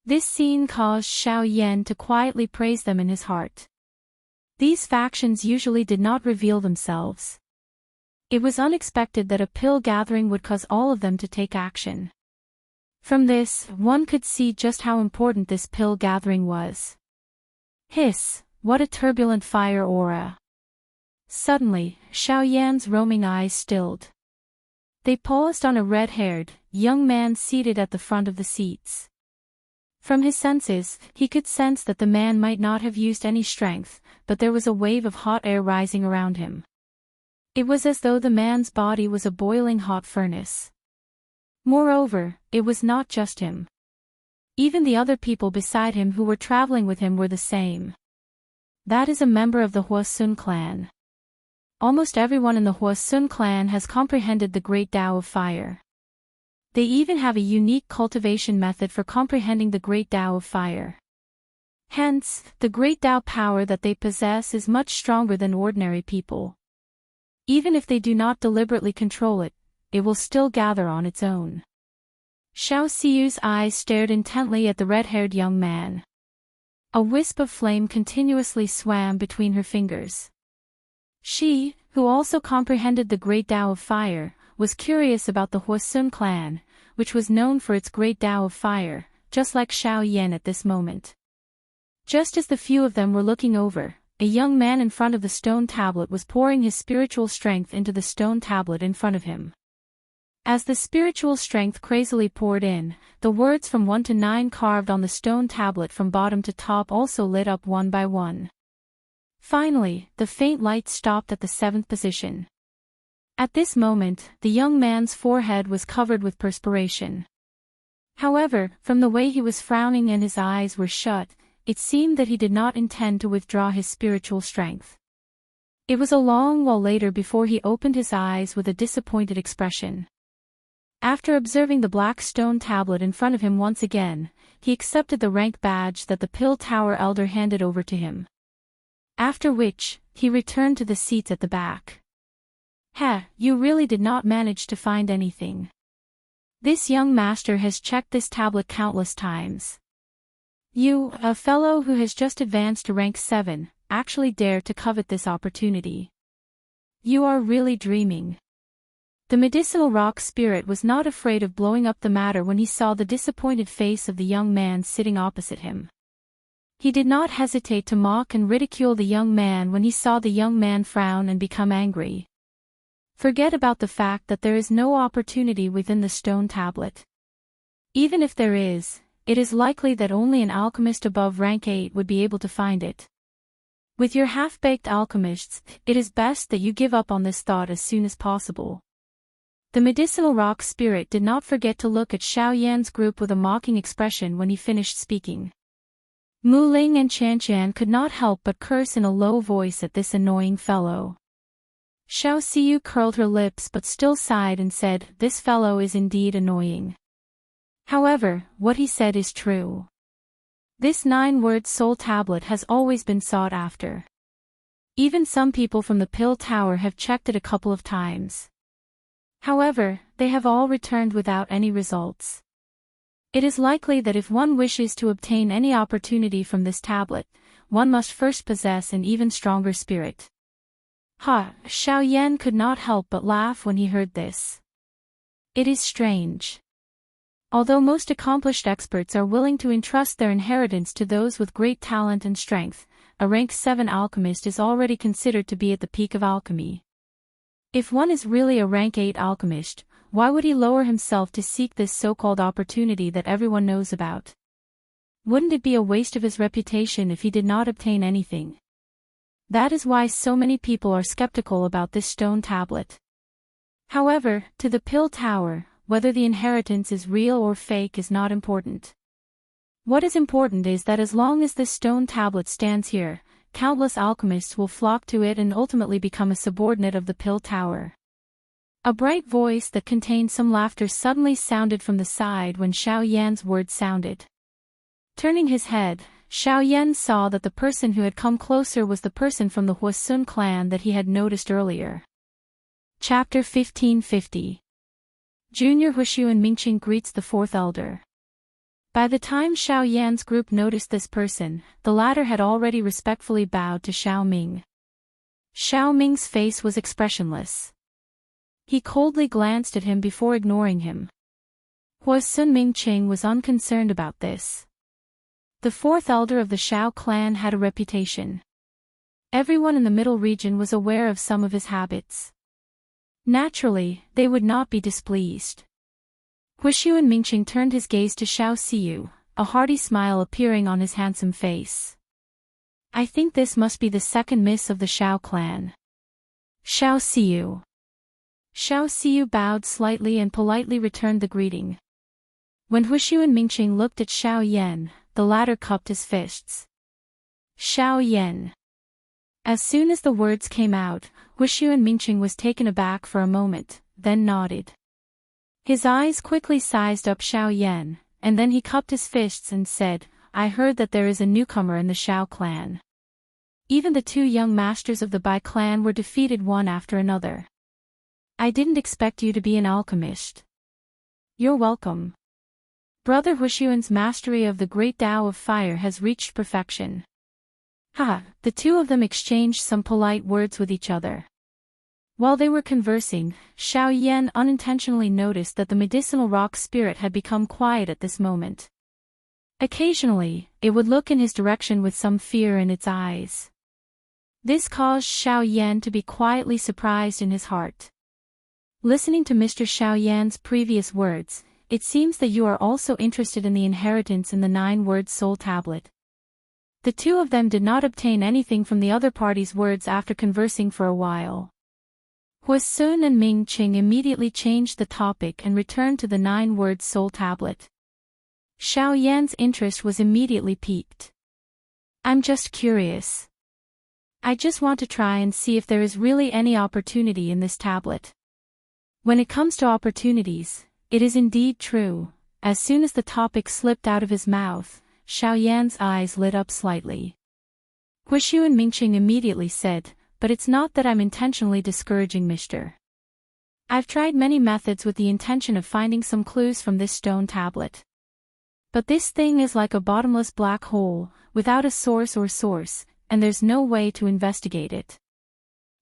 This scene caused Xiao Yan to quietly praise them in his heart. These factions usually did not reveal themselves. It was unexpected that a pill gathering would cause all of them to take action. From this, one could see just how important this pill gathering was. Hiss, what a turbulent fire aura. Suddenly, Xiao Yan's roaming eyes stilled. They paused on a red-haired, young man seated at the front of the seats. From his senses, he could sense that the man might not have used any strength, but there was a wave of hot air rising around him. It was as though the man's body was a boiling hot furnace. Moreover, it was not just him. Even the other people beside him who were traveling with him were the same. That is a member of the Huasun clan. Almost everyone in the Huasun clan has comprehended the Great Tao of Fire. They even have a unique cultivation method for comprehending the Great Tao of Fire. Hence, the Great Tao power that they possess is much stronger than ordinary people. Even if they do not deliberately control it, it will still gather on its own. Xiao Xiu's eyes stared intently at the red-haired young man. A wisp of flame continuously swam between her fingers. She, who also comprehended the Great Tao of Fire, was curious about the Huasun clan, which was known for its Great Tao of Fire, just like Xiao Yan at this moment. Just as the few of them were looking over, a young man in front of the stone tablet was pouring his spiritual strength into the stone tablet in front of him. As the spiritual strength crazily poured in, the words from 1 to 9 carved on the stone tablet from bottom to top also lit up one by one. Finally, the faint light stopped at the 7th position. At this moment, the young man's forehead was covered with perspiration. However, from the way he was frowning and his eyes were shut, it seemed that he did not intend to withdraw his spiritual strength. It was a long while later before he opened his eyes with a disappointed expression. After observing the black stone tablet in front of him once again, he accepted the rank badge that the Pill Tower elder handed over to him. After which, he returned to the seats at the back. You really did not manage to find anything. This young master has checked this tablet countless times. You, a fellow who has just advanced to rank 7, actually dare to covet this opportunity. You are really dreaming. The medicinal rock spirit was not afraid of blowing up the matter when he saw the disappointed face of the young man sitting opposite him. He did not hesitate to mock and ridicule the young man when he saw the young man frown and become angry. Forget about the fact that there is no opportunity within the stone tablet. Even if there is, it is likely that only an alchemist above rank 8 would be able to find it. With your half-baked alchemists, it is best that you give up on this thought as soon as possible. The medicinal rock spirit did not forget to look at Xiao Yan's group with a mocking expression when he finished speaking. Mu Ling and Chan Chan could not help but curse in a low voice at this annoying fellow. Xiao Xiyu curled her lips but still sighed and said, "This fellow is indeed annoying." However, what he said is true. This 9-word soul tablet has always been sought after. Even some people from the Pill Tower have checked it a couple of times. However, they have all returned without any results. It is likely that if one wishes to obtain any opportunity from this tablet, one must first possess an even stronger spirit. Xiao Yan could not help but laugh when he heard this. It is strange. Although most accomplished experts are willing to entrust their inheritance to those with great talent and strength, a rank 7 alchemist is already considered to be at the peak of alchemy. If one is really a rank 8 alchemist, why would he lower himself to seek this so-called opportunity that everyone knows about? Wouldn't it be a waste of his reputation if he did not obtain anything? That is why so many people are skeptical about this stone tablet. However, to the Pill Tower, whether the inheritance is real or fake is not important. What is important is that as long as this stone tablet stands here, countless alchemists will flock to it and ultimately become a subordinate of the Pill Tower. A bright voice that contained some laughter suddenly sounded from the side when Xiao Yan's words sounded. Turning his head, Xiao Yan saw that the person who had come closer was the person from the Huasun clan that he had noticed earlier. Chapter 1550. Junior Huishu and Mingqing greets the fourth elder. By the time Xiao Yan's group noticed this person, the latter had already respectfully bowed to Xiao Ming. Xiao Ming's face was expressionless. He coldly glanced at him before ignoring him. Huasun Mingqing was unconcerned about this. The fourth elder of the Xiao clan had a reputation. Everyone in the middle region was aware of some of his habits. Naturally, they would not be displeased. Huishu and Mingqing turned his gaze to Xiao Xiyu, a hearty smile appearing on his handsome face. I think this must be the second miss of the Xiao clan. Xiao Xiyu. Xiao Xiyu bowed slightly and politely returned the greeting. When Huishu and Mingqing looked at Xiao Yan, the latter cupped his fists. Xiao Yan. As soon as the words came out, Huishu and Mingqing was taken aback for a moment, then nodded. His eyes quickly sized up Xiao Yan, and then he cupped his fists and said, I heard that there is a newcomer in the Xiao clan. Even the two young masters of the Bai clan were defeated one after another. I didn't expect you to be an alchemist. You're welcome. Brother Huishuan's mastery of the great Tao of Fire has reached perfection. The two of them exchanged some polite words with each other. While they were conversing, Xiao Yan unintentionally noticed that the medicinal rock spirit had become quiet at this moment. Occasionally, it would look in his direction with some fear in its eyes. This caused Xiao Yan to be quietly surprised in his heart. Listening to Mr. Xiao Yan's previous words, it seems that you are also interested in the inheritance in the 9-word soul tablet. The two of them did not obtain anything from the other party's words after conversing for a while. Huasun and Mingqing immediately changed the topic and returned to the 9-word soul tablet. Xiao Yan's interest was immediately piqued. I'm just curious. I just want to try and see if there is really any opportunity in this tablet. When it comes to opportunities, it is indeed true. As soon as the topic slipped out of his mouth, Xiao Yan's eyes lit up slightly. Huishu and Mingqing immediately said, but it's not that I'm intentionally discouraging Mr. I've tried many methods with the intention of finding some clues from this stone tablet. But this thing is like a bottomless black hole, without a source, and there's no way to investigate it.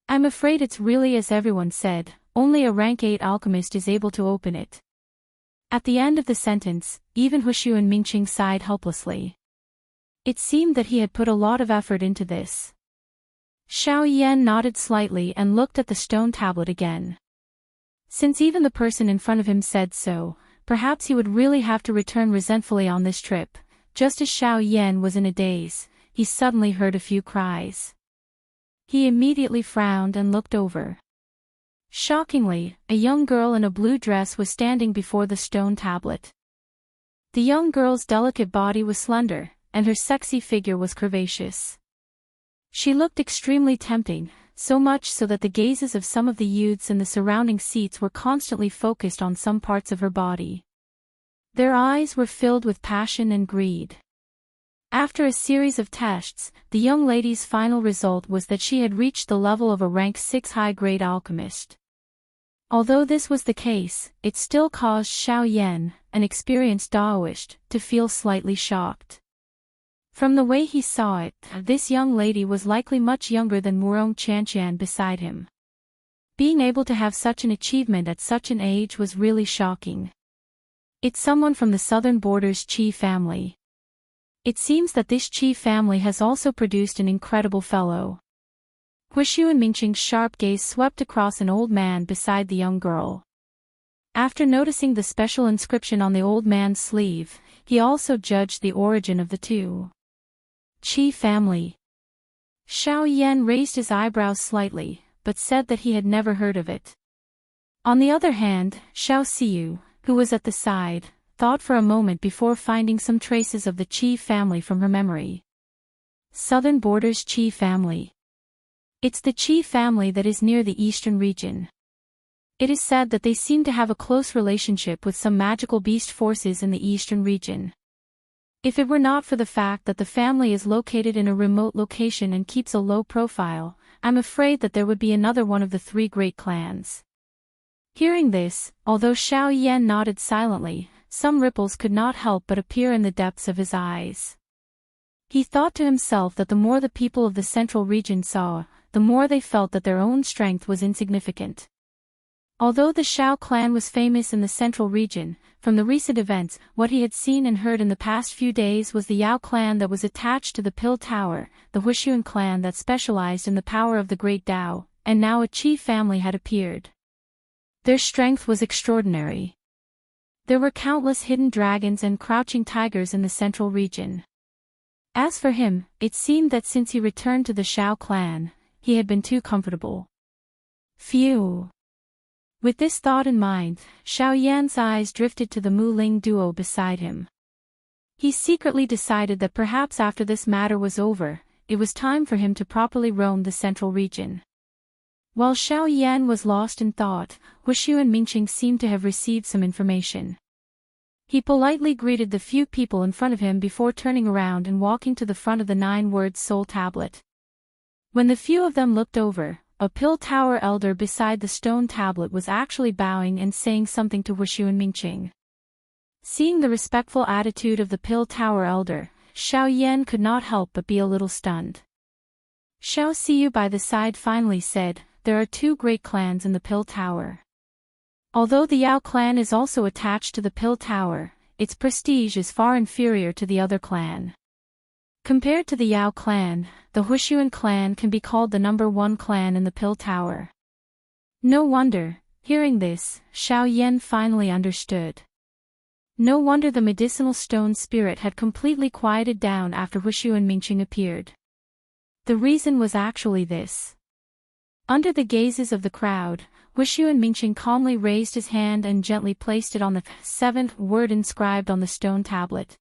I'm afraid it's really as everyone said, only a rank 8 alchemist is able to open it. At the end of the sentence, even Huishu and Mingqing sighed helplessly. It seemed that he had put a lot of effort into this. Xiao Yan nodded slightly and looked at the stone tablet again. Since even the person in front of him said so, perhaps he would really have to return resentfully on this trip. Just as Xiao Yan was in a daze, he suddenly heard a few cries. He immediately frowned and looked over. Shockingly, a young girl in a blue dress was standing before the stone tablet. The young girl's delicate body was slender, and her sexy figure was curvaceous. She looked extremely tempting, so much so that the gazes of some of the youths in the surrounding seats were constantly focused on some parts of her body. Their eyes were filled with passion and greed. After a series of tests, the young lady's final result was that she had reached the level of a rank 6 high-grade alchemist. Although this was the case, it still caused Xiao Yan, an experienced Daoist, to feel slightly shocked. From the way he saw it, this young lady was likely much younger than Murong Qianqian beside him. Being able to have such an achievement at such an age was really shocking. It's someone from the southern border's Qi family. It seems that this Qi family has also produced an incredible fellow. Huishu and Mingqing's sharp gaze swept across an old man beside the young girl. After noticing the special inscription on the old man's sleeve, he also judged the origin of the two. Qi family. Xiao Yan raised his eyebrows slightly, but said that he had never heard of it. On the other hand, Xiao Siyu, who was at the side, thought for a moment before finding some traces of the Qi family from her memory. Southern Borders Qi family. It's the Qi family that is near the eastern region. It is said that they seem to have a close relationship with some magical beast forces in the eastern region. If it were not for the fact that the family is located in a remote location and keeps a low profile, I'm afraid that there would be another one of the three great clans. Hearing this, although Xiao Yan nodded silently, some ripples could not help but appear in the depths of his eyes. He thought to himself that the more the people of the central region saw, the more they felt that their own strength was insignificant. Although the Xiao clan was famous in the central region, from the recent events, what he had seen and heard in the past few days was the Yao clan that was attached to the Pill Tower, the Huishuan clan that specialized in the power of the Great Tao, and now a Qi family had appeared. Their strength was extraordinary. There were countless hidden dragons and crouching tigers in the central region. As for him, it seemed that since he returned to the Xiao clan, he had been too comfortable. Phew. With this thought in mind, Xiao Yan's eyes drifted to the Mu Ling duo beside him. He secretly decided that perhaps after this matter was over, it was time for him to properly roam the central region. While Xiao Yan was lost in thought, Huishu and Mingqing seemed to have received some information. He politely greeted the few people in front of him before turning around and walking to the front of the 9-word soul tablet. When the few of them looked over, a Pill Tower elder beside the stone tablet was actually bowing and saying something to Huishu and Mingqing. Seeing the respectful attitude of the Pill Tower elder, Xiao Yan could not help but be a little stunned. Xiao Siyu by the side finally said, "There are two great clans in the Pill Tower. Although the Yao clan is also attached to the Pill Tower, its prestige is far inferior to the other clan. Compared to the Yao clan, the Huishuan clan can be called the #1 clan in the Pill Tower." No wonder, hearing this, Xiao Yan finally understood. No wonder the medicinal stone spirit had completely quieted down after Huishu and Mingqing appeared. The reason was actually this. Under the gazes of the crowd, Huishu and Mingqing calmly raised his hand and gently placed it on the 7th word inscribed on the stone tablet.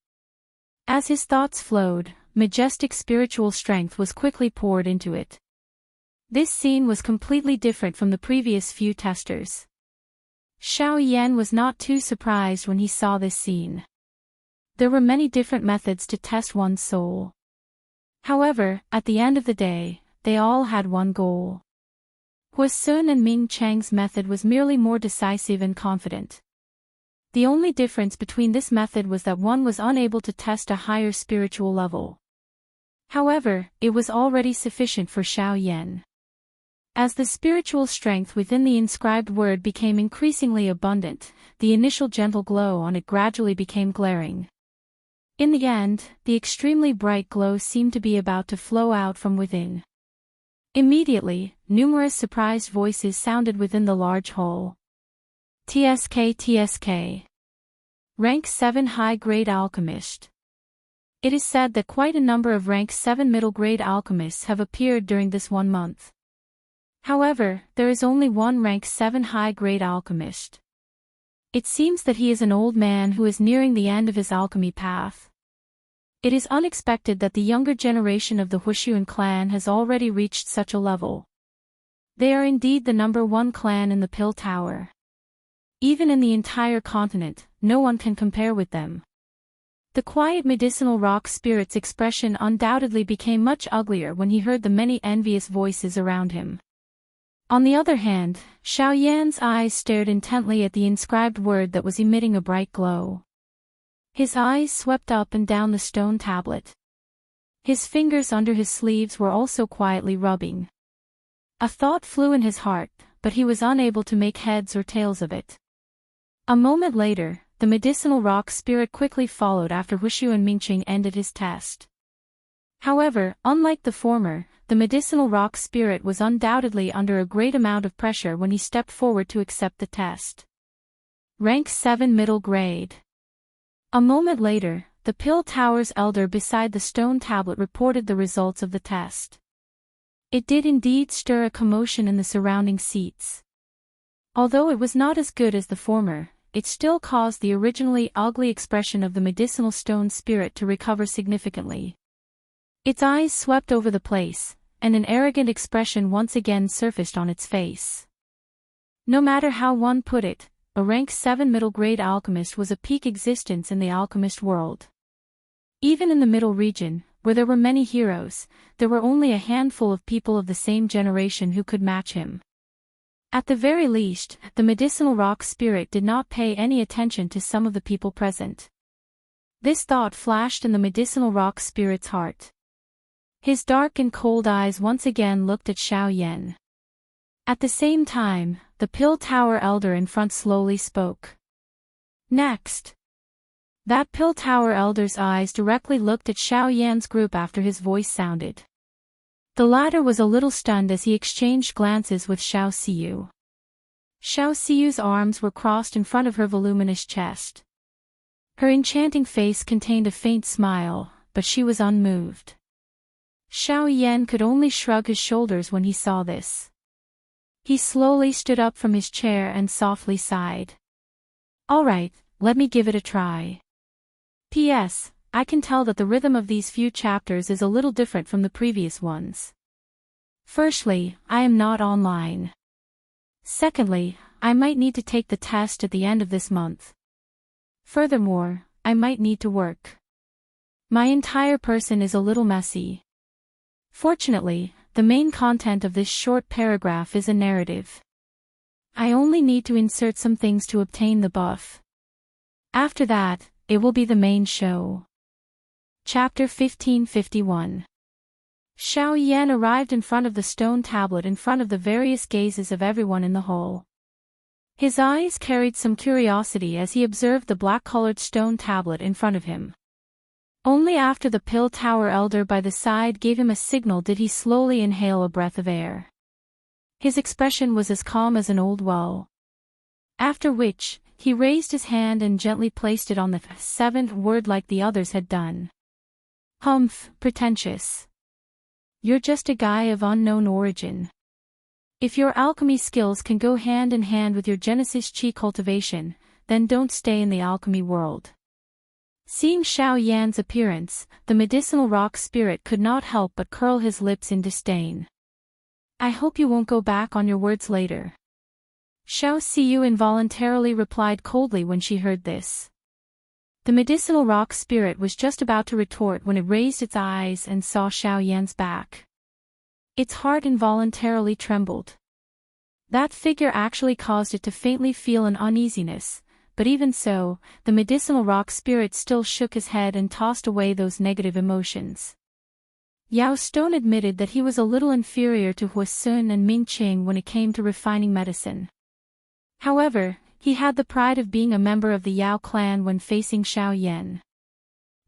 As his thoughts flowed, majestic spiritual strength was quickly poured into it. This scene was completely different from the previous few testers. Xiao Yan was not too surprised when he saw this scene. There were many different methods to test one's soul. However, at the end of the day, they all had one goal. Huisun and Ming Chang's method was merely more decisive and confident. The only difference between this method was that one was unable to test a higher spiritual level. However, it was already sufficient for Xiao Yan. As the spiritual strength within the inscribed word became increasingly abundant, the initial gentle glow on it gradually became glaring. In the end, the extremely bright glow seemed to be about to flow out from within. Immediately, numerous surprised voices sounded within the large hall. TSK. Rank 7 high-grade alchemist. It is said that quite a number of rank 7 middle-grade alchemists have appeared during this 1 month. However, there is only one rank 7 high-grade alchemist. It seems that he is an old man who is nearing the end of his alchemy path. It is unexpected that the younger generation of the Wuxia clan has already reached such a level. They are indeed the number 1 clan in the Pill Tower. Even in the entire continent, no one can compare with them. The quiet medicinal rock spirit's expression undoubtedly became much uglier when he heard the many envious voices around him. On the other hand, Xiao Yan's eyes stared intently at the inscribed word that was emitting a bright glow. His eyes swept up and down the stone tablet. His fingers under his sleeves were also quietly rubbing. A thought flew in his heart, but he was unable to make heads or tails of it. A moment later, the medicinal rock spirit quickly followed after Wuxia Mingqing ended his test. However, unlike the former, the medicinal rock spirit was undoubtedly under a great amount of pressure when he stepped forward to accept the test. Rank 7 middle grade. A moment later, the Pill Tower's elder beside the stone tablet reported the results of the test. It did indeed stir a commotion in the surrounding seats. Although it was not as good as the former, it still caused the originally ugly expression of the medicinal stone spirit to recover significantly. Its eyes swept over the place, and an arrogant expression once again surfaced on its face. No matter how one put it, a rank 7 middle-grade alchemist was a peak existence in the alchemist world. Even in the middle region, where there were many heroes, there were only a handful of people of the same generation who could match him. At the very least, the medicinal rock spirit did not pay any attention to some of the people present. This thought flashed in the medicinal rock spirit's heart. His dark and cold eyes once again looked at Xiao Yan. At the same time, the Pill Tower elder in front slowly spoke. Next. That Pill Tower elder's eyes directly looked at Xiao Yan's group after his voice sounded. The latter was a little stunned as he exchanged glances with Xiao Xiu. Xiao Xiu's arms were crossed in front of her voluminous chest. Her enchanting face contained a faint smile, but she was unmoved. Xiao Yan could only shrug his shoulders when he saw this. He slowly stood up from his chair and softly sighed. All right, let me give it a try. P.S. I can tell that the rhythm of these few chapters is a little different from the previous ones. Firstly, I am not online. Secondly, I might need to take the test at the end of this month. Furthermore, I might need to work. My entire person is a little messy. Fortunately, the main content of this short paragraph is a narrative. I only need to insert some things to obtain the buff. After that, it will be the main show. Chapter 1551. Xiao Yan arrived in front of the stone tablet in front of the various gazes of everyone in the hall. His eyes carried some curiosity as he observed the black-colored stone tablet in front of him. Only after the Pill Tower elder by the side gave him a signal did he slowly inhale a breath of air. His expression was as calm as an old well. After which, he raised his hand and gently placed it on the 7th word like the others had done. Humph, pretentious. You're just a guy of unknown origin. If your alchemy skills can go hand in hand with your Genesis Chi cultivation, then don't stay in the alchemy world. Seeing Xiao Yan's appearance, the medicinal rock spirit could not help but curl his lips in disdain. I hope you won't go back on your words later. Xiao Xiu involuntarily replied coldly when she heard this. The medicinal rock spirit was just about to retort when it raised its eyes and saw Xiao Yan's back. Its heart involuntarily trembled. That figure actually caused it to faintly feel an uneasiness, but even so, the medicinal rock spirit still shook his head and tossed away those negative emotions. Yao Stone admitted that he was a little inferior to Wuxia and Mingqing when it came to refining medicine. However, he had the pride of being a member of the Yao clan when facing Xiao Yan.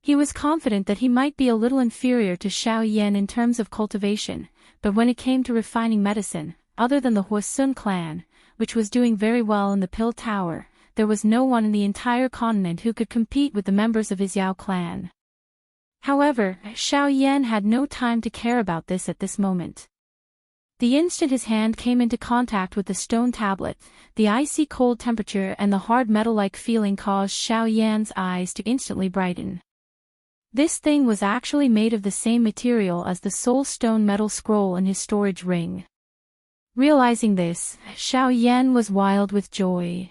He was confident that he might be a little inferior to Xiao Yan in terms of cultivation, but when it came to refining medicine, other than the Wuxia clan, which was doing very well in the Pill Tower, there was no one in the entire continent who could compete with the members of his Yao clan. However, Xiao Yan had no time to care about this at this moment. The instant his hand came into contact with the stone tablet, the icy cold temperature and the hard metal-like feeling caused Xiao Yan's eyes to instantly brighten. This thing was actually made of the same material as the soul stone metal scroll in his storage ring. Realizing this, Xiao Yan was wild with joy.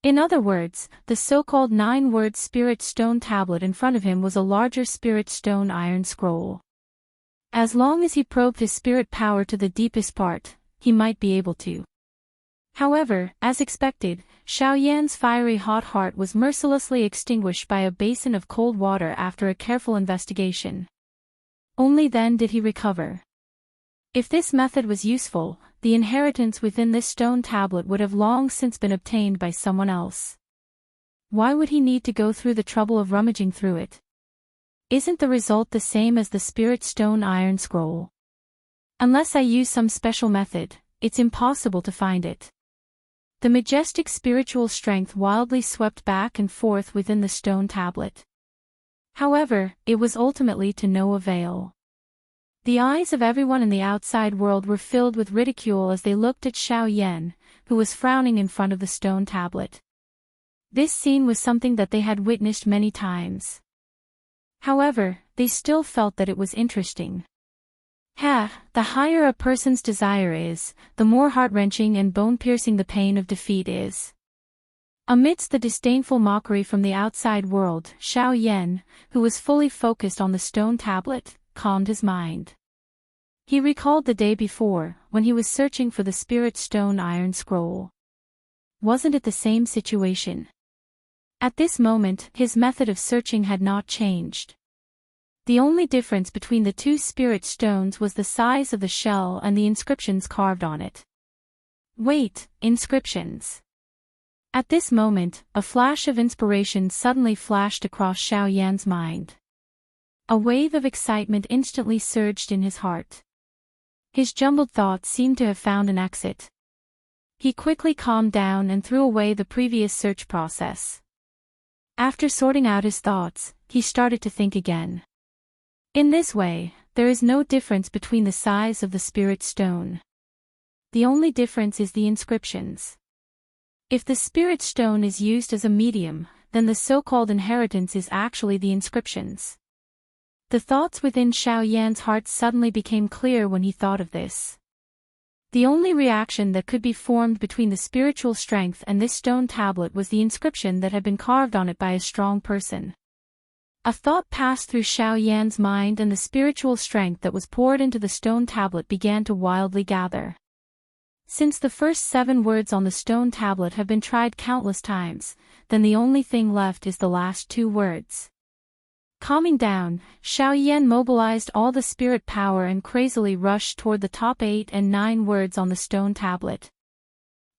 In other words, the so-called 9-word spirit stone tablet in front of him was a larger spirit stone iron scroll. As long as he probed his spirit power to the deepest part, he might be able to. However, as expected, Xiao Yan's fiery hot heart was mercilessly extinguished by a basin of cold water after a careful investigation. Only then did he recover. If this method was useful, the inheritance within this stone tablet would have long since been obtained by someone else. Why would he need to go through the trouble of rummaging through it? Isn't the result the same as the spirit stone iron scroll? Unless I use some special method, it's impossible to find it. The majestic spiritual strength wildly swept back and forth within the stone tablet. However, it was ultimately to no avail. The eyes of everyone in the outside world were filled with ridicule as they looked at Xiao Yan, who was frowning in front of the stone tablet. This scene was something that they had witnessed many times. However, they still felt that it was interesting. The higher a person's desire is, the more heart-wrenching and bone-piercing the pain of defeat is. Amidst the disdainful mockery from the outside world, Xiao Yan, who was fully focused on the stone tablet, calmed his mind. He recalled the day before, when he was searching for the spirit stone iron scroll. Wasn't it the same situation? At this moment, his method of searching had not changed. The only difference between the two spirit stones was the size of the shell and the inscriptions carved on it. Wait, inscriptions. At this moment, a flash of inspiration suddenly flashed across Xiao Yan's mind. A wave of excitement instantly surged in his heart. His jumbled thoughts seemed to have found an exit. He quickly calmed down and threw away the previous search process. After sorting out his thoughts, he started to think again. In this way, there is no difference between the size of the spirit stone. The only difference is the inscriptions. If the spirit stone is used as a medium, then the so-called inheritance is actually the inscriptions. The thoughts within Xiao Yan's heart suddenly became clear when he thought of this. The only reaction that could be formed between the spiritual strength and this stone tablet was the inscription that had been carved on it by a strong person. A thought passed through Xiao Yan's mind and the spiritual strength that was poured into the stone tablet began to wildly gather. Since the first 7 words on the stone tablet have been tried countless times, then the only thing left is the last 2 words. Calming down, Xiao Yan mobilized all the spirit power and crazily rushed toward the top 8 and 9 words on the stone tablet.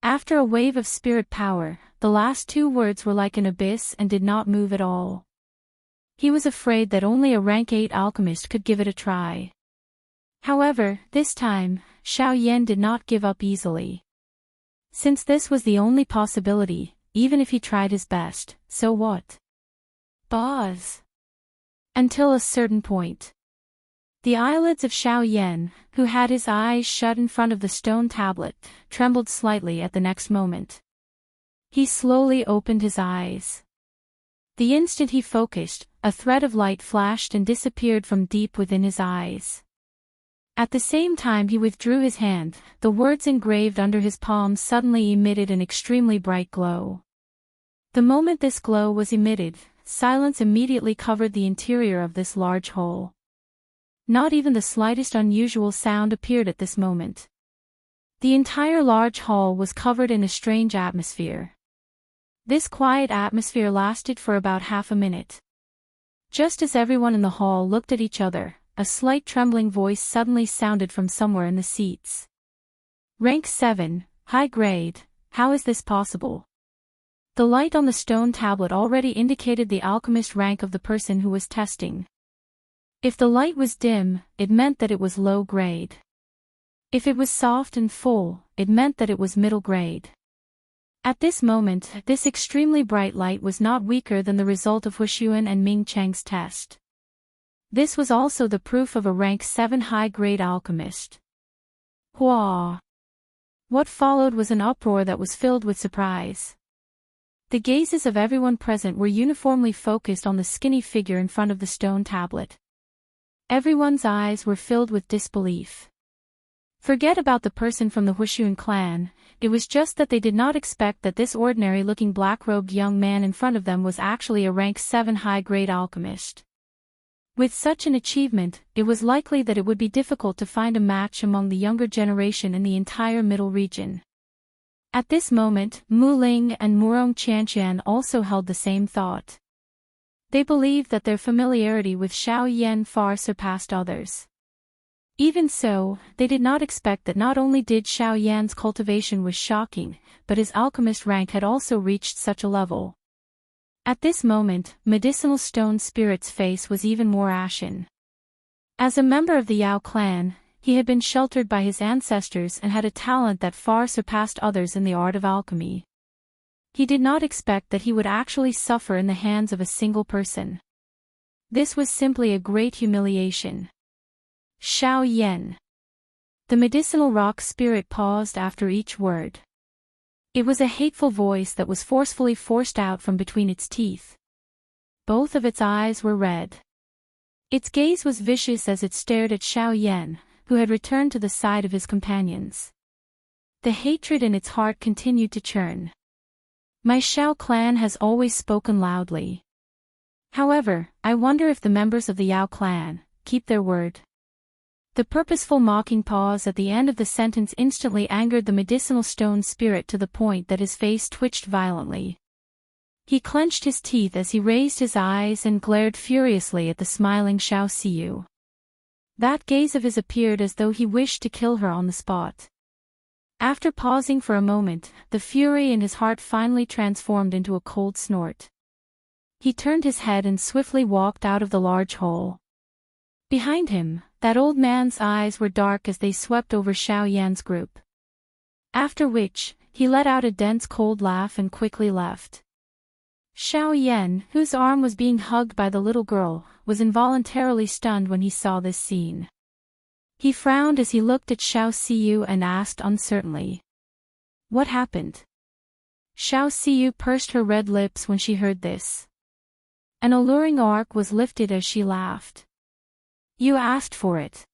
After a wave of spirit power, the last 2 words were like an abyss and did not move at all. He was afraid that only a rank 8 alchemist could give it a try. However, this time, Xiao Yan did not give up easily. Since this was the only possibility, even if he tried his best, so what? Pause. Until a certain point. The eyelids of Xiao Yan, who had his eyes shut in front of the stone tablet, trembled slightly at the next moment. He slowly opened his eyes. The instant he focused, a thread of light flashed and disappeared from deep within his eyes. At the same time he withdrew his hand, the words engraved under his palm suddenly emitted an extremely bright glow. The moment this glow was emitted, silence immediately covered the interior of this large hole. Not even the slightest unusual sound appeared at this moment. The entire large hall was covered in a strange atmosphere. This quiet atmosphere lasted for about half a minute. Just as everyone in the hall looked at each other, a slight trembling voice suddenly sounded from somewhere in the seats. Rank 7, high grade, how is this possible? The light on the stone tablet already indicated the alchemist rank of the person who was testing. If the light was dim, it meant that it was low grade. If it was soft and full, it meant that it was middle grade. At this moment, this extremely bright light was not weaker than the result of Huxuan and Ming Cheng's test. This was also the proof of a rank 7 high-grade alchemist. Hua! What followed was an uproar that was filled with surprise. The gazes of everyone present were uniformly focused on the skinny figure in front of the stone tablet. Everyone's eyes were filled with disbelief. Forget about the person from the Huxuan clan, it was just that they did not expect that this ordinary-looking black-robed young man in front of them was actually a rank 7 high-grade alchemist. With such an achievement, it was likely that it would be difficult to find a match among the younger generation in the entire middle region. At this moment, Mu Ling and Murong Qianqian also held the same thought. They believed that their familiarity with Xiao Yan far surpassed others. Even so, they did not expect that not only did Xiao Yan's cultivation was shocking, but his alchemist rank had also reached such a level. At this moment, Medicinal Stone Spirit's face was even more ashen. As a member of the Yao clan, he had been sheltered by his ancestors and had a talent that far surpassed others in the art of alchemy. He did not expect that he would actually suffer in the hands of a single person. This was simply a great humiliation. Xiao Yan. The medicinal rock spirit paused after each word. It was a hateful voice that was forcefully forced out from between its teeth. Both of its eyes were red. Its gaze was vicious as it stared at Xiao Yan, who had returned to the side of his companions. The hatred in its heart continued to churn. My Xiao clan has always spoken loudly. However, I wonder if the members of the Yao clan keep their word. The purposeful mocking pause at the end of the sentence instantly angered the medicinal stone spirit to the point that his face twitched violently. He clenched his teeth as he raised his eyes and glared furiously at the smiling Xiao Siyu. That gaze of his appeared as though he wished to kill her on the spot. After pausing for a moment, the fury in his heart finally transformed into a cold snort. He turned his head and swiftly walked out of the large hole. Behind him, that old man's eyes were dark as they swept over Xiao Yan's group. After which, he let out a dense cold laugh and quickly left. Xiao Yan, whose arm was being hugged by the little girl, was involuntarily stunned when he saw this scene. He frowned as he looked at Xiao Siyu and asked uncertainly. What happened? Xiao Siyu pursed her red lips when she heard this. An alluring arc was lifted as she laughed. You asked for it.